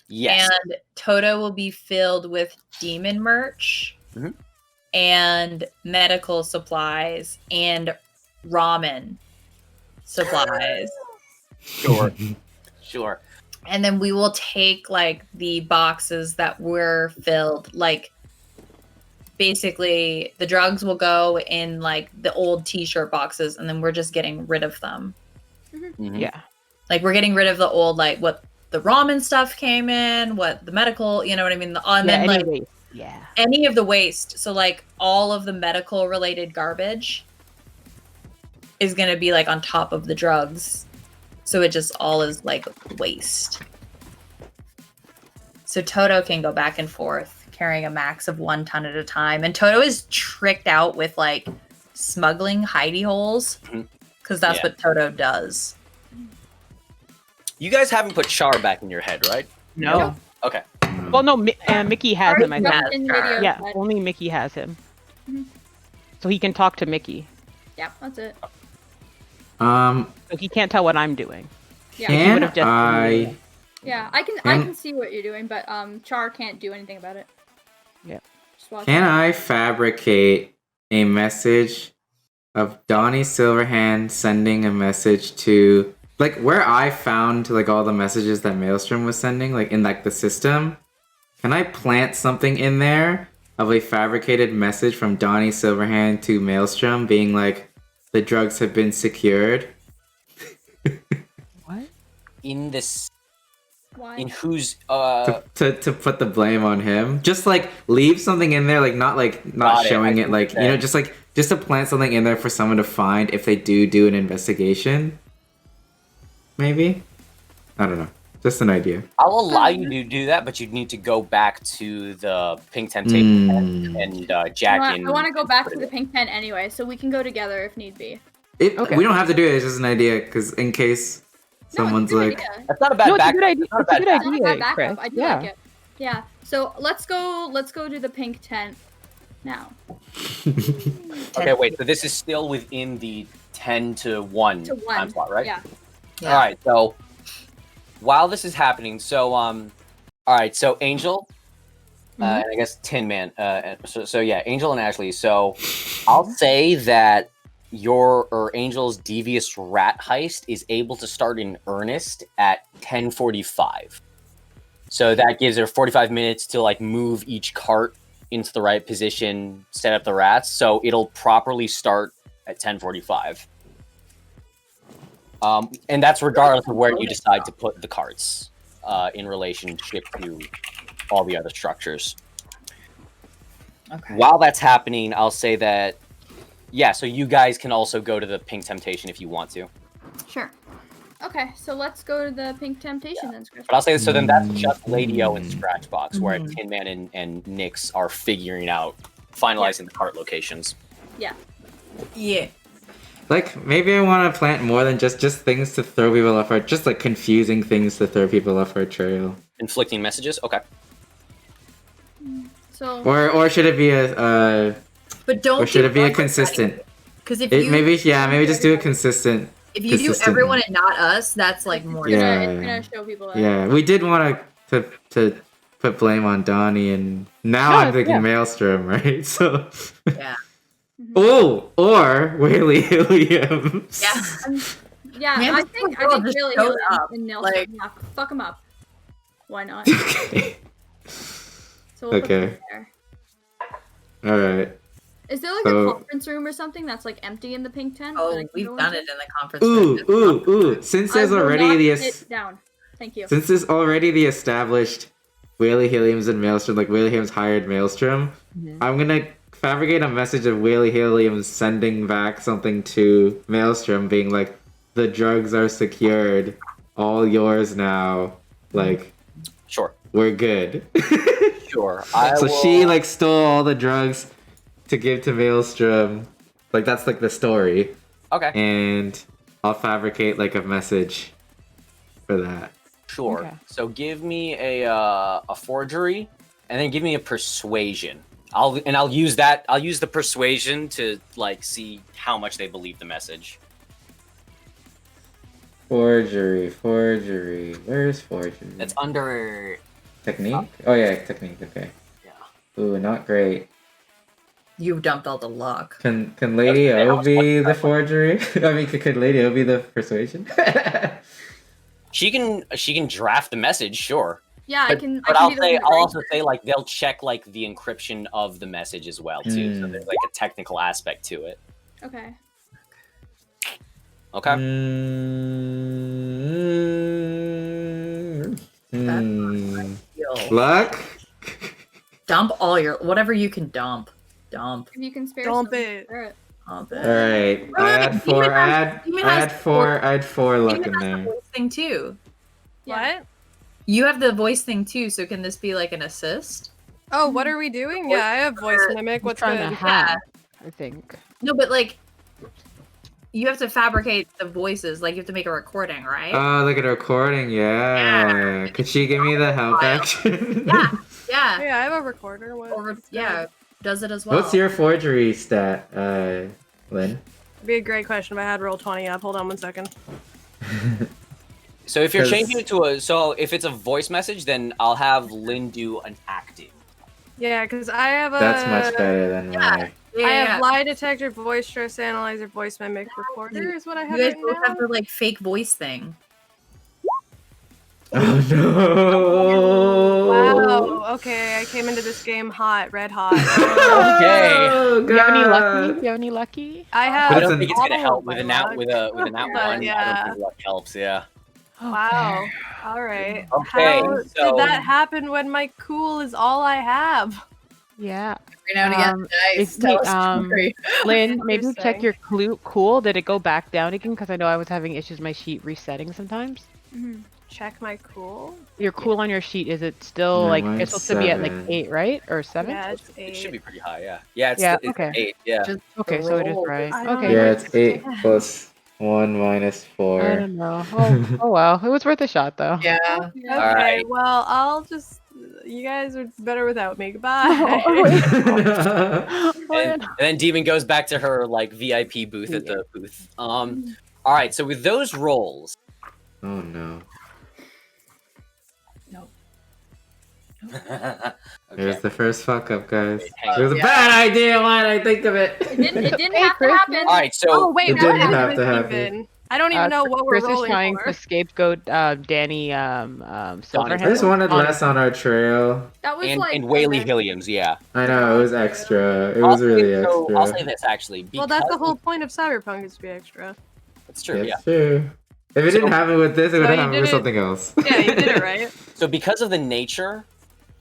Yes. And Toto will be filled with demon merch Mhm. and medical supplies and ramen supplies. Sure. Sure. And then we will take like the boxes that were filled, like basically the drugs will go in like the old t-shirt boxes, and then we're just getting rid of them. Mhm. Yeah. Like we're getting rid of the old, like what the ramen stuff came in, what the medical, you know what I mean? And then like Anyway, yeah. any of the waste. So like all of the medical related garbage is going to be like on top of the drugs. So it just all is like waste. So Toto can go back and forth carrying a max of 1 ton at a time. And Toto is tricked out with like smuggling hidey holes Mhm. because that's Yeah. what Toto does. You guys haven't put Char back in your head, right? No. Okay. Well, no, Mickey has him, I Yeah. think. Just in Sure. radio Yeah, chat. only Mickey has him. Mhm. So he can talk to Mickey. Yeah, that's it. So he can't tell what I'm doing. Yeah. He Can would've just- I? Yeah, I can see what you're doing, but Char can't do anything about it. Yeah. Just watch Can it. I fabricate a message of Donnie Silverhand sending a message to like where I found like all the messages that Maelstrom was sending, like in like the system? Can I plant something in there of a fabricated message from Donnie Silverhand to Maelstrom being like the drugs have been secured? What? In this, Why? in whose To put the blame on him, just like leave something in there, like not Got it, showing I it, see like what you're just to plant something in there for someone to find if they do an investigation. Maybe, I don't know, just an idea. I'll allow you to do that, but you'd need to go back to the Pink Temptation and Jack in. I want to go back to the pink tent anyway, so we can go together if need be. We don't have to do it. It's just an idea, because in case someone's no, it's a like, good idea. That's not a bad No, it's a back. good idea. It's not a It's a bad good back. It's not a idea, bad backup. Chris. I do Yeah. like it. Yeah. So let's go to the pink tent now. Okay, wait. So this is still within the 10 to 1 To one. time slot, right? Yeah. Yeah. All right. So while this is happening, so all right. So Angel, and I guess Tin Man. So yeah, Angel and Ashley. So I'll say that Angel's devious rat heist is able to start in earnest at 10:45. So that gives her 45 minutes to like move each cart into the right position, set up the rats. So it'll properly start at 10:45. And that's regardless of where you decide to put the carts in relationship to all the other structures. Okay. While that's happening, I'll say that, yeah, so you guys can also go to the Pink Temptation if you want to. Sure. Okay, so let's go to the pink temptation then, Chris. But I'll say, so then that's just Lady-O and Scratchbox, where Tin Man and Nyx are figuring out, finalizing the cart locations. Yeah. Yeah. like maybe I want to plant more than just things to throw people off our, just like confusing things to throw people off our trail. Inflicting messages? Okay. So Or should it be a But don't. or should it be a consistent? Because if It, you maybe just do a consistent. if you do consistent. everyone and not us, that's like more. Yeah. it's gonna show people that. Yeah, we did want to put blame on Donnie, and now No, I'm thinking yeah. Maelstrom, right? So. Yeah. Oh, or Whaley Williams. Yeah. Yeah, Man, I this think girl just really showed up, and Nelson, like- yeah, fuck him up. Why not? Okay. So we'll put Okay. him there. All right. Is there like So- a conference room or something that's like empty in the pink tent? that I Oh, can we've go done into? it in the conference room. Ooh. Since I there's will already not the sit down. Thank you. since there's already the established Whaley Williams and Maelstrom, like Whaley Williams hired Maelstrom, I'm gonna fabricate a message of Whaley Williams sending back something to Maelstrom, being like, "The drugs are secured, all yours now. Like, Sure. we're good." Sure. So she like stole all the drugs to give to Maelstrom. Like that's like the story, Okay. and I'll fabricate like a message for that. Sure. Okay. So give me a forgery, and then give me a persuasion. I'll use that. I'll use the persuasion to like see how much they believe the message. Forgery. Where's forgery? It's under. Technique? Oh yeah, technique. Okay. Yeah. Ooh, not great. You've dumped all the luck. Can Lady Okay, O be the forgery? I mean, could Lady O be the persuasion? She can draft the message, sure. Yeah, I can. But I I'll can say do I'll also say like they'll check like the encryption of the message as well too. So Hmm. there's like a technical aspect to it. Okay. Okay. Luck? Dump all your whatever you can dump. Dump. If you can spare Dump some, it. spare it. Dump All it. right. I Right, had four. Demon I has- had Demon I has had four. I had four luck Demon in has the there. voice thing too. Yeah. What? You have the voice thing too, so can this be like an assist? Oh, what are we doing? Yeah, I have voice mimic. What's trying good? to hack, I think. No, but like, you have to fabricate the voices. Like, you have to make a recording, right? Oh, look at a recording. Yeah. Could she give me the help action? Yeah. Yeah. Hey, I have a recorder. What? Yeah. Does it as well. What's your forgery stat, Lynn? It'd be a great question if I had roll 20 up. Hold on 1 second. So if you're 'Cause- changing it to if it's a voice message, then I'll have Lynn do an acting. Yeah, because I have a. That's much better than mine. I have lie detector, voice stress analyzer, voice mimic recorder is what I have You guys right both now. have the like fake voice thing. Oh no! Wow. Okay, I came into this game hot, red hot. Okay. Oh, Do you have any God. lucky? Do you have any lucky? I have. But I That's don't think it's gonna all help of with my a nat luck. with a nat But, one. I yeah. don't think luck helps. Yeah. Wow. All right. Okay, How so- did that happen when my cool is all I have? Yeah. Every now and again, Um, nice. if Tell we, us a story. Lynn, maybe check Interesting. your cool. Did it go back down again? Because I know I was having issues with my sheet resetting sometimes. Check my cool. Your cool on your sheet, is it still No, like mine's it's supposed to be at like 7. 8, right? Or 7? Yeah, it's It should 8. be pretty high. Yeah. Yeah. It's, Yeah, it's okay. 8. Yeah. Just Okay, so it is roll. right. I don't Okay. Yeah, it's 8 plus 1 minus I 4. don't know. Oh well, it was worth a shot though. Yeah. Okay, Alright. well, I'll just. You guys are better without me. Goodbye. And then Demon goes back to her like VIP booth at the booth. All right. So with those rolls, Oh no. There's okay. the first fuck up, guys. Hang It was a Yeah. bad idea. Why did I think of it? It didn't Hey, have to Chris. happen. All right. So Oh wait, It what didn't is have this to happen. even? I don't even know what we're Chris is rolling trying for. to scapegoat Danny Silverhand. I just wanted on- less on our trail. That was and like Whaley okay. Hilliams, yeah. I know, it was extra. It I'll was say- really so I'll say extra. this actually. Well, that's the because- whole point of Cyberpunk is to be extra. That's true. Yeah. It's true. If it didn't happen with this, it would No, have you happened with did it. something else. Yeah, you did it right. So because of the nature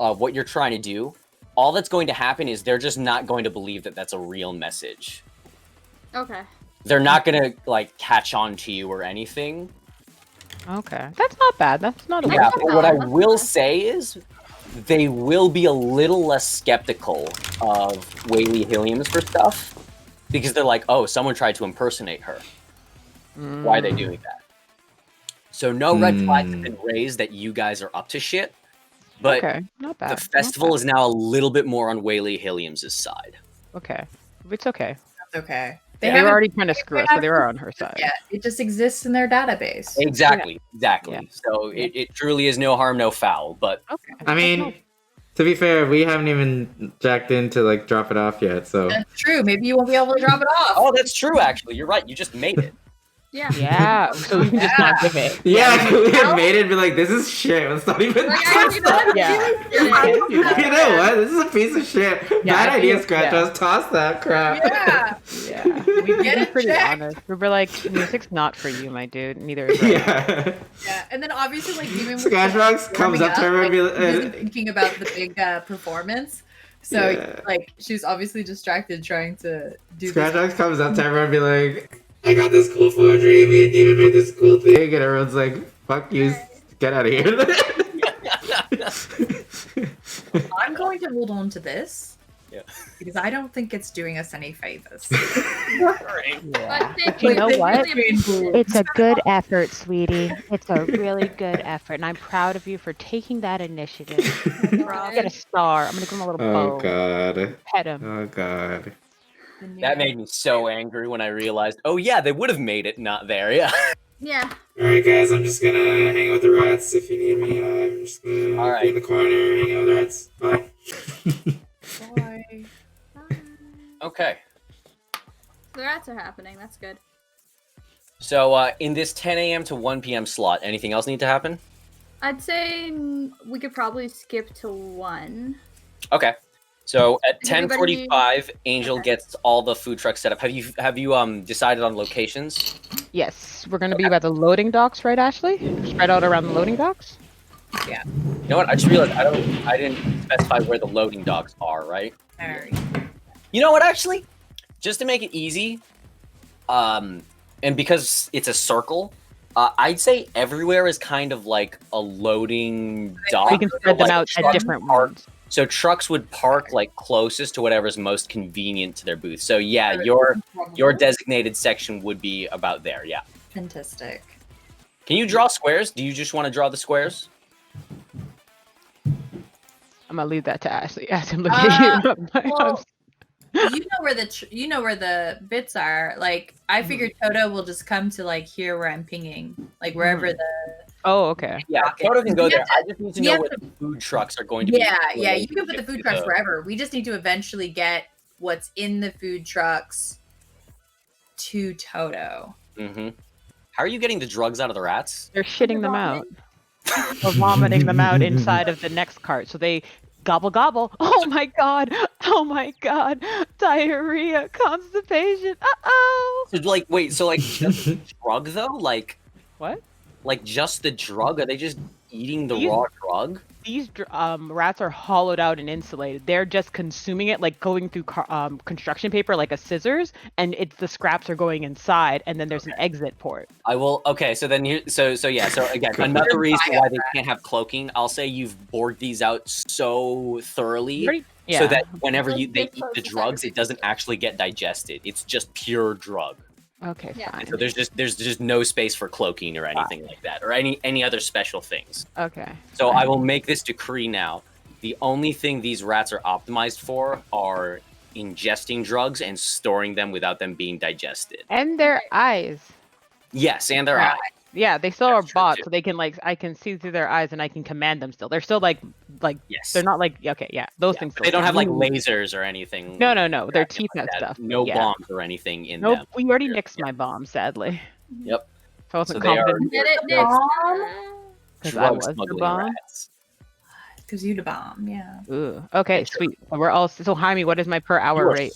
of what you're trying to do, all that's going to happen is they're just not going to believe that that's a real message. Okay. They're not going to like catch on to you or anything. Okay, that's not bad. That's not a Yeah, not but what I bad. will say is they will be a little less skeptical of Whaley Hilliams for stuff because they're like, oh, someone tried to impersonate her. Why are they doing that? So no red flags have been raised that you guys are up to shit, but Okay, not bad. the festival is now a little bit more on Whaley Hilliams' side. Okay, it's okay. That's okay. They were haven't- already trying to screw us, so they were on her side. Yeah, it just exists in their database. Exactly. Yeah. So it truly is no harm, no foul. But Okay. I mean, to be fair, we haven't even jacked in to like drop it off yet, so. That's true. Maybe you won't be able to drop it off. oh, that's true. Actually, you're right. You just made it. Yeah. Yeah, so we can just not give it. Yeah, we have made it and be like, this is shit. Let's not even Like, touch you know what? Yeah. You can't do that. You know what? This is a piece of shit. Yeah, Bad I idea, think- Scratch yeah. Us. Toss that crap. Yeah. Yeah, we Get were it pretty checked. honest. We were like, music's not for you, my dude. Neither is it. Yeah. Yeah. And then obviously, like, even with Scratchbox comes up to her and be like, like, busy thinking about the big performance. So, Yeah. like, she's obviously distracted trying to do this. Scratchbox comes up to everyone and be like, I got this cool forgery. Me and Demon made this cool thing. And everyone's like, fuck you. Get out of here. I'm going to hold on to this. Yeah. Because I don't think it's doing us any favors. Yeah. But thank You you. know They what? really appreciate It's a good effort, sweetie. It's a really good effort, and I'm proud of you for taking that initiative. Get a star. I'm gonna give him a little Oh, bow. God. Pet him. Oh, God. That made me so angry when I realized, oh yeah, they would have made it not there. Yeah. Yeah. Alright, guys, I'm just gonna hang out with the rats if you need me. I'm just gonna All right. be in the corner, hang out with the rats. Bye. Bye. Okay. The rats are happening. That's good. So in this 10 a.m. to 1 p.m. slot, anything else need to happen? I'd say we could probably skip to 1. Okay. So at Is everybody- 10:45, Angel Okay. gets all the food trucks set up. Have you decided on locations? Yes, we're gonna be by the loading docks, right, Ashley? Spread out around the loading docks. You know what? I just realized I didn't specify where the loading docks are, right? Alright. You know what? Actually, just to make it easy, and because it's a circle, I'd say everywhere is kind of like a loading dock. We can spread them Like out at truck different park- ones. So trucks would park like closest to whatever's most convenient to their booth. So yeah, your designated section would be about there. Yeah. Fantastic. Can you draw squares? Do you just want to draw the squares? I'm gonna leave that to Ashley. Ask him look at you. Well, you know where the bits are. Like I figured Toto will just come to like here where I'm pinging, like wherever the. Oh, okay. Yeah, Okay. Toto can go You there. have I just need to you know have where the food trucks are going to be. Yeah, you can put the food trucks wherever. We just need to eventually get what's in the food trucks to Toto. Mm-hmm. How are you getting the drugs out of the rats? They're shitting them out. Or vomiting them out inside of the next cart. So they gobble gobble. Oh my god. Oh my god. Diarrhea, constipation. Uh-oh. So like, wait, so like just the drug though? Like What? Like just the drug? Are they just eating the These- raw drug? These rats are hollowed out and insulated. They're just consuming it, like going through construction paper, like a scissors, and the scraps are going inside, and then there's an exit port. I will. Okay, so then so yeah. So again, another reason why they can't have cloaking. I'll say you've bored these out so thoroughly, Yeah. so that whenever they eat the drugs, it doesn't actually get digested. It's just pure drug. Okay, Yeah. fine. So there's just no space for cloaking or anything like that, or any other special things. Okay. So I will make this decree now. The only thing these rats are optimized for are ingesting drugs and storing them without them being digested. And their eyes. Yes, and their eyes. Yeah, they still are That's true, bots, too. so they can I can see through their eyes and I can command them still. They're still like Yes. they're not okay, yeah, those Yeah, things. but they don't still have like move. lasers or anything. No, they're cracking teeth and that. stuff. No yeah. bombs or anything in Nope, them. we already They're- nixed my bomb, sadly. Yep. So I wasn't So they are- confident Get it next time. because I Drug was the smuggling bomb. rats. Because you the bomb, yeah. Ooh. Okay, sweet. We're all so Jaime, what is my per You hour are rate?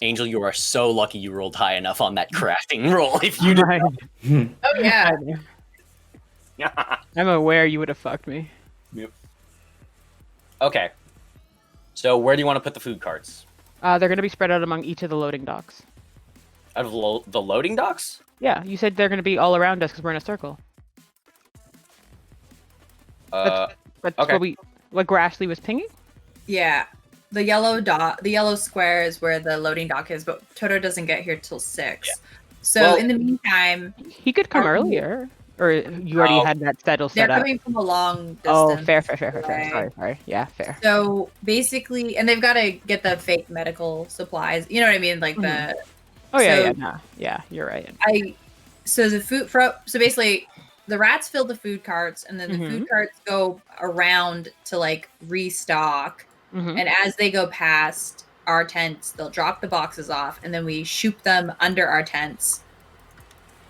Angel, you are so lucky you rolled high enough on that crafting roll. If you did, Oh yeah. I'm aware you would have fucked me. Okay. So where do you want to put the food carts? They're gonna be spread out among each of the loading docks. Out of the loading docks? Yeah, you said they're gonna be all around us because we're in a circle. That's Okay. what Grashley was pinging. Yeah. The yellow square is where the loading dock is, but Toto doesn't get here till 6. Yeah. So Well- in the meantime, He could come Are- earlier, or you already Oh. had that they're set up. coming from a long distance. Oh, fair. away. Sorry. Yeah, fair. So basically, and they've got to get the fake medical supplies. You know what I mean? Like the Oh yeah, So- yeah, nah. Yeah, you're right. so basically the rats fill the food carts, and then the food carts go around to like restock. Mhm. And as they go past our tents, they'll drop the boxes off, and then we shoot them under our tents.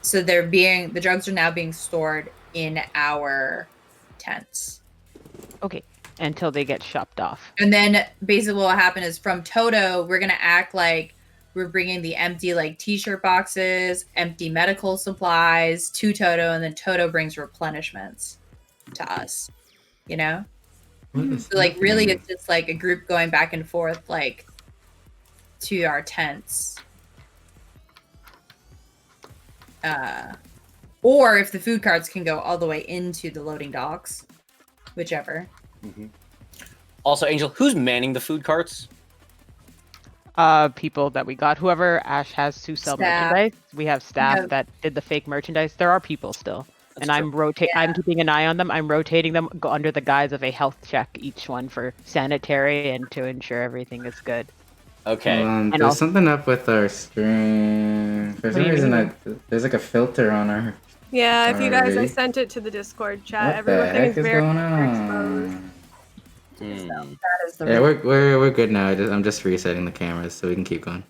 So the drugs are now being stored in our tents. Okay, until they get shopped off. And then basically what will happen is from Toto, we're gonna act like we're bringing the empty like t-shirt boxes, empty medical supplies to Toto, and then Toto brings replenishments to us. You know? So like really it's just like a group going back and forth like to our tents. Or if the food carts can go all the way into the loading docks, whichever. Also, Angel, who's manning the food carts? People that we got. Whoever Ash has to sell Staff. merchandise. We have staff Yeah. that did the fake merchandise. There are people still. That's And true. I'm keeping an eye on them. I'm rotating them under the guise of a health check, each one for sanitary and to ensure everything is good. Okay. And There's also- something up with our stream. For What some do you reason, mean? there's like a filter on our. Yeah, if you guys, I Sorry. sent it to the Discord chat. What the Everything heck is is very going exposed. on? Hmm. That is the Yeah, we're good now. I'm just resetting the cameras so we can keep going.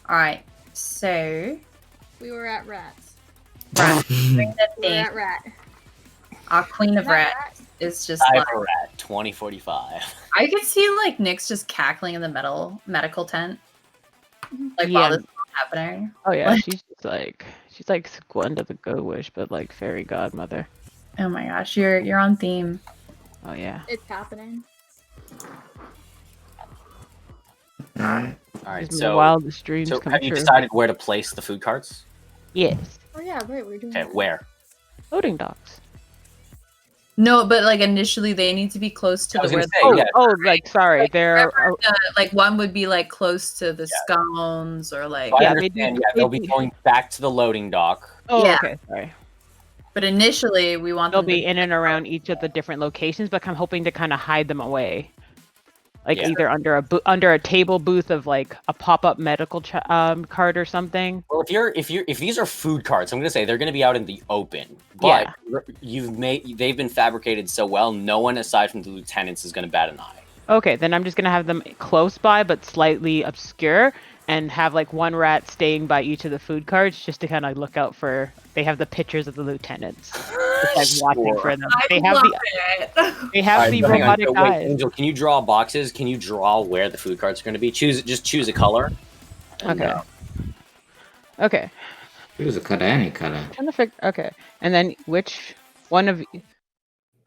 All right. So We were at rats. bring the We were thing. at rat. Our queen of Rat, rats is just like Cyber Rat 2045. I could see like Nick's just cackling in the medical tent. Like Yeah. while this is happening. Oh yeah, she's like Gwenda the Go Wish, but like fairy godmother. Oh my gosh, you're on theme. Oh yeah. It's happening. All right. All right. These So, wildest dreams so come have you true. decided where to place the food carts? Yes. Oh yeah, right. We're doing Okay, that. where? Loading docks. No, but like initially they need to be close to I was the gonna where. say, yeah. Like sorry, they're Like one would be like close to the scones or like. So I Yeah, understand. They'll be going back to the loading dock. Yeah. okay, sorry. But initially we want They'll them be to in and around each of the different locations, but I'm hoping to kind of hide them away, like Yeah. either under a table booth of like a pop-up medical cart or something. Well, if these are food carts, I'm gonna say they're gonna be out in the open. But they've been fabricated so well, no one aside from the lieutenants is gonna bat an eye. Okay, then I'm just gonna have them close by but slightly obscure, and have like one rat staying by each of the food carts just to kind of look out for. They have the pictures of the lieutenants, just like watching for them. They have it. they have the Hang on, robotic so wait, eyes. Angel, can you draw boxes? Can you draw where the food carts are gonna be? Just choose a color. And, Okay. Okay. Choose a color, any color. Trying to figure. Okay, and then which one of?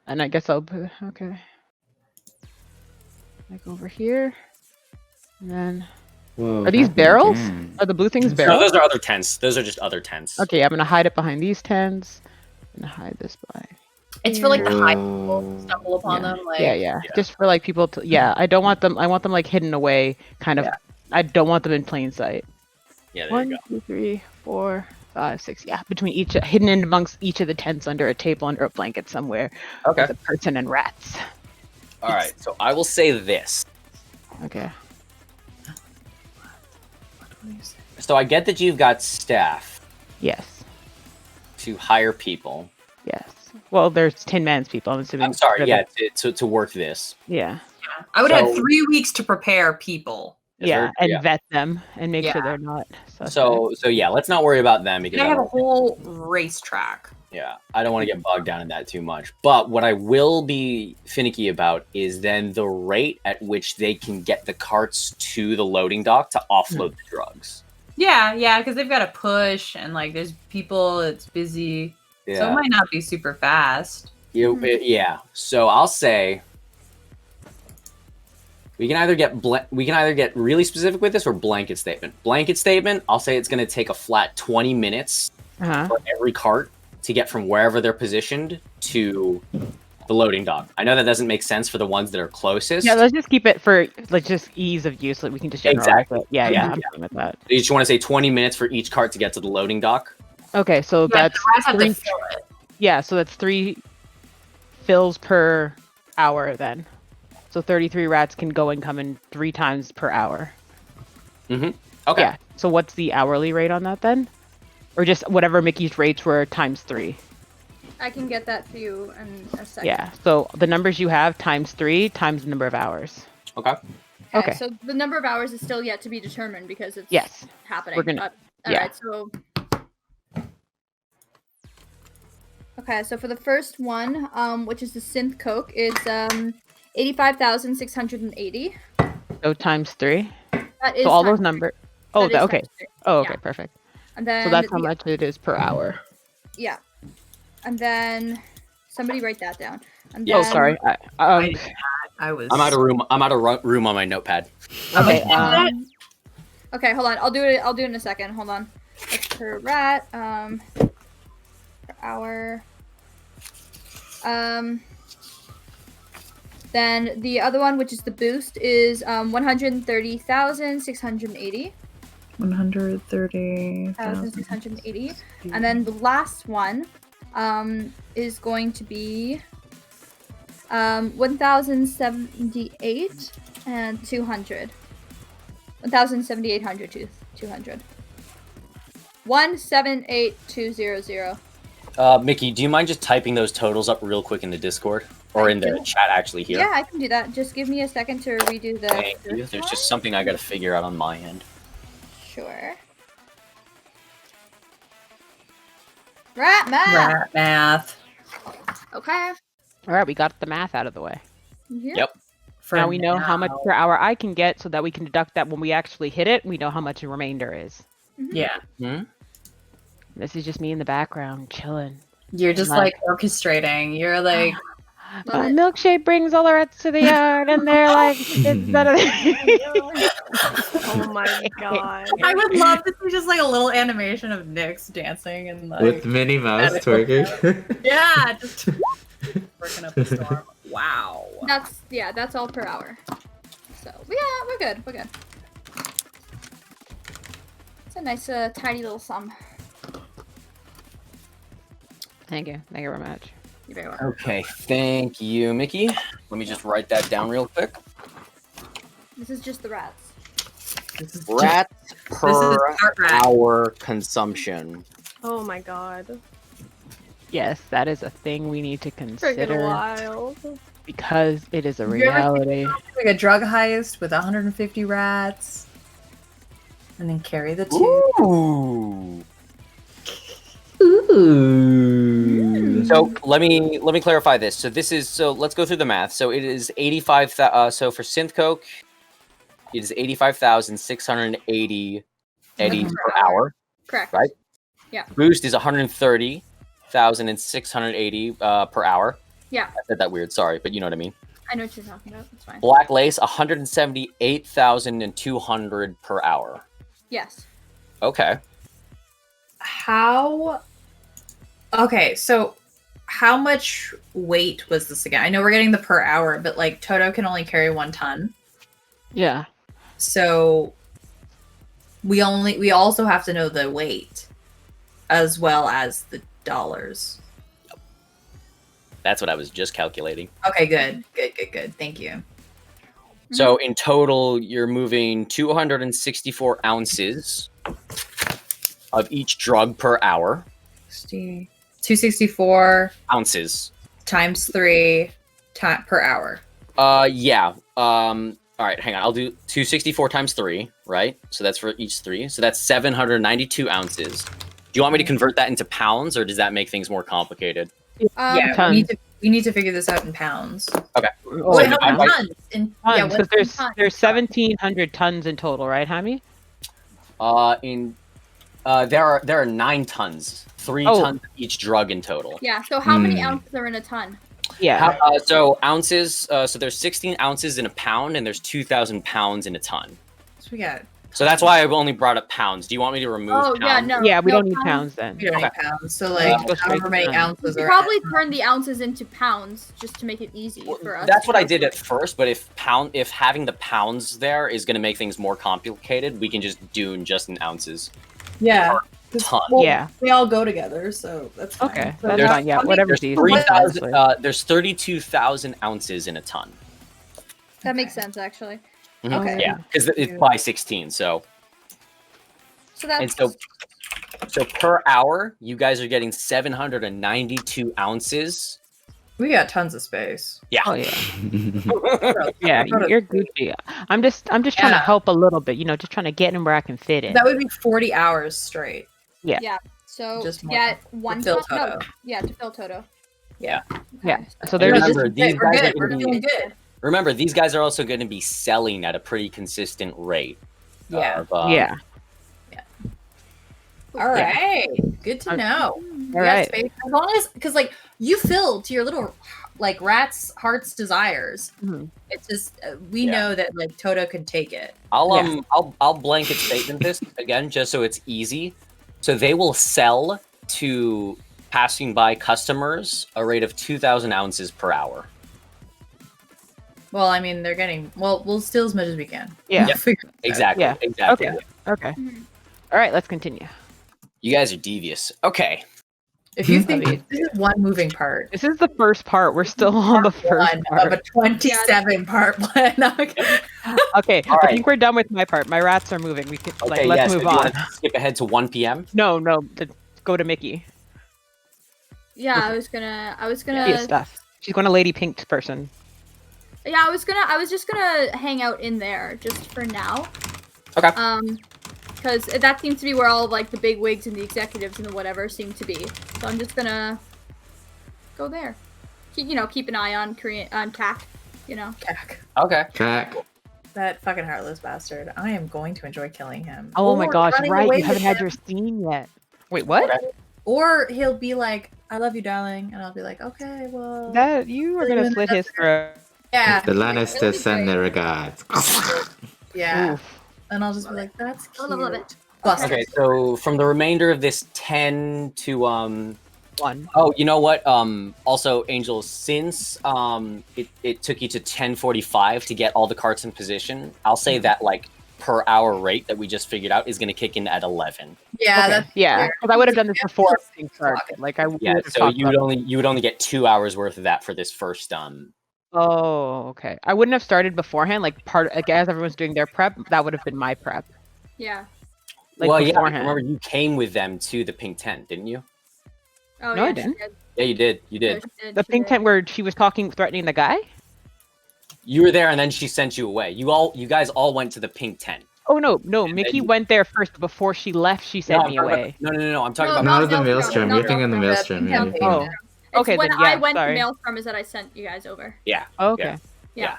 And I guess I'll put. Okay. Like over here, and then. Whoa, Are these happened barrels? again. Are the blue things No, barrels? those are other tents. Those are just other tents. Okay, I'm gonna hide it behind these tents. I'm gonna hide this by. It's for like the high Whoa. people stumble upon them. Like Yeah. Just for like people to. Yeah, I don't want them. I want them like hidden away, kind of. Yeah. I don't want them in plain sight. Yeah, there you 1, go. 2, 3, 4, 5, 6. Yeah, between each, hidden in amongst each of the tents under a table, under a blanket somewhere. Okay. With a person and rats. All right. So I will say this. Okay. So I get that you've got staff Yes. to hire people. Yes. Well, there's Tin Man's people. I'm assuming. I'm sorry. for Yeah, the- to work this. Yeah. I would So- have 3 weeks to prepare people. Yeah, and Yeah. vet them and make sure Yeah. they're not. Suspect. So yeah, let's not worry about them because And I have a don't- whole racetrack. yeah, I don't want to get bogged down in that too much. But what I will be finicky about is then the rate at which they can get the carts to the loading dock to offload the drugs. Yeah, because they've got to push and like there's people. It's busy, so it Yeah, might not be super fast. yeah. So I'll say we can either get really specific with this or blanket statement. Blanket statement. I'll say it's going to take a flat 20 minutes Uh-huh. for every cart to get from wherever they're positioned to the loading dock. I know that doesn't make sense for the ones that are closest. Yeah, let's just keep it for like just ease of use. Like we can just generalize Exactly. it. Yeah, Yeah. I'm fine with that. You just want to say 20 minutes for each cart to get to the loading dock? Okay, so Yeah, that's the rats have to 3. fill it. Yeah, so that's 3 fills per hour then. So 33 rats can go and come in 3 times per hour. Okay. Yeah. So what's the hourly rate on that then? Or just whatever Mickey's rates were times 3. I can get that for you in a second. Yeah. So the numbers you have times 3 times the number of hours. Okay. Okay. So the number of hours is still yet to be determined because it's Yes. happening. We're gonna- yeah. Alright, so. Okay, so for the first one, which is the synth coke, it's 85,680. So times 3. That is So all times those three. numbers. Oh, That is okay. times three. Oh, okay. Yeah. Perfect. And then So that's how the- much it is per hour. Yeah. And then somebody write that down. And Yeah, Oh, then, sorry. I was. I'm out of room. I'm out of room on my notepad. Okay. Okay, hold on. I'll do it in a second. Hold on. That's per rat. Per hour. Then the other one, which is the boost, is 130,680. 130,680. And then the last one is going to be 1,078 and 200. 1,7800 to 200. 178,200. Mickey, do you mind just typing those totals up real quick in the Discord or in the chat actually here? Yeah, I can do that. Just give me a second to redo the. Thank you. There's just something I got to figure out on my end. Sure. Rat math. Rat math. Okay. All right, we got the math out of the way. Yep. For Now we know how much now. per hour I can get so that we can deduct that when we actually hit it, we know how much the remainder is. Yeah, This is just me in the background chilling. you're just Like- like orchestrating. You're like, My milkshake brings all the rats to the yard, and they're like, it's better. Oh my god. I would love to see just like a little animation of Nyx dancing and like, With Minnie Mouse twerking. yeah, just working up a storm. Wow. That's all per hour. So yeah, we're good. We're good. It's a nice, tiny little sum. Thank you. Thank you very much. You're very welcome. Okay, thank you, Mickey. Let me just write that down real quick. This is just the rats. This is Rats this is per part rat. hour consumption. Oh my god. Yes, that is a thing we need to Freaking consider wild. because it is a Have you ever seen reality. like a drug heist with 150 rats, and then carry the two. Ooh. Ooh. So let me clarify this. So let's go through the math. So it is 85. So for synth coke, it is 85,680 eddies per hour. Correct. Right? Yeah. Boost is 130,680 per hour. Yeah. I said that weird. Sorry, but you know what I mean. I know what you're talking about. It's fine. Black lace 178,200 per hour. Yes. Okay. How? Okay, so how much weight was this again? I know we're getting the per hour, but like Toto can only carry 1 ton, Yeah. so we also have to know the weight as well as the dollars. That's what I was just calculating. Okay, good. Thank you. So in total, you're moving 264 ounces of each drug per hour. 264 Ounces. times 3 per hour. Yeah. All right, hang on. I'll do 264 times 3, right? So that's for each 3. So that's 792 ounces. Do you want me to convert that into pounds, or does that make things more complicated? Yeah, Tons. we need to figure this out in pounds. Okay. Oh, Wait, So how divide many by- tons? tons, what's because there's in tons? 1,700 tons in total, right, Hammy? There are 9 tons. 3 tons of each drug in total. Yeah. So how many ounces are in a ton? Yeah. So ounces. So there's 16 ounces in a pound, and there's 2,000 pounds in a ton. So we got. So that's why I've only brought up pounds. Do you want me to remove Oh yeah, pounds? no. Yeah, we no, don't need pounds then. We don't Okay. need pounds. So Let's like go straight however to many tons. ounces We are. probably turn the ounces into pounds just to make it easy for us. That's to what I did at calculate. first, but if having the pounds there is going to make things more complicated, we can just do just in ounces. Yeah. Ton. Yeah. We all go together, so that's fine. Okay, So that's there's- fine. Yeah, whatever's easy. 3,000. honestly. There's 32,000 ounces in a ton. That makes sense actually. Mhm. Okay. Yeah, because it's by 16. So So that's and so per hour, you guys are getting 792 ounces. we got tons of space. Yeah. Oh yeah. Yeah, you're Gucci. I'm just trying to Yeah. help a little bit, just trying to get in where I can fit in. That would be 40 hours straight. so Just more get one fill ton. No, Toto. yeah, to fill Toto. Yeah. Okay. Yeah. So And there's remember, these We're guys are good. We're going to doing be. good. Remember, these guys are also going to be selling at a pretty consistent rate. Yeah. of, yeah. All right. Good to know. All right. Space. As long as, because like you fill to your little like rat's heart's desires. Mhm. It's just we Yeah. know that like Toto can take it. I'll blanket statement this again just so it's easy. So they will sell to passing by customers a rate of 2,000 ounces per hour. Well, I mean, they're getting we'll steal as much as we can. Yeah. We'll figure it out. Exactly. Yeah. Exactly. Okay. Okay. Mhm. All right, let's continue. You guys are devious. Okay. If you I think mean- this is one moving part, This is the first part. We're still on the first one part. of a 27 part plan. Okay. Okay, All I right. think we're done with my part. My rats are moving. We can Okay. let's Yes. move if you on. want to skip ahead to 1 p.m. No, go to Mickey. Yeah, I was gonna. Yeah, stuff. She's going to Lady Pink person. Yeah, I was just gonna hang out in there just for now. Okay. Because that seems to be where all of, like the big wigs and the executives and the whatever seem to be. So I'm just gonna go there. Keep an eye on CAC. Cack. Okay. Crack. That fucking heartless bastard. I am going to enjoy killing him. Oh my Or gosh, running right. away You haven't with had him. your scene yet. Wait, what? Okay. Or he'll be like, "I love you, darling," and I'll be like, "Okay, well, That you are going to slit his throat. yeah, The Lannisters send their regards. yeah," Oof. and I'll just be like, "That's cute." Love it. Buster. Okay. So from the remainder of this 10 to 1. Oh, you know what? Also, Angel, since it took you to 10:45 to get all the carts in position, I'll say that like per hour rate that we just figured out is going to kick in at 11. Yeah, Okay, that's yeah, fair. because I would have done this Yeah, before let's being clock started. it. Like I Yeah, would have so talked you would about. only get 2 hours worth of that for this first Oh, okay. I wouldn't have started beforehand. Like as everyone's doing their prep, that would have been my prep. Yeah. Like well, yeah, beforehand. remember you came with them to the pink tent, didn't you? Oh, No, I yeah, she didn't. did. Yeah, you did. You No, did. she did, The she pink did. tent where she was talking, threatening the guy. You were there, and then she sent you away. You guys all went to the pink tent. Oh no, then Mickey you- went there first. Before she left, she sent me away. No. I'm talking No, about. No, not it was the Maelstrom, Maelstrom. not You're thinking of the Maelstrom. Maelstrom. Pink Yeah. tent. Oh, It's okay, when then, I yeah, went sorry. to Maelstrom is that I sent you guys over. Yeah. Okay. Yeah.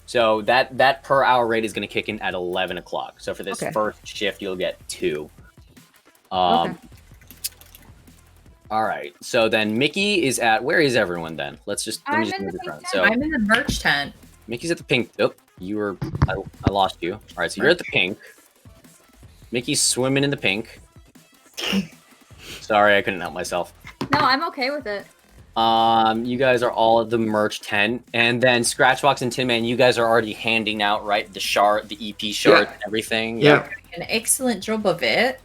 So that per hour rate is going to kick in at 11 o'clock. So for this Okay. first shift, you'll get 2. Okay. All right. So then Mickey is at. Where is everyone then? Let me I'm just in move the this around. pink So I'm in the merch tent. Mickey's at the pink. Oh, you were. I lost you. All right. So you're at the pink. Mickey's swimming in the pink. Sorry, I couldn't help myself. No, I'm okay with it. You guys are all at the merch tent, and then Scratchbox and Tin Man, you guys are already handing out the shard, the EP shard, and everything. Yeah. An excellent job of it.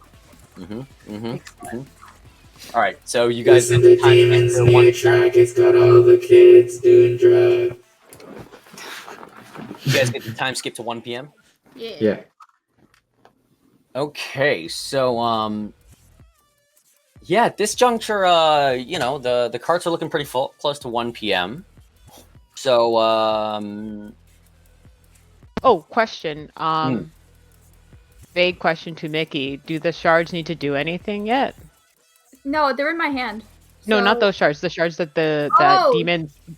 All right, so you guys Listen get to the time to Demon's enter new one. track. It's got all the kids doing drugs. You guys get the time skip to 1 p.m. Yeah. Yeah. Okay, so yeah, at this juncture, the carts are looking pretty full, close to 1 p.m. So Oh, question. Vague question to Mickey. Do the shards need to do anything yet? No, they're in my hand. No, not So- those shards. The shards that Oh!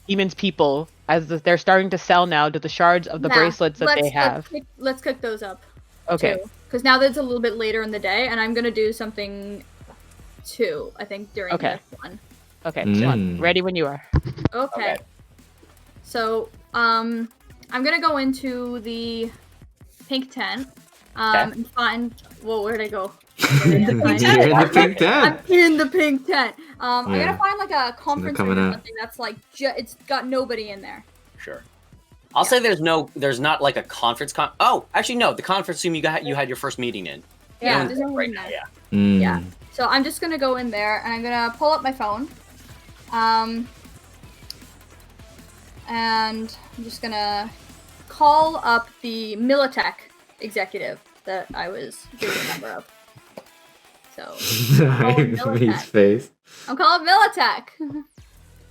demons people, they're starting to sell now. Do the shards of the Nah, bracelets that they have? Let's cook those up. Okay. Because now that it's a little bit later in the day, and I'm gonna do something too. I think during Okay. this one. Okay. Mm. Ready when you are. Okay. So I'm gonna go into the pink tent. And find. Well, where'd I go? You're in the pink I'm tent. in the pink tent. I'm Yeah. gonna find like a conference room coming or out. something that's like it's got nobody in there. sure. I'll say there's not like a conference Oh, actually no, the conference room you had your first meeting in. Yeah, No there's no one right in now, there. yeah. Mm. Yeah. So I'm just gonna go in there and I'm gonna pull up my phone. And I'm just gonna call up the Militech executive that I was giving a number of. So Me's face. I'm calling Militech.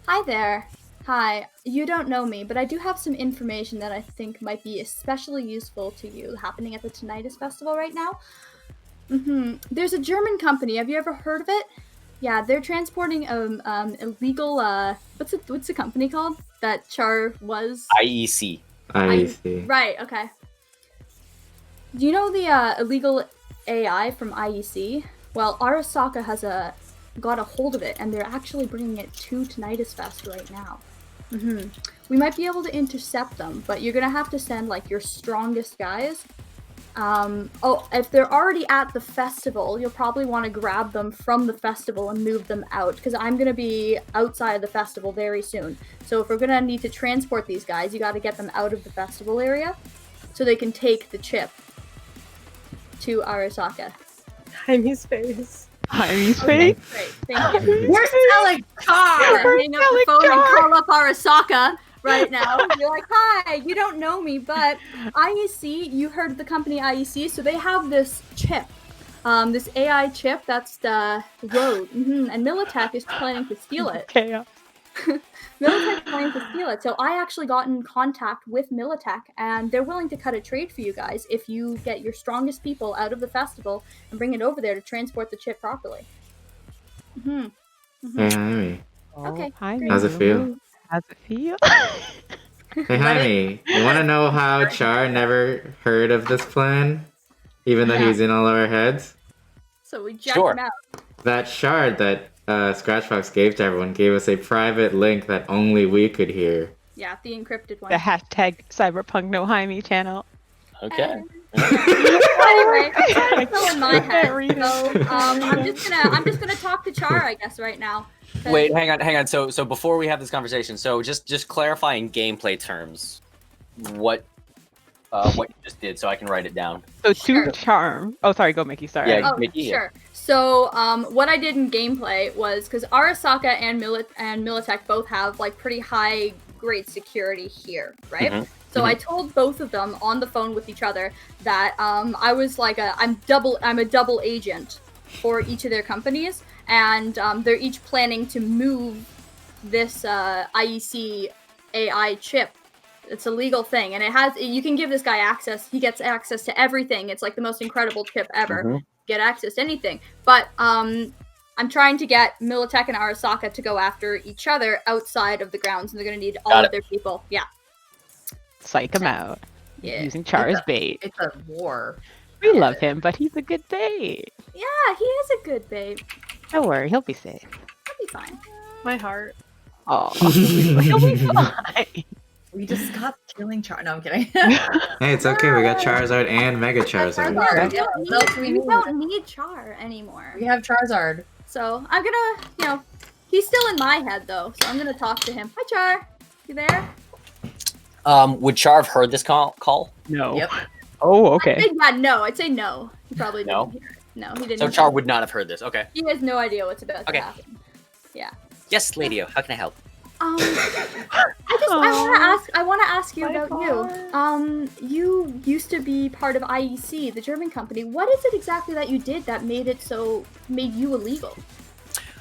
Hi there. Hi. You don't know me, but I do have some information that I think might be especially useful to you happening at the Tinnitus Festival right now. There's a German company. Have you ever heard of it? Yeah, they're transporting illegal what's the company called that Char was? IEC. I see. Right, okay. Do you know the illegal AI from IEC? Well, Arasaka has got a hold of it, and they're actually bringing it to Tinnitus Fest right now. We might be able to intercept them, but you're gonna have to send like your strongest guys. If they're already at the festival, you'll probably want to grab them from the festival and move them out, because I'm gonna be outside of the festival very soon. So if we're gonna need to transport these guys, you got to get them out of the festival area, so they can take the chip to Arasaka. Heime's face. Heime's Okay, face. great, thank you. We're selling cars. Hang up the phone and call up Arasaka right now. You're like, hi, you don't know me, but IEC, you heard of the company IEC, so they have this chip, this AI chip that's the road, and Militech is planning to steal it. Chaos. Militech is planning to steal it, so I actually got in contact with Militech, and they're willing to cut a trade for you guys if you get your strongest people out of the festival and bring it over there to transport the chip properly. Hey, Jaime. Okay, Hi, great. How's it feel? How's it feel? Hey, Jaime. You want to know how Char never heard of this plan, even though he's in all of our heads? So we jacked Sure. him out. That shard that Scratchbox gave to everyone gave us a private link that only we could hear. Yeah, the encrypted one. The hashtag Cyberpunk No Jaime channel. Okay. Anyway, I it's still in my can't head. read it. So I'm just gonna talk to Char, I guess, right now. 'cause- Wait, hang on. So before we have this conversation, so just clarify in gameplay terms what you just did, so I can write it down. So Sure. two charm. Oh, sorry. Go, Mickey. Sorry. Yeah. Oh, Mickey, yeah. sure. So, what I did in gameplay was because Arasaka and Militech both have like pretty high grade security here, right? Mhm. So I told both of them on the phone with each other that I was like I'm a double agent for each of their companies, and they're each planning to move this IEC AI chip. It's a legal thing, and you can give this guy access. He gets access to everything. It's like the most incredible chip ever. Mhm. Get access to anything. But I'm trying to get Militech and Arasaka to go after each other outside of the grounds, and they're going to need all Got of it. their people. Yeah. Psych him out. Yeah. Using Char as bait. It's a war. We love him, but he's a good bait. Yeah, he is a good babe. Don't worry, he'll be safe. He'll be fine. My heart. Oh, he'll be fine. We just stopped killing Char. No, I'm kidding. Hey, it's okay. We got Charizard and Mega Charizard. Charizard. We Yeah, don't what else do we need, we need? don't need Char anymore. We have Charizard. So I'm gonna, he's still in my head though. So I'm gonna talk to him. Hi, Char. You there? Would Char have heard this call? No. Yep. Oh, okay. I'd say no. He probably No? didn't hear it. No, he didn't. So hear Char it. would not have heard this. Okay. He has no idea what's about Okay. to happen. Yes, Lady-O, how can I help? I want to ask you My about God. you. You used to be part of IEC, the German company. What is it exactly that you did that made you illegal?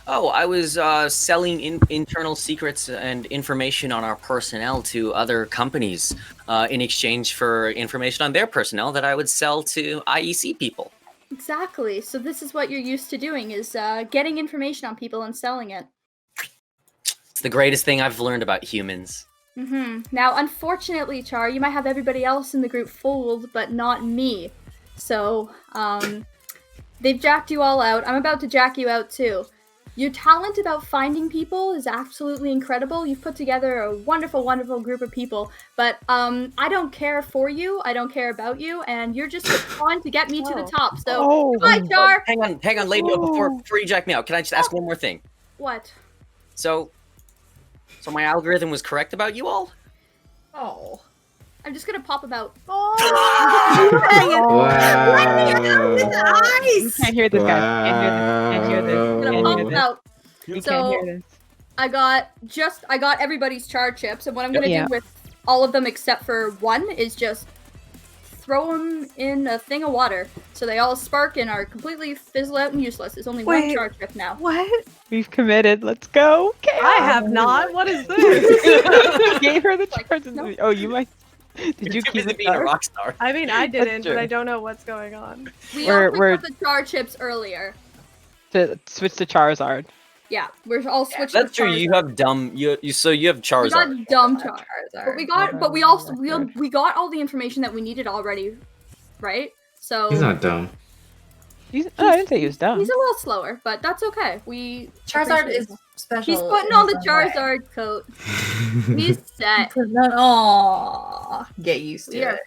Oh, I was selling internal secrets and information on our personnel to other companies in exchange for information on their personnel that I would sell to IEC people. Exactly. So this is what you're used to doing: is getting information on people and selling it. It's the greatest thing I've learned about humans. Now, unfortunately, Char, you might have everybody else in the group fooled, but not me. So, they've jacked you all out. I'm about to jack you out too. Your talent about finding people is absolutely incredible. You've put together a wonderful, wonderful group of people, but I don't care for you. I don't care about you, and you're just trying to get me to the top. So, Oh. goodbye, Char. Hang on, Lady-O, before you jack me out, can I just ask one more thing? What? So my algorithm was correct about you all? Oh. I'm just gonna pop him out. Wow. You can't hear this, guys. Can't hear this. I'm gonna Can't pop hear him this. out. You So- can't hear this. I got everybody's char chips, and what I'm gonna Yeah. do with all of them except for one is just throw them in a thing of water, so they all spark and are completely fizzle out and useless. There's only one Wait. char chip now. What? We've committed. Let's go. I have not. What is this? You gave her the Like, charge. no. Oh, you might. Did you Too keep busy it being a there? rock star. I mean, I didn't, true. but I don't know what's going on. We We're- all picked up the char chips earlier. To switch to Charizard. Yeah, we're all switched. That's to true. Charizard. You have dumb. You have We Charizard. got dumb char. Charizard. But we got, but we also we got all the information that we needed already, right? So He's not dumb. I didn't say he was dumb. he's a little slower, but that's okay. Charizard appreciate is it. special. He's putting in on the his own way. Charizard coat. He's set. Aw, get used to We are it.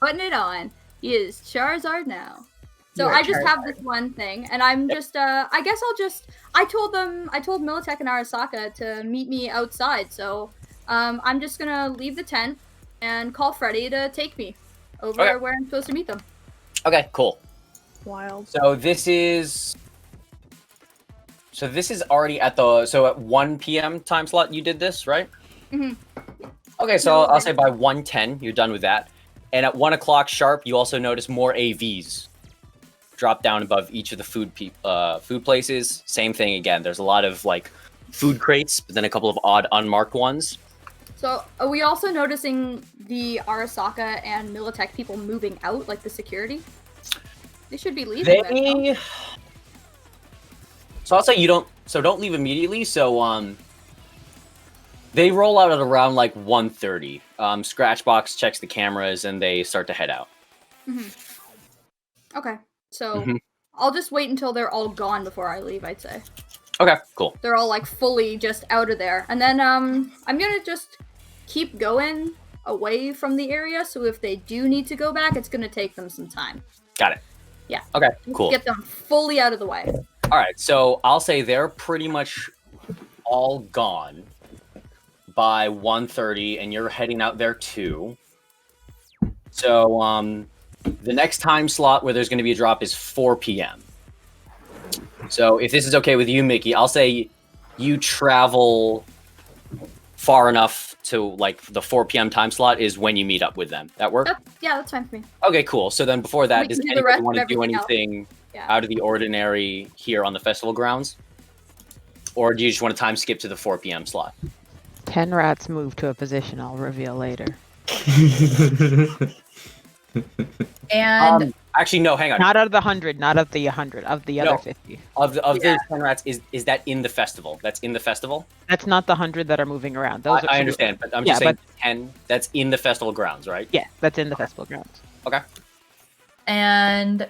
putting it on. He is Charizard now. So You are I just have this one thing, and I'm just I guess I told Militech and Arasaka to meet me outside, so I'm just gonna leave the tent and call Freddy to take me over Okay. where I'm supposed to meet them. Okay, cool. Wild. So this is already at at 1 p.m. time slot. You did this, right? Mhm. Okay, so I'll say by 1:10 you're done with that, and at 1 o'clock sharp you also notice more AVs drop down above each of the food places. Same thing again. There's a lot of like food crates, but then a couple of odd unmarked ones. So are we also noticing the Arasaka and Militech people moving out, like the security? They should be leaving. then, no? So I'll say don't leave immediately. So they roll out at around like 1:30. Scratchbox checks the cameras and they start to head out. Okay, so Mhm. I'll just wait until they're all gone before I leave, I'd say. Okay, cool. They're all like fully just out of there. And then I'm gonna just keep going away from the area, so if they do need to go back, it's going to take them some time. Got it. Yeah. Okay, Just cool. Get them fully out of the way. All right, so I'll say they're pretty much all gone by 1:30, and you're heading out there too. So the next time slot where there's going to be a drop is 4 p.m. So if this is okay with you, Mickey, I'll say you travel far enough to like the 4 p.m. time slot is when you meet up with them. That work? Yeah, that's fine for me. Okay, cool. So then before that, We does can do the anybody rest want of to do everything else. anything Yeah. out of the ordinary here on the festival grounds? Or do you just want to time skip to the 4 p.m. slot? 10 rats move to a position I'll reveal later. And Actually, no, hang on. Not out of the 100, not of the 100, of the No. other 50. Of those 10 rats, is that in the festival? That's in the festival? That's not the 100 that are moving around. Those I are understand, but I'm Yeah, just saying 10, that's in the festival grounds, right? Yeah, that's in the festival grounds. Okay. and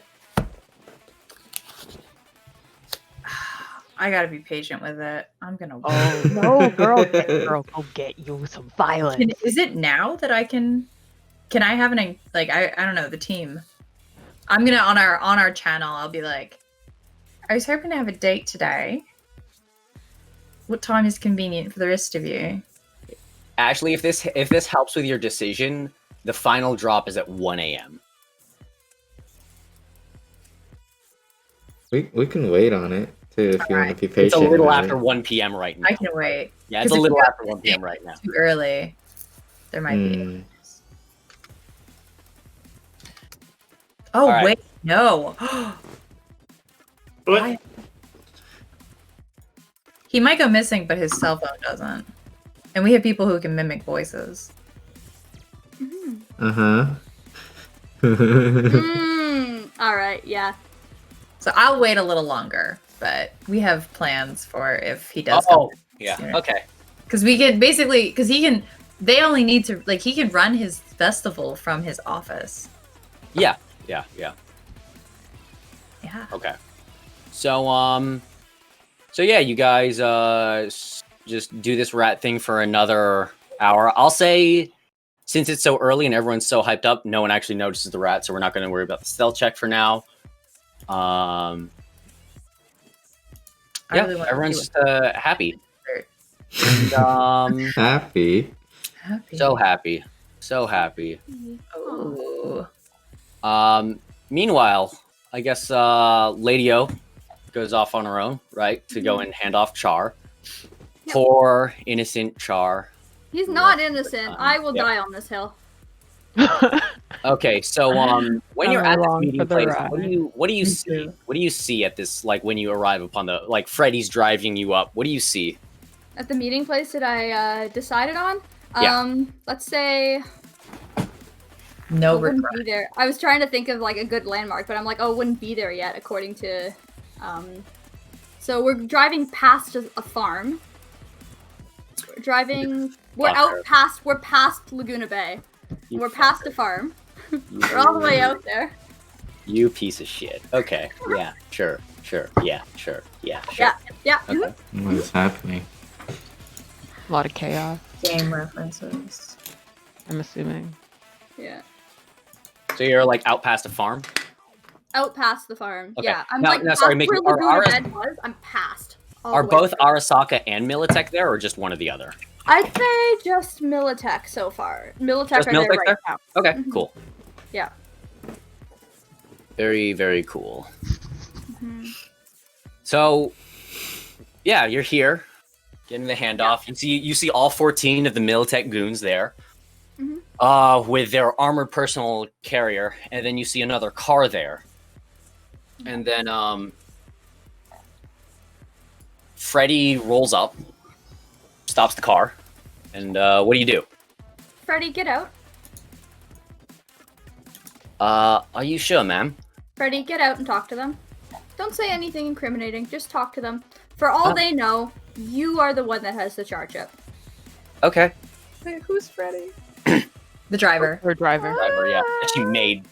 I gotta be patient with it. I'm gonna. Oh no, girl, girl, go get you some violence. Is it now that I can? Can I have an like? I don't know the team. I'm gonna on our channel. I'll be like, I was hoping to have a date today. What time is convenient for the rest of you? Actually, if this helps with your decision, the final drop is at 1 a.m. We can wait on it too if you want to be patient. It's a little about after it. 1 p.m. right now. I can wait. Yeah, it's 'Cause a if little we after 1 p.m. right now. Too early. There might be. Hmm. Oh All right. wait, no. What? He might go missing, but his cell phone doesn't. And we have people who can mimic voices. Mhm. Uh-huh. All right. Yeah. So I'll wait a little longer, but we have plans for if he does. Oh, yeah. sooner. Okay. Because we can basically, because he can, they only need to, like, he can run his festival from his office. Yeah. Yeah. Okay. So yeah, you guys just do this rat thing for another hour. I'll say, since it's so early and everyone's so hyped up, no one actually notices the rat, so we're not going to worry about the stealth check for now. I Yeah, really wanna everyone's do just happy. And, Happy. Happy. so happy, so happy. Ooh. Meanwhile, I guess Lady O goes off on her own, right, to go and hand off Char. Yep. Poor innocent Char. He's not innocent. I will yeah. die on this hill. Okay, so when you're I'm at this along meeting for the place, ride. what do you Me see? too. What do you see at this, like, when you arrive upon the, like, Freddy's driving you up? What do you see? At the meeting place that I decided on. Yeah. Let's say No it wouldn't regret. be there. I was trying to think of like a good landmark, but I'm like, oh, it wouldn't be there yet, according to. So we're driving past a farm. We're driving. We're Fucker. We're past Laguna Bay. You We're past the fucker. farm. We're all the way out there. You piece of shit. Okay, yeah, sure, yeah, sure. Yeah. Okay. What is happening? A lot of chaos, Game references. I'm assuming. Yeah. So you're, like, out past a farm? Out past the farm. Okay. Yeah. I'm Now- like now, past sorry, Mickey, where are Laguna ours- Bed was. I'm past. all Are the way both through. Arasaka and Militech there, or just one or the other? I'd say just Militech so far. Militech Just are there Militech right there? now. Okay, Mhm. cool. Yeah. Very, very cool. Mhm. So, yeah, you're here, getting the handoff. You see all 14 of the Militech goons there, with their armored personal carrier, and then you see another car there, and then Freddy rolls up, stops the car, and what do you do? Freddy, get out. Are you sure, ma'am? Freddy, get out and talk to them. Don't say anything incriminating. Just talk to them. For all they know, you are the one that has the charge up. Okay. Wait, who's Freddy? The driver. Or driver. Driver, yeah. That she made.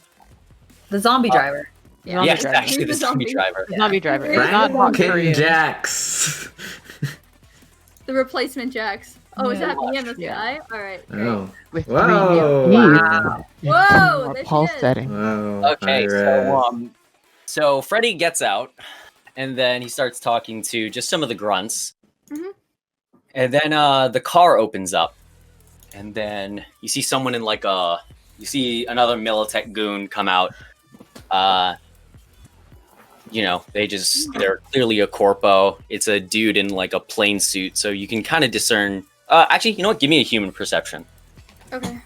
The zombie driver. Yeah. Yes, driver. actually, the He's a zombie zombie. driver. The zombie driver. Yeah. It's not hot Franklin Korean. Jacks. The replacement Jax. Oh, is that me in the Yeah. sky? All right, great. Oh. With Whoa. 3 feet. Wow. Whoa, More there she pulse is. setting. Wow. Okay, high-res. so Freddy gets out, and then he starts talking to just some of the grunts. Mhm. And then the car opens up, and then you see someone in you see another Militech goon come out. They're clearly a corpo. It's a dude in like a plain suit, so you can kind of discern. Actually, you know what? Give me a human perception. Okay.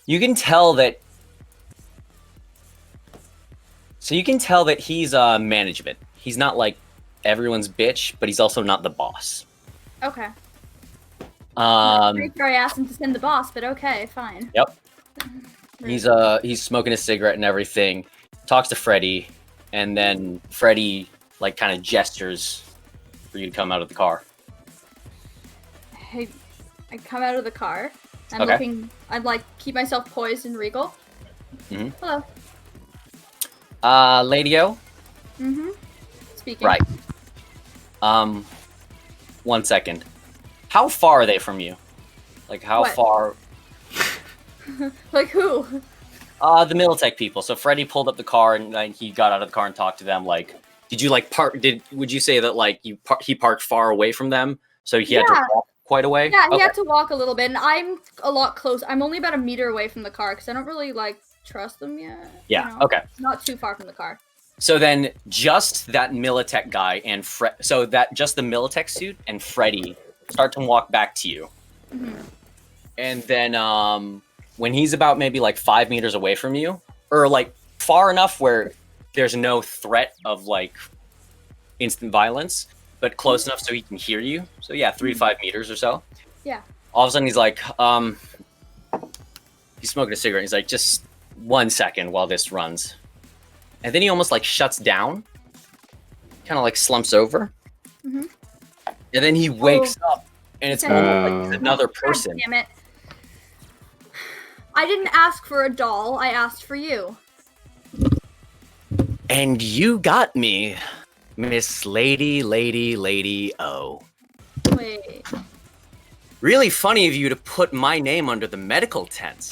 You can tell that. So you can tell that he's management. He's not like everyone's bitch, but he's also not the boss. Okay. Pretty sure I asked him to send the boss, but okay, fine. Yep. He's smoking a cigarette and everything. Talks to Freddy, and then Freddy like kind of gestures for you to come out of the car. Hey, I come out of the car. I'm Okay. looking. I'd like keep myself poised and regal. Mhm. Hello. Lady O. Mm-hmm. Speaking. Right. 1 second. How far are they from you? Like how What? far? Like who? The Militech people. So Freddy pulled up the car and then he got out of the car and talked to them. Like, did you like park? Would you say that like he parked far away from them, so he had to Yeah. walk quite away? Yeah, he Okay. had to walk a little bit, and I'm a lot close. I'm only about a meter away from the car because I don't really like trust them yet. Yeah. you know? Okay. Not too far from the car. So then, just that Militech guy and just the Militech suit and Freddy start to walk back to you, Mhm. and then when he's about maybe like 5 meters away from you, or like far enough where there's no threat of like instant violence, but close enough so he can hear you. So yeah, 3 to 5 meters or so. Yeah. All of a sudden, he's like, he's smoking a cigarette. He's like, just 1 second while this runs. And then he almost like shuts down, kind of like slumps over. Mhm. And then he wakes up, and it's Okay. almost like he's another God person. damn it. I didn't ask for a doll. I asked for you. And you got me, Miss Lady O. Wait. Really funny of you to put my name under the medical tents.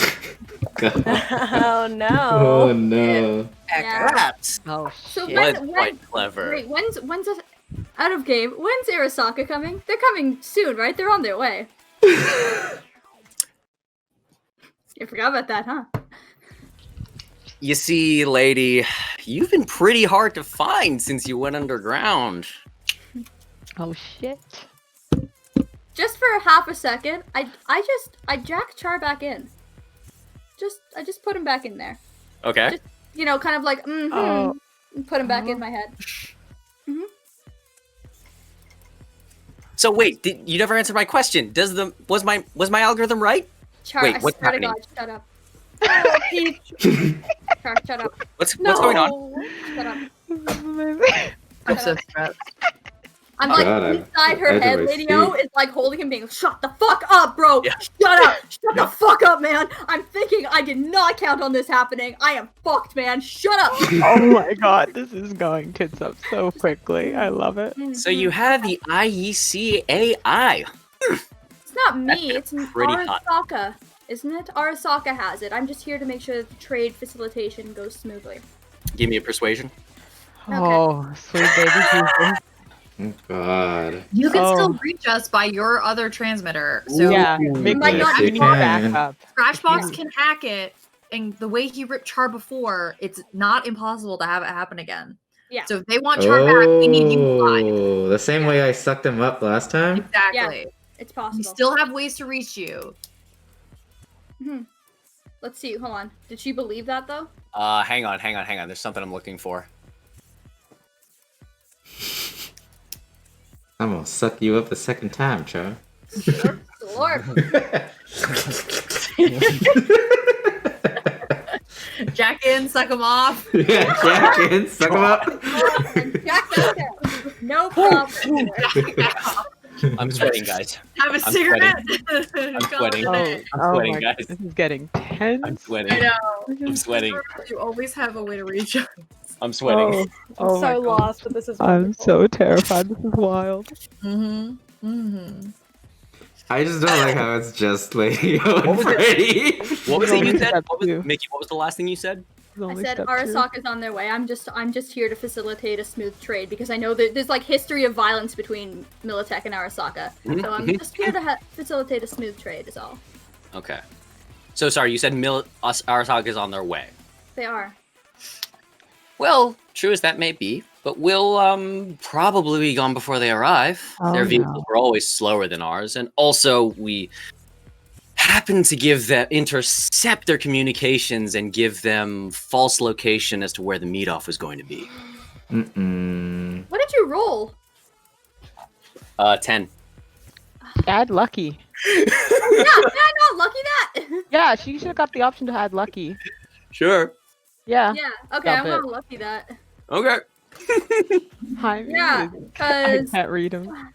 Oh no. Oh no. Yeah. Perhaps. Oh So shit. Was quite clever. Wait, when's out of game? When's Arasaka coming? They're coming soon, right? They're on their way. You forgot about that, huh? You see, lady, you've been pretty hard to find since you went underground. Oh shit. Just for half a second, I jacked Char back in. I just put him back in there. Okay. Just, kind of like Oh. and put him back in my head. So wait, you never answered my question. Was my algorithm right? Char, Wait, I what's swear happening? to God, shut up. Char, shut up. What's going on? Shut up. I'm so stressed. I'm like God, inside her I had to head, my Lady O seat. is like holding him, being shut the fuck up, bro. Yeah. Shut up. Shut the fuck up, man. I'm thinking I did not count on this happening. I am fucked, man. Shut up. Oh my god, this is going tits up so quickly. I love it. So you have the IEC AI. It's not me. It's pretty hot. Arasaka, isn't it? Arasaka has it. I'm just here to make sure that the trade facilitation goes smoothly. Give me a persuasion. Oh, sweet baby Jesus. Oh god. You can Oh. still reach us by your other transmitter. So Yeah, Ooh, make might me not yes, be you more can. backup. Scratchbox can hack it, and the way he ripped Char before, it's not impossible to have it happen again. Yeah. So if they want Char back, we need you alive. Oh, the same way I sucked him up last time? Exactly. It's We possible. still have ways to reach you. Let's see. Hold on. Did she believe that though? Hang on. There's something I'm looking for. I'm gonna suck you up a second time, Char. Lord. Jack in, suck him off. Yeah, Jack in, suck him up. Jack back down. No problem. I'm sweating, guys. Have a I'm cigarette. I'm sweating. Oh, I'm sweating, my guys. This is getting tense. I'm I sweating. know. I'm sweating. You always have a way to reach us. I'm sweating. I'm Oh my so God. lost, but this is I'm wonderful. so terrified. This is wild. I just don't like how it's just Lady What and was it? Freddy. What was it you Only said? step What was, two. Mickey, what was the last thing you said? It's I only said step two. Arasaka's on their way. I'm just here to facilitate a smooth trade because I know that there's like history of violence between Militech and Arasaka. So I'm just here to facilitate a smooth trade is all. Okay. So sorry, you said Arasaka is on their way. They are. Well, true as that may be, but we'll probably be gone before they arrive. Oh, Their vehicles no. were always slower than ours, and also we happen to intercept their communications and give them false location as to where the meet-off was going to be. Mm-mm. What did you roll? 10. Add lucky. Yeah, no, lucky that. Yeah, she should have got the option to add lucky. Sure. Yeah. Yeah, okay, Stop I'm it. gonna lucky that. Okay. Hi. Yeah, I because can't read them.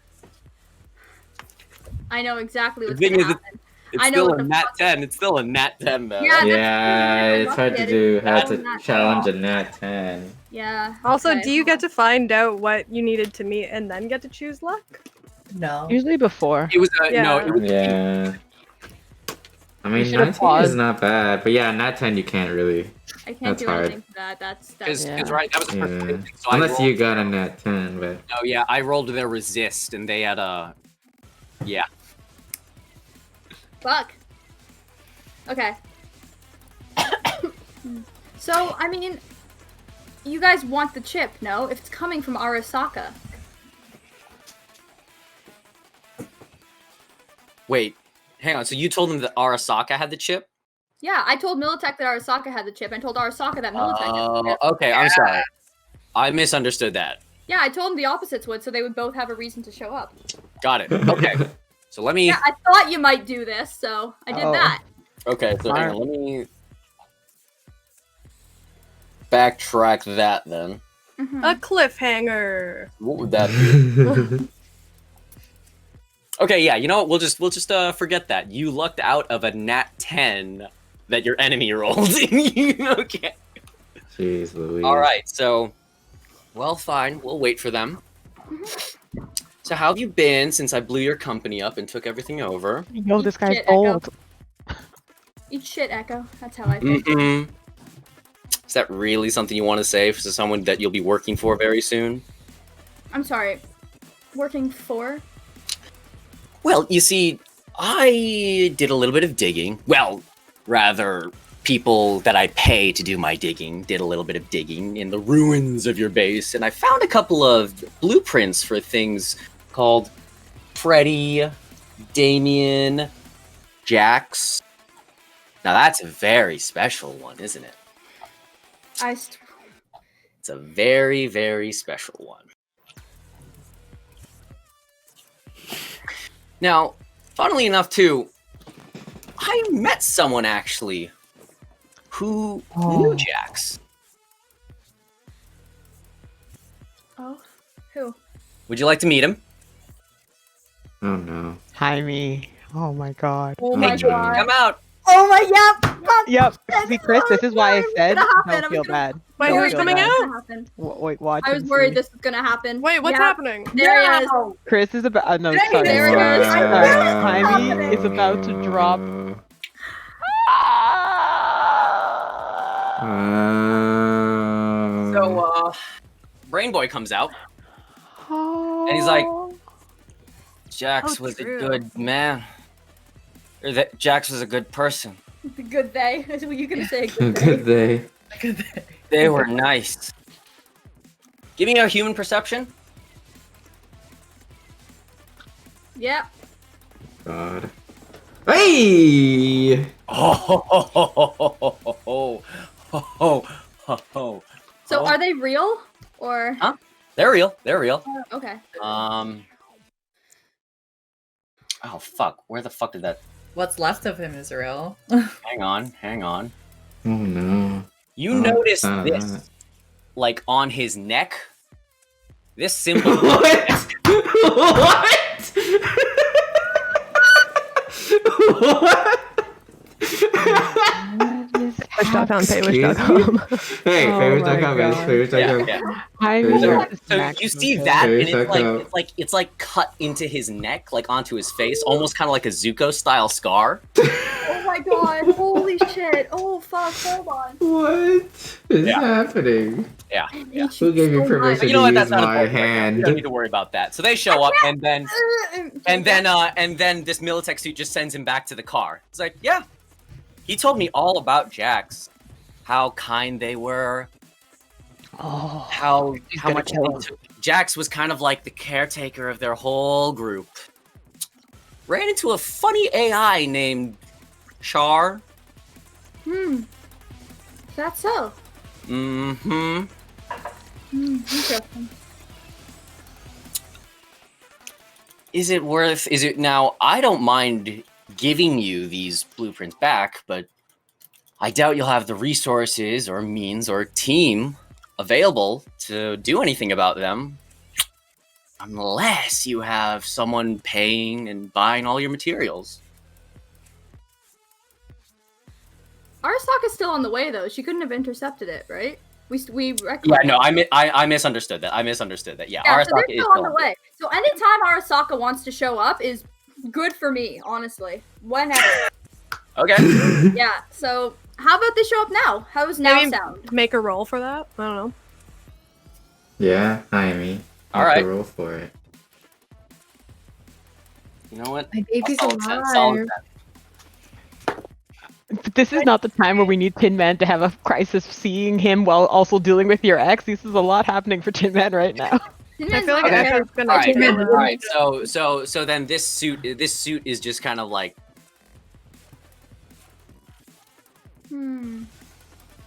I know exactly The what's thing gonna is, happen. It's I know still what a the nat fuck- 10. It's still a nat 10, though. Yeah, Yeah, that's it's hard to lucky. do. Hard Oh, to not- challenge a nat 10. Yeah. Also, okay. do you get to find out what you needed to meet and then get to choose luck? No. Usually before. It was no, Yeah. it was Yeah. I mean, should have 19 is paused. not bad, but yeah, nat 10 you can't really. I can't That's do hard. anything for that. That's because Yeah. right, that was the first Yeah. thing. So Unless I you rolled, got a nat 10, but. no, yeah, I rolled their resist, and they had a, yeah. fuck. Okay. So, I mean, you guys want the chip, no? If it's coming from Arasaka. Wait, hang on. So you told them that Arasaka had the chip? Yeah, I told Militech that Arasaka had the chip. I told Arasaka that Militech had the chip. Okay, I'm sorry. I misunderstood that. Yeah, I told them the opposites would, so they would both have a reason to show up. Got it. Okay. So let me. Yeah, I thought you might do this, so I did Oh. that. Okay, so hang on, let me backtrack that then. Mhm. A cliffhanger. What would that be? Okay, yeah, you know what? We'll just forget that. You lucked out of a nat 10 that your enemy rolled. Okay. Jeez Louise. All right. So, well, fine. We'll wait for them. So, how have you been since I blew your company up and took everything over? Yo, this guy's Shit, Echo. old. Eat shit, Echo. That's how I think. Mm-mm. Is that really something you want to say to someone that you'll be working for very soon? I'm sorry. Working for? Well, you see, I did a little bit of digging. Well, rather, people that I pay to do my digging did a little bit of digging in the ruins of your base, and I found a couple of blueprints for things called Freddy, Damien, Jax. Now that's a very special one, isn't it? It's a very, very special one. Now, funnily enough, too, I met someone actually who knew Jax. Oh, who? Would you like to meet him? Oh no. Jaime. Oh my god. Oh Hey, my Jake, god. come out. Oh my god. Yep. See, Chris, this is why I said gonna happen. don't I'm feel gonna- bad. Wait, Don't who's feel coming bad. out? Wait, watch. I was and worried see. this was gonna happen. Wait, what's Yeah, happening? There he is. Chris is about. No, There sorry. he is. I knew it was Jaime happening. is about to drop. So, Brain Boy comes out, and he's like, Jax Oh, was true. a good man. Or that Jax was a good person. The good day. Were you gonna say a good day? Good day. They were nice. Give me a human perception. Yep. God. Hey! So Oh. are they real or? Huh? They're real. They're real. Okay. Oh fuck! Where the fuck did that? What's left of him is real. Hang on. Oh no. You Oh, notice son of this, that. like on his neck. This symbol. What? What? What? What is Push.foundpaywitch.com. Hey, Oh favorites.com, my guys. God. Favorites.com. I'm There's gonna your- have to So smack you some see of that, and There's it's like cut into his neck, like onto his face, almost kind of like a Zuko style scar. Oh my god! Holy shit! Oh fuck! Hold on. What is Yeah. happening? Yeah. I hate Yeah. you Who gave you so much. permission But you know to what? use That's not my important right now. We don't hand? need to worry about that. So they show up, and then this Militech suit just sends him back to the car. It's like, yeah, he told me all about Jax, how kind they were, Oh, how gonna much kill they him. took. Jax was kind of like the caretaker of their whole group. Ran into a funny AI named Char. Is that so? Mm-hmm. Interesting. Is it now? I don't mind giving you these blueprints back, but I doubt you'll have the resources or means or team available to do anything about them. Unless you have someone paying and buying all your materials. Arasaka's still on the way though. She couldn't have intercepted it, right? We Yeah, no, I misunderstood that. Yeah, Yeah, so Arasaka they're is still on the way. So anytime Arasaka wants to show up is good for me, honestly. Whenever. Okay. Yeah. So how about they show up now? How's now Maybe sound? make a roll for that. I don't know. Yeah, hi me. All right. Roll for it. You know what? My baby's I'll solve alive. that. But this is not the time where we need Tin Man to have a crisis seeing him while also dealing with your ex. This is a lot happening for Tin Man right now. I feel like Okay. Echo's gonna All right, take all right. So then this suit is just kind of like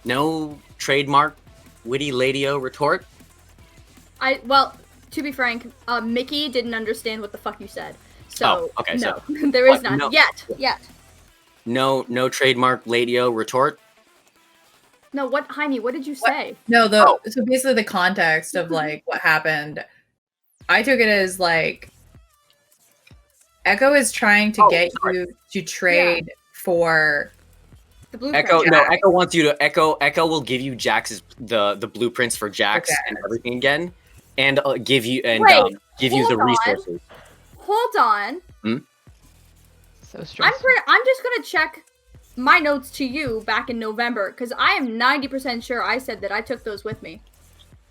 no trademark witty ladio retort. Well, to be frank, Mickey didn't understand what the fuck you said. So Oh, okay, no, so- there is what? none No. yet. No trademark ladio retort. No, what, Jaime? What did you say? No, Oh. so basically the context of like what happened, I took it as like Echo is trying to get sorry. you to trade for The blueprint. Echo, no, Jax. Echo wants you to Echo will give you Jax's the blueprints for Jax Jax. and everything again, and give you Wait, give you the hold on. resources. Hold on. So stressful. I'm just gonna check my notes to you back in November because I am 90% sure I said that I took those with me.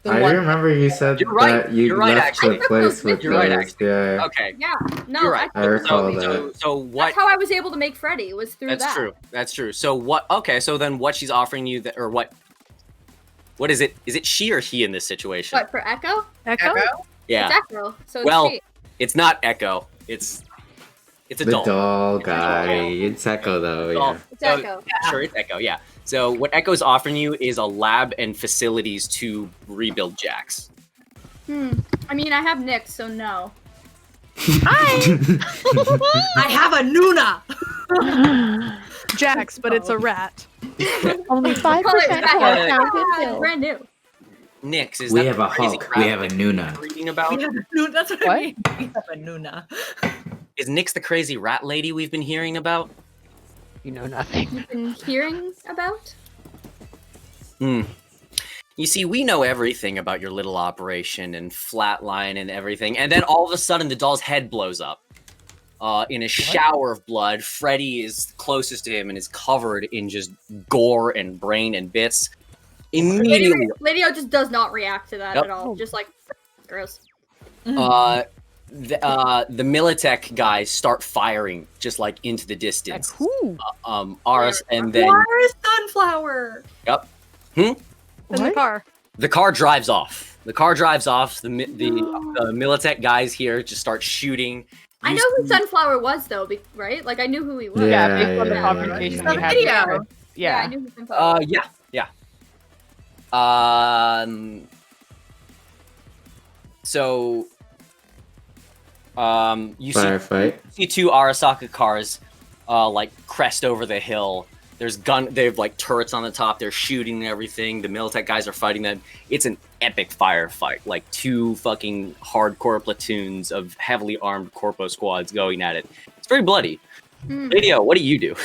the I one. remember you said You're right. that you You're right, left actually. the place with You're right, those. actually. Yeah. Okay, Yeah. No, you're right. I recall So, that. so what? That's how I was able to make Freddy was through That's that. true. That's true. So what? Okay, so then what she's offering you that, or what? What is it? Is it she or he in this situation? What, for Echo? Echo? Yeah. It's Echo. So it's Well, she. it's not Echo. It's a The doll. doll guy. It's Echo though, Doll. yeah. It's So- Echo. Sure, it's Echo. Yeah. So what Echo's offering you is a lab and facilities to rebuild Jax. I mean, I have Nick, so no. I have a Nuna. Jax, but it's a rat. Only 5% Call it back. heart count is filled. Brand new. Nix, is We that have the a crazy Hulk. crap We have a Nuna. reading about? That's what, What? I mean. We have a Nuna. Is Nix the crazy rat lady we've been hearing about? You know nothing. You've been hearing about? You see, we know everything about your little operation and flatline and everything, and then all of a sudden the doll's head blows up. In a shower of blood, Freddy is closest to him and is covered in just gore and brain and bits. Immediately, Lady-O just does not react to that Yep. at all. Just like, gross. the Militech guys start firing just like into the distance. Cool. Aris, and then Where's Sunflower? In the What? car. the car drives off. The Militech guys here just start shooting. I You know who see- Sunflower was, though, right? Like, I knew who he was. Yeah. Yeah, based on the yeah, conversation yeah. we had. Video. with- Yeah, I Yeah. knew who Sunflower was. Yeah. So, you Firefight. see two Arasaka cars, like crest over the hill. They have like turrets on the top. They're shooting and everything. The Militech guys are fighting them. It's an epic firefight. Like two fucking hardcore platoons of heavily armed corpo squads going at it. It's very bloody. Hmm. Radio, what do you do?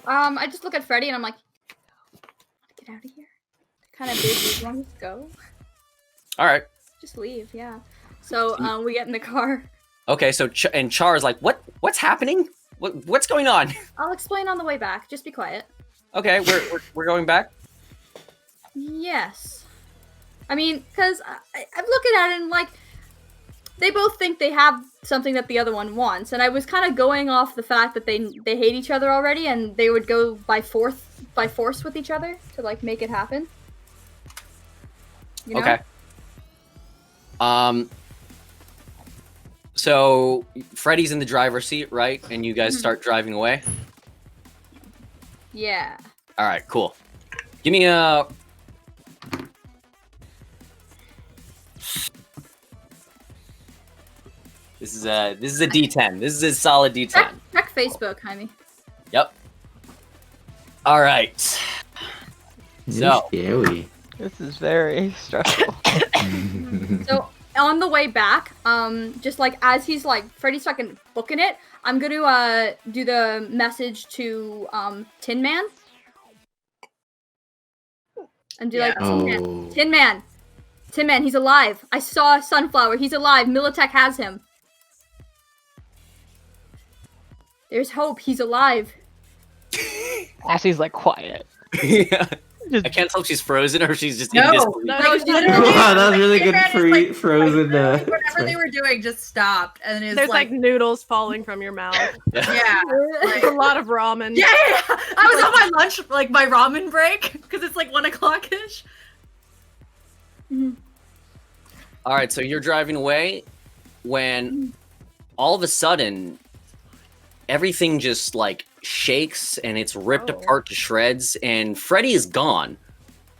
I just look at Freddy and I'm like, get out of here. Kind of busy. Want to go? All right. Just leave. Yeah. So we get in the car. Okay. So and Char's like, what's happening? What's going on? I'll explain on the way back. Just be quiet. Okay, we're going back. Yes. I mean, because I'm looking at it and like, they both think they have something that the other one wants, and I was kind of going off the fact that they hate each other already, and they would go by force with each other to like make it happen. You know? Okay. So Freddy's in the driver's seat, right? And you guys start driving away. Yeah. All right, cool. Give me a. This is a D10. This is a solid D10. Check Facebook, Jaime. Yep. All right. So. Scary. This is very stressful. So on the way back, just like as he's like Freddy's fucking booking it, I'm gonna do the message to Tin Man. And do like Tin Man, he's alive. I saw Sunflower, he's alive. Militech has him. There's hope, he's alive. Ashley's like quiet. Yeah. I can't tell if she's frozen or if she's just No, in disbelief. like, Wow, that was really good frozen. Whatever they were doing just stopped, and it's There's like noodles falling from your mouth. yeah, There's a lot of ramen. yeah. I was on my lunch, like my ramen break, because it's like 1 o'clock ish. All right, so you're driving away when all of a sudden everything just like shakes and it's ripped apart to shreds and Freddy is gone.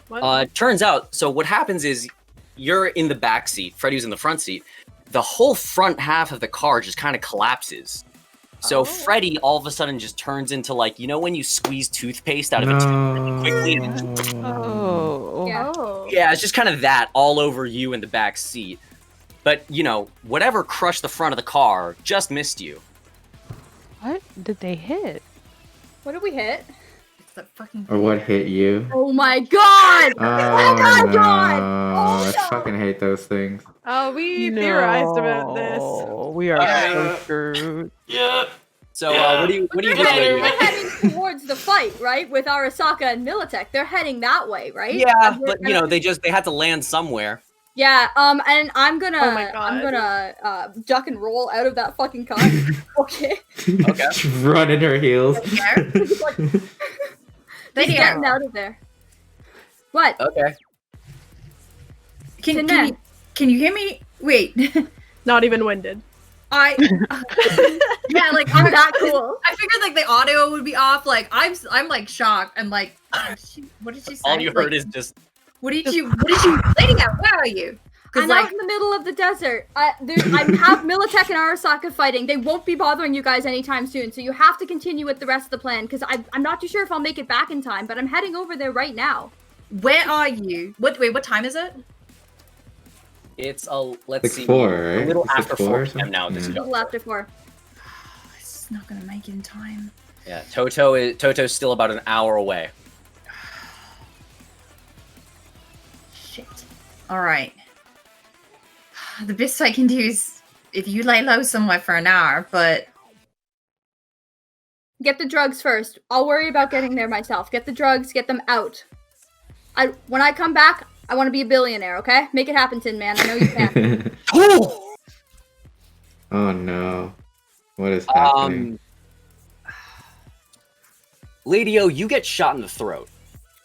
What? Turns out, so what happens is you're in the back seat, Freddy's in the front seat. The whole front half of the car just kind of collapses. So Freddy all of a sudden just turns into like, you know when you squeeze toothpaste out of a tube really quickly? And it just, Oh. Yeah. yeah, it's just kind of that all over you in the back seat. But, you know, whatever crushed the front of the car just missed you. What did they hit? What did we hit? It's that fucking. Or what hit you? Oh my god! Oh my no. God! I Oh, no. fucking hate those things. Oh, we theorized about this. We are so screwed. Yeah. So, what do you They're think? heading towards the fight, right? With Arasaka and Militech. They're heading that way, right? Yeah, And we're but you know, they had to land somewhere. Yeah, and I'm gonna Oh my God. I'm gonna duck and roll out of that fucking car. Okay. Okay. Just run in her heels. Like, They just getting out of there. What? Okay. Tin Man. Can you hear me? Wait. Not even winded. I Yeah, like I'm that cool. I figured like the audio would be off. Like I'm like shocked. I'm like, what did she say? All you heard Like, is just what did you lady out? Where are you? I'm like out in the middle of the desert. I have Militech and Arasaka fighting. They won't be bothering you guys anytime soon, so you have to continue with the rest of the plan, because I'm not too sure if I'll make it back in time, but I'm heading over there right now. where are you? What time is it? it's let's Like see, 4, right? a little It's like after 4 4 or p.m. now. This A is little after 4. It's not gonna make it in time. yeah. Toto's still about an hour away. Shit. All right. The best I can do is if you lay low somewhere for an hour, but Get the drugs first. I'll worry about getting there myself. Get the drugs, get them out. When I come back, I want to be a billionaire, okay? Make it happen, Tin Man. I know you can. Oh no. What is happening? Lady O, you get shot in the throat.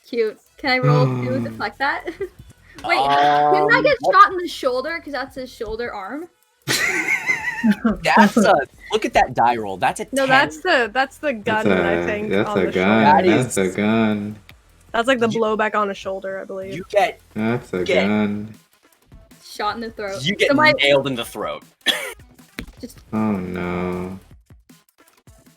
Cute. Can I roll to deflect that? Wait, didn't I get shot in the shoulder? Because that's his shoulder arm. That's look at that die roll. That's a 10. No, that's the gun. I think That's on a the gun. shoulder. That's a gun. That's like the blowback on a shoulder, I believe. You get That's a Get- gun. Shot in the throat. you get So my- nailed in the throat. Oh no.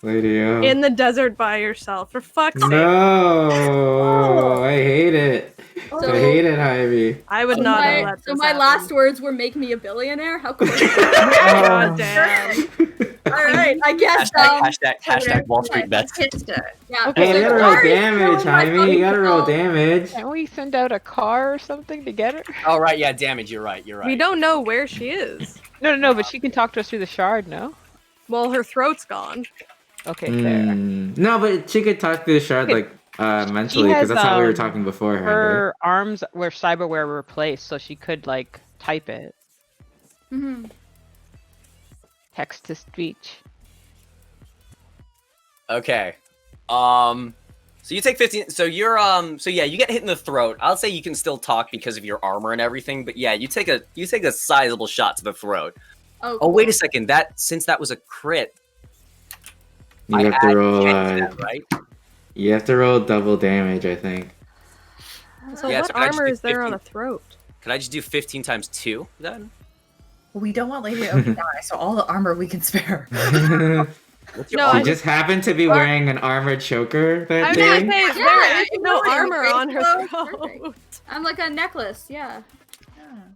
Lady O. In the desert by yourself, for fuck's sake. No! I hate it. So- I hate it, Ivy. I would So not have my, let so this my happen. last words were "make me a billionaire." How cool. God damn. All right, I guess. Hashtag Wall Street bets. Yeah. Okay, Hey, you gotta so roll Ari is damage, still my Jaime. You gotta roll fucking damage. Can't we send out a car or something to get her? Oh right, yeah, damage. You're right. We don't know where she is. No, but she can talk to us through the shard, no? Well, her throat's gone. Okay, fair. No, but she could talk through the shard Okay. mentally, She because has, that's how we were talking beforehand. Right? Her arms were cyberware replaced, so she could like type it. Mm-hmm. Text to speech. Okay. So you take 15. So you're So yeah, you get hit in the throat. I'll say you can still talk because of your armor and everything. But yeah, you take a sizable shot to the throat. Oh, Wait a second. Since that was a crit, You I have to add roll. 10 to that, right? You have to roll double damage, I think. So Yeah, what so can I just armor do is there on 15? a throat? Could I just do 15 times 2 then? We don't want Lady Oak to die, so all the armor we can spare. What's your No, armor? She just happened to be wearing an armored choker I that was gonna day. say, there is no armor on her Perfect. throat. I'm like a necklace. Yeah.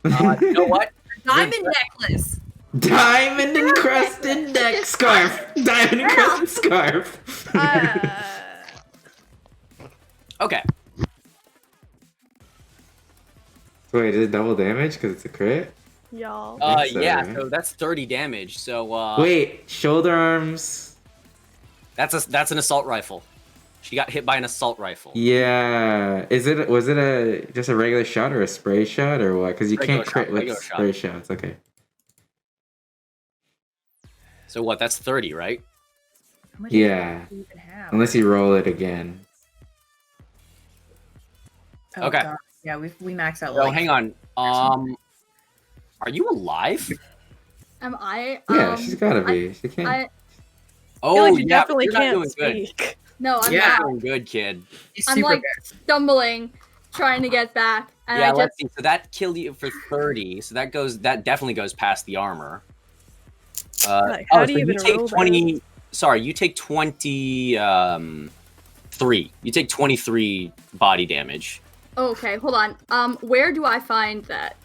You know what? Diamond necklace. Diamond encrusted neck scarf. Diamond encrusted scarf. Okay. Wait, is it double damage because it's a crit? Y'all. think so, Yeah. right? So that's 30 damage. So Wait, shoulder arms. that's an assault rifle. She got hit by an assault rifle. Yeah. Was it just a regular shot or a spray shot or what? Because you Regular can't crit shot, with regular shot. spray shots. Okay. So what? That's 30, right? How much Yeah. do you even have? Unless you roll it again. Oh, Okay. God. Yeah, we max out. So hang on. Are you alive? Am I? Yeah, she's gotta be. She can't. I I feel Oh like you yeah, definitely you're not can't doing good. speak. no, I'm You're not. not doing good, kid. He's I'm super like good. stumbling, trying to get back, and Yeah, I let's just see. So that killed you for 30. So that definitely goes past the armor. Like, how do you even take roll that? 20. Sorry, you take 20. 3. You take 23 body damage. okay. Hold on. Where do I find that?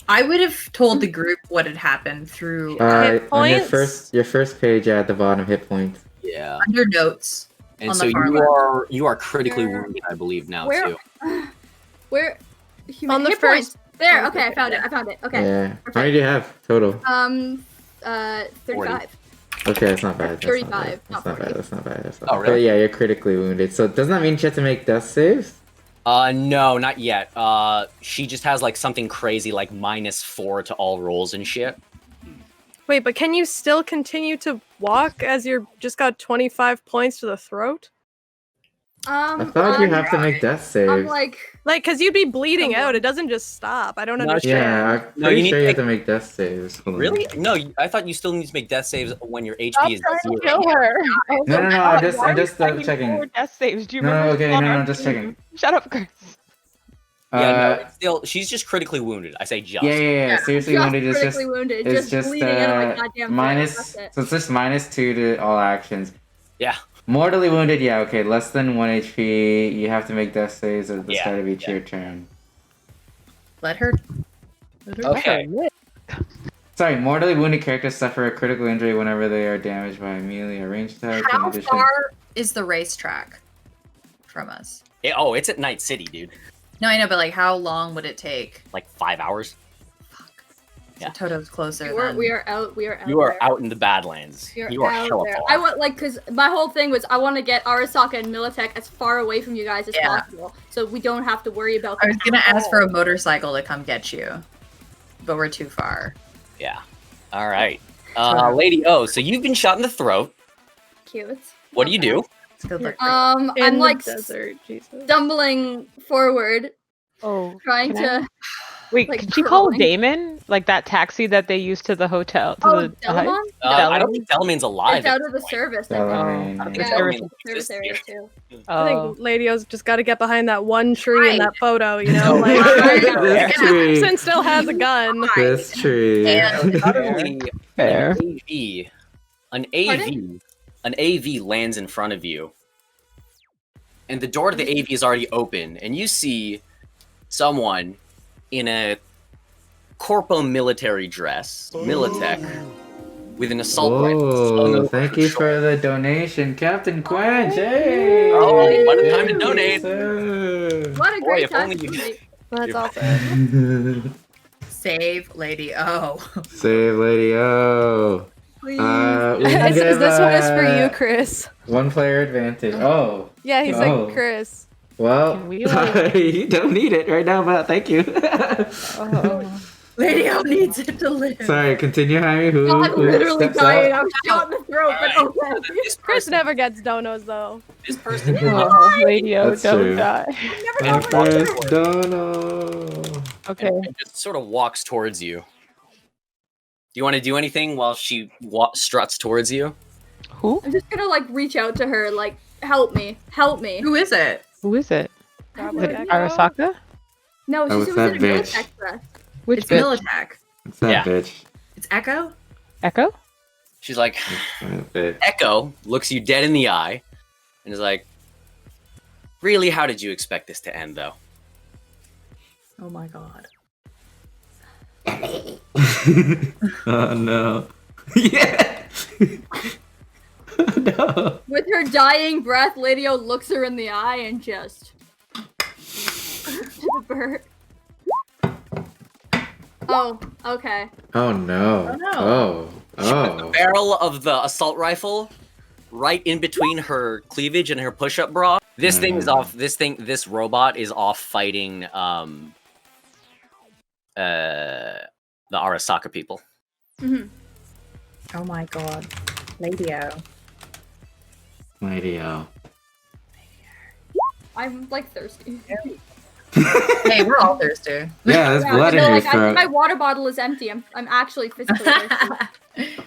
I would have told the group what had happened through Hit On your points? first page at the bottom, hit points. Yeah. under notes. And On so the far you are critically Where- wounded, I believe now Where? too. Where? On the hit first- points. There. on the Okay, I first- found it. I found it. Okay. Yeah. How perfect. many do you have total? 35. Okay, that's not bad. That's 35, Not bad. not That's not 40. bad. That's not bad. That's not Oh, bad. really? But yeah, you're critically wounded. So doesn't that mean she has to make death saves? No, not yet. She just has like something crazy like -4 to all rolls and shit. Wait, but can you still continue to walk as you're just got 25 points to the throat? I thought you have to make death saves. I'm like, Like, cause you'd be bleeding Come out. on. It doesn't just stop. I don't No, understand. Yeah, I'm No, pretty you sure need you to have to make death saves. Hold on. Really? No, I thought you still need to make death saves when your Stop HP is trying to 0. kill her. Oh No, my no, God, I'm why are you just fighting checking. for death saves? Do you No, remember? okay, this on no, our I'm just team? checking. Shut up, Chris. Yeah, no, it's still she's just critically wounded. I say just. Yeah. Seriously just wounded is just critically wounded, it's just bleeding out of my goddamn minus. throat. That's it. So it's just -2 to all actions. Yeah. Mortally wounded, yeah, okay. Less than 1 HP. You have to make death saves, or this Yeah, gotta be yeah. your turn. Let her. Okay. Sorry, mortally wounded characters suffer a critical injury whenever they are damaged by a melee or ranged attack. In How addition, far is the racetrack from us? It's at Night City, dude. No, I know, but like, how long would it take? Like 5 hours. Yeah. So Toto's closer. We are out. We are out. You are there. out in the Badlands. You're You are out hella there. far. I want because my whole thing was I want to get Arasaka and Militech as far away from you guys as Yeah. possible, so we don't have to worry about. I them was gonna at ask all. for a motorcycle to come get you, but we're too far. Yeah. All right. Lady O, so you've been shot in the throat. Cute. What do you do? It's good luck. I'm In like the desert, Jesus. stumbling forward, Oh, trying can I- to. Wait, like, can she call curling. Damon? Like that taxi that they used to the hotel? To Oh, the hut? Delamon? I don't think Delamain's alive. It's out of the service. I think. Delamain, I think Yeah, Delamain service exists area here. too. I Oh, think Lady O's just got to get behind that one tree in Right. that photo, you know? No. Like, This tree. Sin still has a gun. This tree. And- Suddenly, fair. an AV lands in front of you, and the door to the AV is already open, and you see someone in a corpo military dress, Militech, with an assault rifle slung Whoa, over thank her you shoulder. for the donation, Captain Quench. Hey! Oh, what a time to Thank you, donate. sir. What a Boy, great if time only to you- meet. That's awesome. Save Lady O. Save Lady O. Please. We can Is give, this one is for you, Chris? one player advantage. Oh, Yeah, he Oh. said Chris. well, Can we, like- you don't need it right now, but thank you. Oh. Lady O needs it to live. Sorry, continue, Jaime. Who I'm literally steps dying. up? I was shot in the throat, but Alright. okay. This Chris person, never gets donos though. this person Oh, radio, That's don't true. die. Our first dono. Okay. and just sort of walks towards you. Do you want to do anything while she struts towards you? Who? I'm just gonna like reach out to her, like, help me, help me. Who is it? Who is it? Probably Is it Echo. Arasaka? No, Oh, she it's was that in a bitch. Militech dress. Which It's bitch? Militech. It's that Yeah. bitch. It's Echo? Echo? She's like, That bitch. Echo looks you dead in the eye and is like, really, how did you expect this to end, though? Oh my god. Oh no. Yeah. No. With her dying breath, Lady O looks her in the eye and just to the bird. Oh, okay. Oh no. Oh, no. Oh. She put the Oh. barrel of the assault rifle right in between her cleavage and her push-up bra. This thing is off. This robot is off fighting the Arasaka people. Mhm. Oh my god. Lady O. Lady O. I'm like thirsty. Hey, we're all thirsty. Yeah, there's Yeah, blood in no, your like, throat. my water bottle is empty. I'm actually physically thirsty.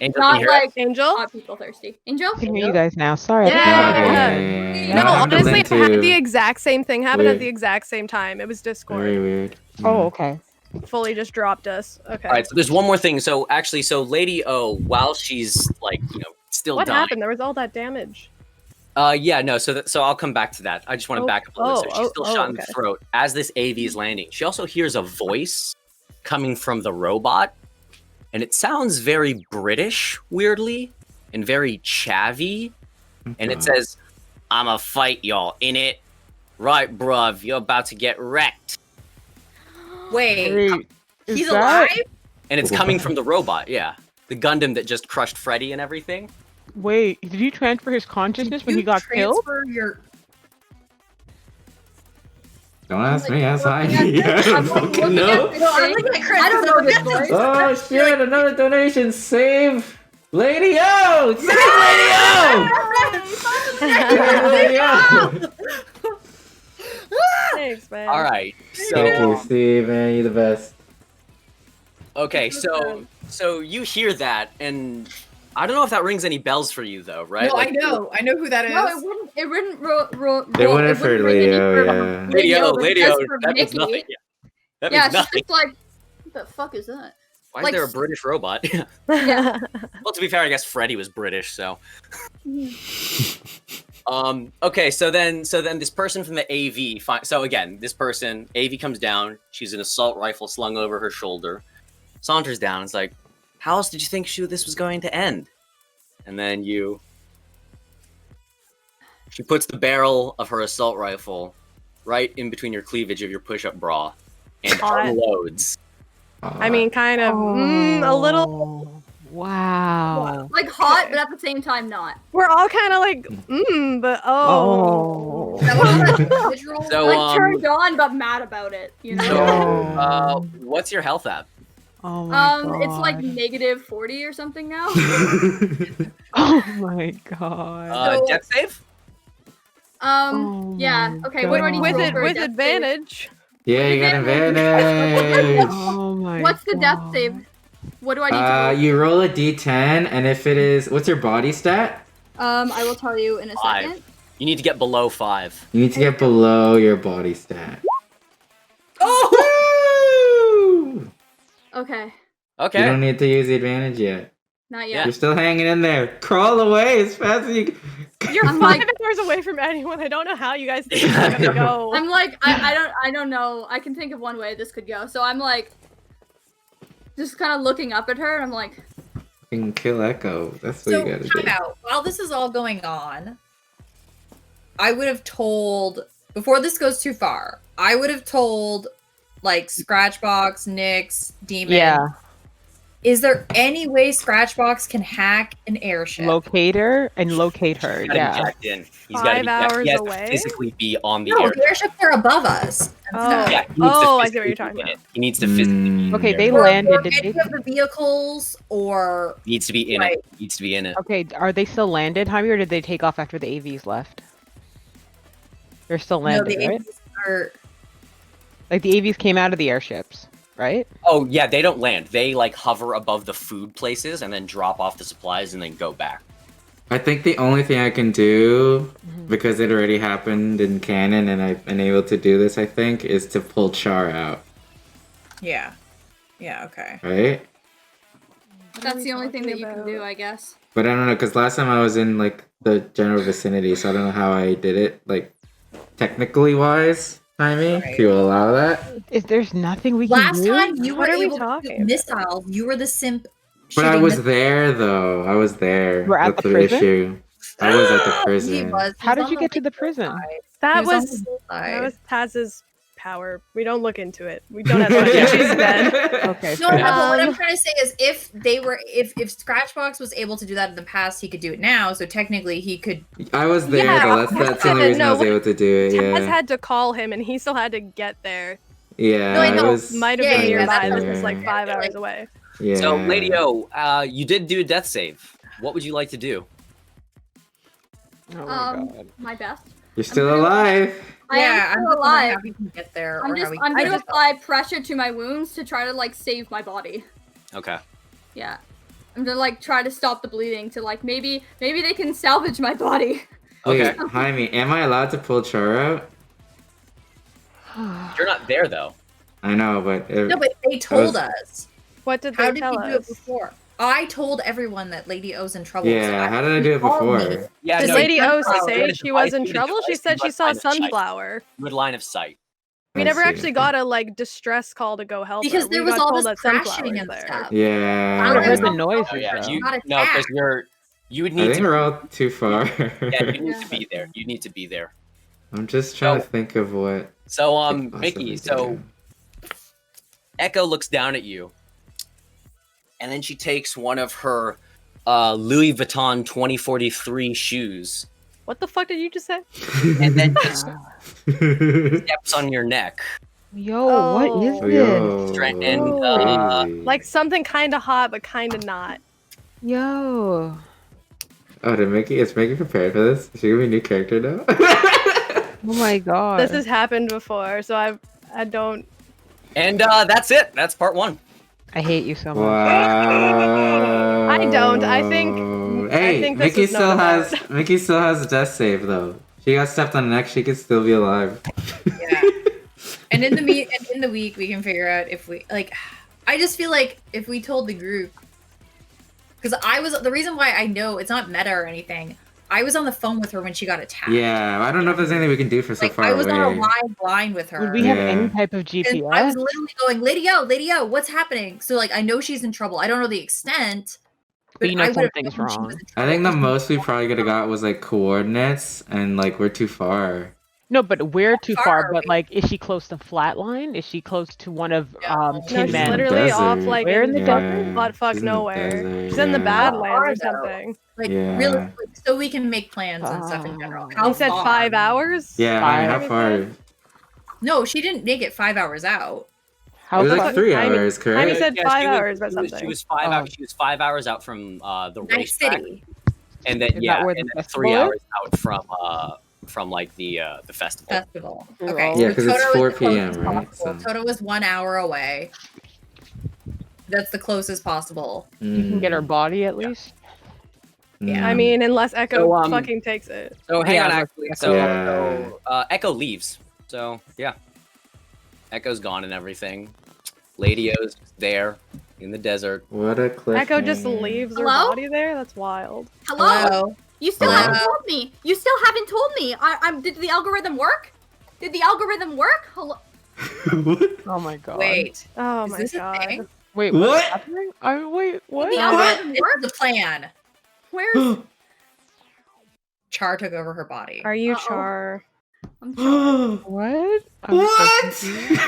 Angel, can Not you hear like Angel? hot people thirsty. Angel? I can hear you guys now. Sorry. Yeah. Okay. No, I'm honestly, I into- had the exact same thing happen Weird. at the exact same time. It was Discord. Very weird. Oh, okay. Fully just dropped us. Okay. All right, so there's one more thing. So actually, Lady O, while she's like, still What dying. happened? There was all that damage. Yeah, no. So I'll come back to that. I just want to back up a little bit. So she's still shot in the okay. throat as this AV is landing. She also hears a voice coming from the robot, and it sounds very British, weirdly, and very chavvy. And it says, "I'ma fight y'all in it, right, bruv? You're about to get wrecked." Wait, Wait, is he's that- alive? And it's coming from the robot. Yeah, the Gundam that just crushed Freddy and everything. Wait, did he transfer his consciousness when You he got killed? transfer your... Don't ask me, ask looking Heidi. at this- I I'm don't looking fucking at know. this No, I'm thing. looking at Chris. I don't know this That's voice. Oh shit, another donation. Save Lady O! Save Lady O! Save Lady O! Thanks, man. All right. Thank So you, Steve, man. You're the best. okay, so you hear that, and I don't know if that rings any bells for you, though, right? No, I know who that is. No, it wouldn't. It wouldn't. They wouldn't for ring any Leo, for yeah. Lady O, but Lady it O, does for that means Mickey. nothing. Yeah, that Yeah, means she's nothing. just like, what the fuck is that? Why like- is there a British robot? Yeah. Well, to be fair, I guess Freddy was British, so. Okay, so then this person from the AV. So again, this person AV comes down. She's an assault rifle slung over her shoulder. Saunters down. It's like, how else did you think this was going to end? And then she puts the barrel of her assault rifle right in between your cleavage of your push-up bra and Hot. unloads. I mean, kind of. A little. Oh, Wow. Like hot, but at the same time not. We're all kind of like, but oh. That was a visual. So, Like turned on, but mad about it. You know. So, what's your health at? Oh my It's like God. negative 40 or something now. Oh my god. Death save? Oh Yeah. my Okay. What do I need to With roll it, for a with death advantage. Yeah, you got advantage. Oh my Save? What's the death God. save? What do I need to roll? You roll a d10, and if it is, what's your body stat? I will tell you in a 5. second. You need to get below 5. You need to get below your body stat. Woo! Okay. Okay. You don't need to use the advantage yet. Not Yeah. yet. You're still hanging in there. Crawl away as fast as you. You're I'm 5 like- hours away from anyone. I don't know how you guys think it's gonna go. I'm like, I don't know. I can think of one way this could go. So I'm like, just kind of looking up at her, and I'm like, can kill Echo. That's what So, you gotta time do. out. While this is all going on, I would have told, before this goes too far, I would have told, like, Scratchbox, Nyx, Demon. Yeah. Is there any way Scratchbox can hack an airship? Locate her and locate her. He's gotta Yeah. be jacked in. He's gotta 5 be hours he has to away? physically be on the No, air. the airships are above us. and Oh. stuff. Yeah, he needs to Oh, I see what physically you're talking be in about. it. He needs to physically Mm. Okay, they Or landed. Did any they? of the vehicles, or needs to be in Right. it. Needs to be in it. Okay, are they still landed, Jaime, or did they take off after the AVs left? They're still no, landed, the right? AVs are. Like the AVs came out of the airships, right? Oh yeah, they don't land. They like hover above the food places and then drop off the supplies and then go back. I think the only thing I can do, because it already happened in canon and I've been able to do this, I think, is to pull Char out, Yeah. Yeah. Okay. right? What are That's we the only thing that talking you can about? do, I guess. But I don't know, because last time I was in, like, the general vicinity, so I don't know how I did it, like, technically wise, timing, Right. if you allow that. Is there's nothing we can Last do? time you What were are we able to talking shoot about? missiles. You were the simp. But I shooting was missiles. there, though. I was there. You were at That's the the prison? issue. I was at the He prison. was. How He did was you on get to the legal prison? side. He That was on was legal that side. was Taz's power. We don't look into it. We don't have to. She's dead. Okay. No, no, fair. but what I'm Um, trying to say is if they were if Scratchbox was able to do that in the past, he could do it now. So technically he could I was there, Yeah, though. That's the only reason I was able to do it, Taz yeah. had to call him, and he still had to get there. Yeah, No, I I know. was... Might have Yeah, been yeah, nearby. that's This is like there. 5 Yeah, hours like- away. Yeah. So, Lady O, you did do a death save. What would you like to do? Oh my Um, god. my best. You're still gonna- alive. I am I'm still just wondering alive. how he can get there. I'm or just how he I'm can gonna get apply pressure to my wounds to try to like save my body. Okay. Yeah. I'm gonna like try to stop the bleeding to like maybe they can salvage my body. Wait, Okay. Jaime, am I allowed to pull Char out? You're not there though. I know, but... No, but they told us. What did How they did tell you do it us? before? I told everyone that Lady O's in trouble. Yeah, how did I do it called me. before? Yeah, Did no, Lady you O sunflower. say she was in You had a trouble? She device, said you she had saw line of sight. sunflower. You had line of sight. We I never see, actually okay. got a like distress call to go help Because her. there We was got all told this that crashing sunflower's and there. stuff. Yeah. I I heard the was- noises Oh yeah, though. you Not no, because attacked. you would I need think to. we're all too far. Yeah, you need Yeah. to be there. You need to be there. I'm just trying So- to think of what... So, I could possibly Mickey. do. So, Echo looks down at you, and then she takes one of her Louis Vuitton 2043 shoes What the fuck did you just say? and then just steps on your neck. Yo, what Oh. is Oh, this? yo. And, Like something kind of hot, but kind of not. Yo. Oh, is Mickey prepared for this? Is she gonna be a new character now? Oh my god. This has happened before, so I don't. And that's it. That's part one. I hate you so much. Wow. I don't. I think- Hey, I think this Mickey is still not has Mickey still has a death save though. She got stepped on the neck. She could still be alive. Yeah. And in the week we can figure out if we like. I just feel like if we told the group, because the reason why I know it's not meta or anything. I was on the phone with her when she got attacked. Yeah, I don't know if there's anything we can do for so Like far I was away. on a live line with her. Would we have Yeah. any type of And GPS? I was literally going, Lady O, what's happening? So like I know she's in trouble. I don't know the extent. But you know I would've something's known she was wrong. in I think the trouble. most we probably could have got was like coordinates, and like we're too far. No, but we're too far far. are But we? like, is she close to Flatline? Is she close to one of Yeah. No, Tin she's Man? literally off Desert. like Where in the Yeah, butt fuck she's in the nowhere. desert, She's in the yeah. Badlands Far, or though. something. Like Yeah. really quick, so we can make plans and stuff in general. Oh. How You said far? 5 hours? Yeah, I mean, how Five. far? No, she didn't make it 5 hours out. How It was far? like 3 Jaime- hours, correct? Jaime said 5 she was- hours or she was- something. She was 5 Oh. hours. She was 5 hours out from the Night racetrack, City. and Is then that where the and then festival 3 is? hours out from like the festival. Festival. Oh. Okay. Yeah, so 'cause it's Toto is 4 the p.m., closest right? possible. So- Toto was 1 hour away. That's the closest possible. You can get her body at Yeah. least. Yeah. I mean, unless Echo So, fucking takes it. So hang Yeah, on, let's- actually. So, Yeah. so Echo leaves. So yeah, Echo's gone and everything. Lady O's there in the desert. What a cliff. Echo just leaves her Hello? body there? That's wild. Hello? Hello. You still Hello? haven't told me. You still haven't told me. Did the algorithm work? Did the algorithm work? Hello? What? Oh my god. Wait. Oh Is my this a god. thing? Wait, What? what's happening? Wait, what? No, What? this is the plan. Where's Char took over her body. Are you Uh-oh. Char? I'm sorry. What? I'm so What? confused. It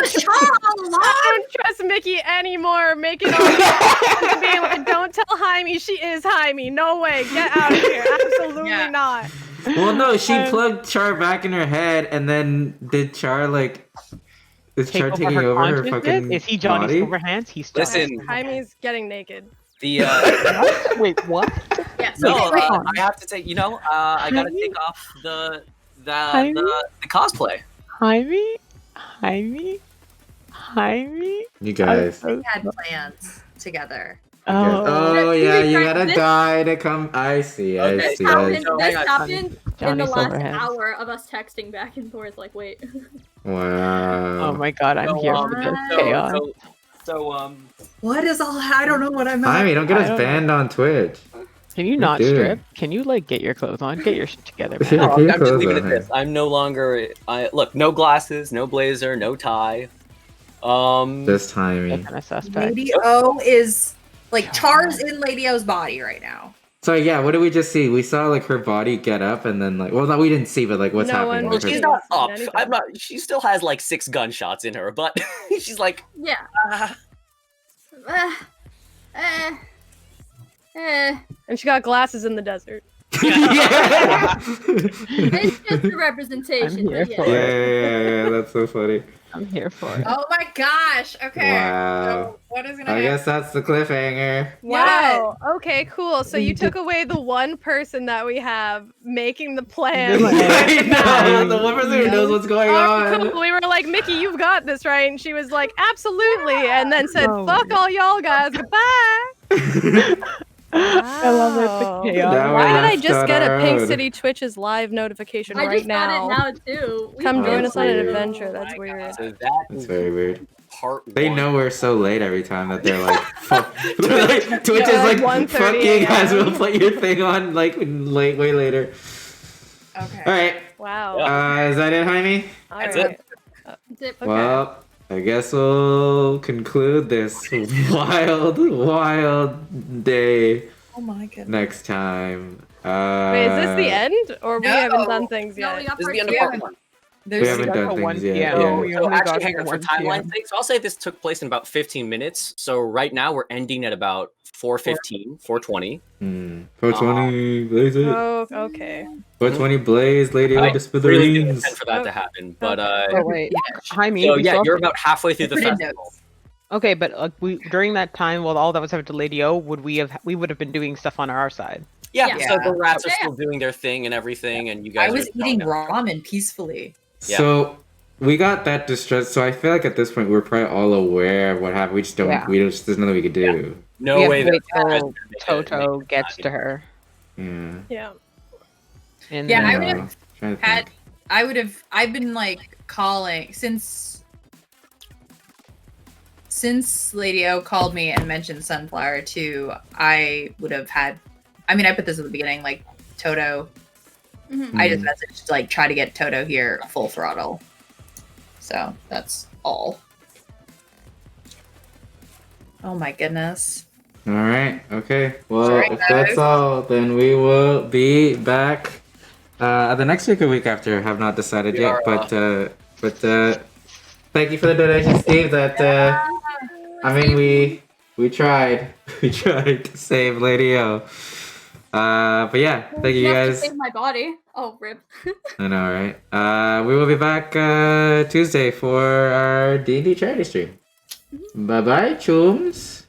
was Char all along. I don't trust Mickey anymore. Make it all being like, don't tell Jaime she is Jaime. No way. Get out of here. Absolutely Yeah. not. Well, no, she plugged Char back in her head, and then did Char like? Is Char taking over her consciousness? fucking Is he Johnny body? Silverhands? He's Johnny Listen. Silverhands. Jaime's getting naked. The What? Wait, what? Yeah, so no, wait, I have to take. I gotta take off the Jaime? the cosplay. Jaime? You guys. they had plans together. Oh yeah, To be you frank, gotta this- die to come. I see. I Okay. see. Happened, So, this hang on. happened in Johnny the last Silverhands. hour of us texting back and forth. Like, wait. Wow. Oh my god, I'm here for this chaos. So What is all? I don't know what I'm. Jaime, don't get I us don't banned on Twitch. Can you not doing? strip? Can you like get your clothes on? Get your shit together, man. Yeah. no, keep I'm just those leaving it on at this. I'm no longer. Look, no glasses, no blazer, no tie. Just Jaime. That's kind of suspect. Lady O is like Char's in Lady O's body right now. So yeah, what did we just see? We saw like her body get up, and then like, well, no, we didn't see, but like, what's No happening? one- with She's her? not Seen up. anything. I'm not. She still has like 6 gunshots in her, but she's like. Yeah. ah. And she got glasses in the desert. Yeah. It's just a representation. I'm here but for yeah. Yeah, that's so funny. I'm here for it. Oh my gosh. Okay. Wow. So what is gonna I happen? guess that's the cliffhanger. Wow. Okay, cool. So you You took did- away the one person that we have making the plan. Good I know, the one person who knows what's going Oh, on. cool. We were like, Mickey, you've got this, right? And she was like, absolutely. And then said, Oh, fuck all y'all guys. Goodbye. I love it. Wow. The chaos. Now we're Why did I left just on get a our Pink own. City Twitch's live notification I right just now? got it now too. We Come can join Oh, us on an weird. adventure. Oh That's my weird. God. So that That's is very weird. part They one. know we're so late every time that they're like, fuck. Like, Twitch is Yeah, like, 1:30 fuck you guys, a.m. we'll put your thing on like late, way later. Okay. All right, Wow. is that it, Jaime? All That's right. Zip. Okay. Well, I guess we'll conclude this wild day Oh my goodness. next time. Wait, is this the end? Or we no. haven't done things No, yet? we got This is part the end two. of part one. We There's haven't got done to 1 things yet. p.m. Yeah. We So only got actually, to hang on, for 1 p.m. timeline sake, so I'll say this took place in about 15 minutes. So right now we're ending at about 4:15, 4:20. 420 blaze it. Oh, okay. 420 blaze, lady I of the really didn't smithereens. intend for that to happen, but Oh wait, Jaime. so we yeah, still you're have about halfway through the Put in festival. notes. Okay, but we during that time while all that was happening to Lady O, we would have been doing stuff on our side. Yeah, Yeah. so the rats are Okay. still doing their thing and everything, and you I guys was are eating chilling out. ramen peacefully. Yeah. So we got that distressed. So I feel like at this point we're probably all aware of what happened. We just don't. Yeah. There's nothing we could do. No we have way to wait that you guys till are gonna make Toto it gets time. to her. Yeah. Yeah. And Yeah, I then- would have Trying to had. think. I would have. I've been like calling since Lady O called me and mentioned Sunflower too. I would have had. I mean, I put this at the beginning, like Toto. Mhm. I just messaged like try to get Toto here full throttle. So that's all. Oh my goodness. All right. Okay. Well, Sorry, if that's guys. all, then we will be back the next week or week after. Have not decided We yet, are, but thank you for the donation, Steve. That I mean, we tried. We tried to save Lady O. But yeah, thank you have to guys. save my body. Oh, rip. I know, right? We will be back Tuesday for our D&D charity stream. Bye bye, chums.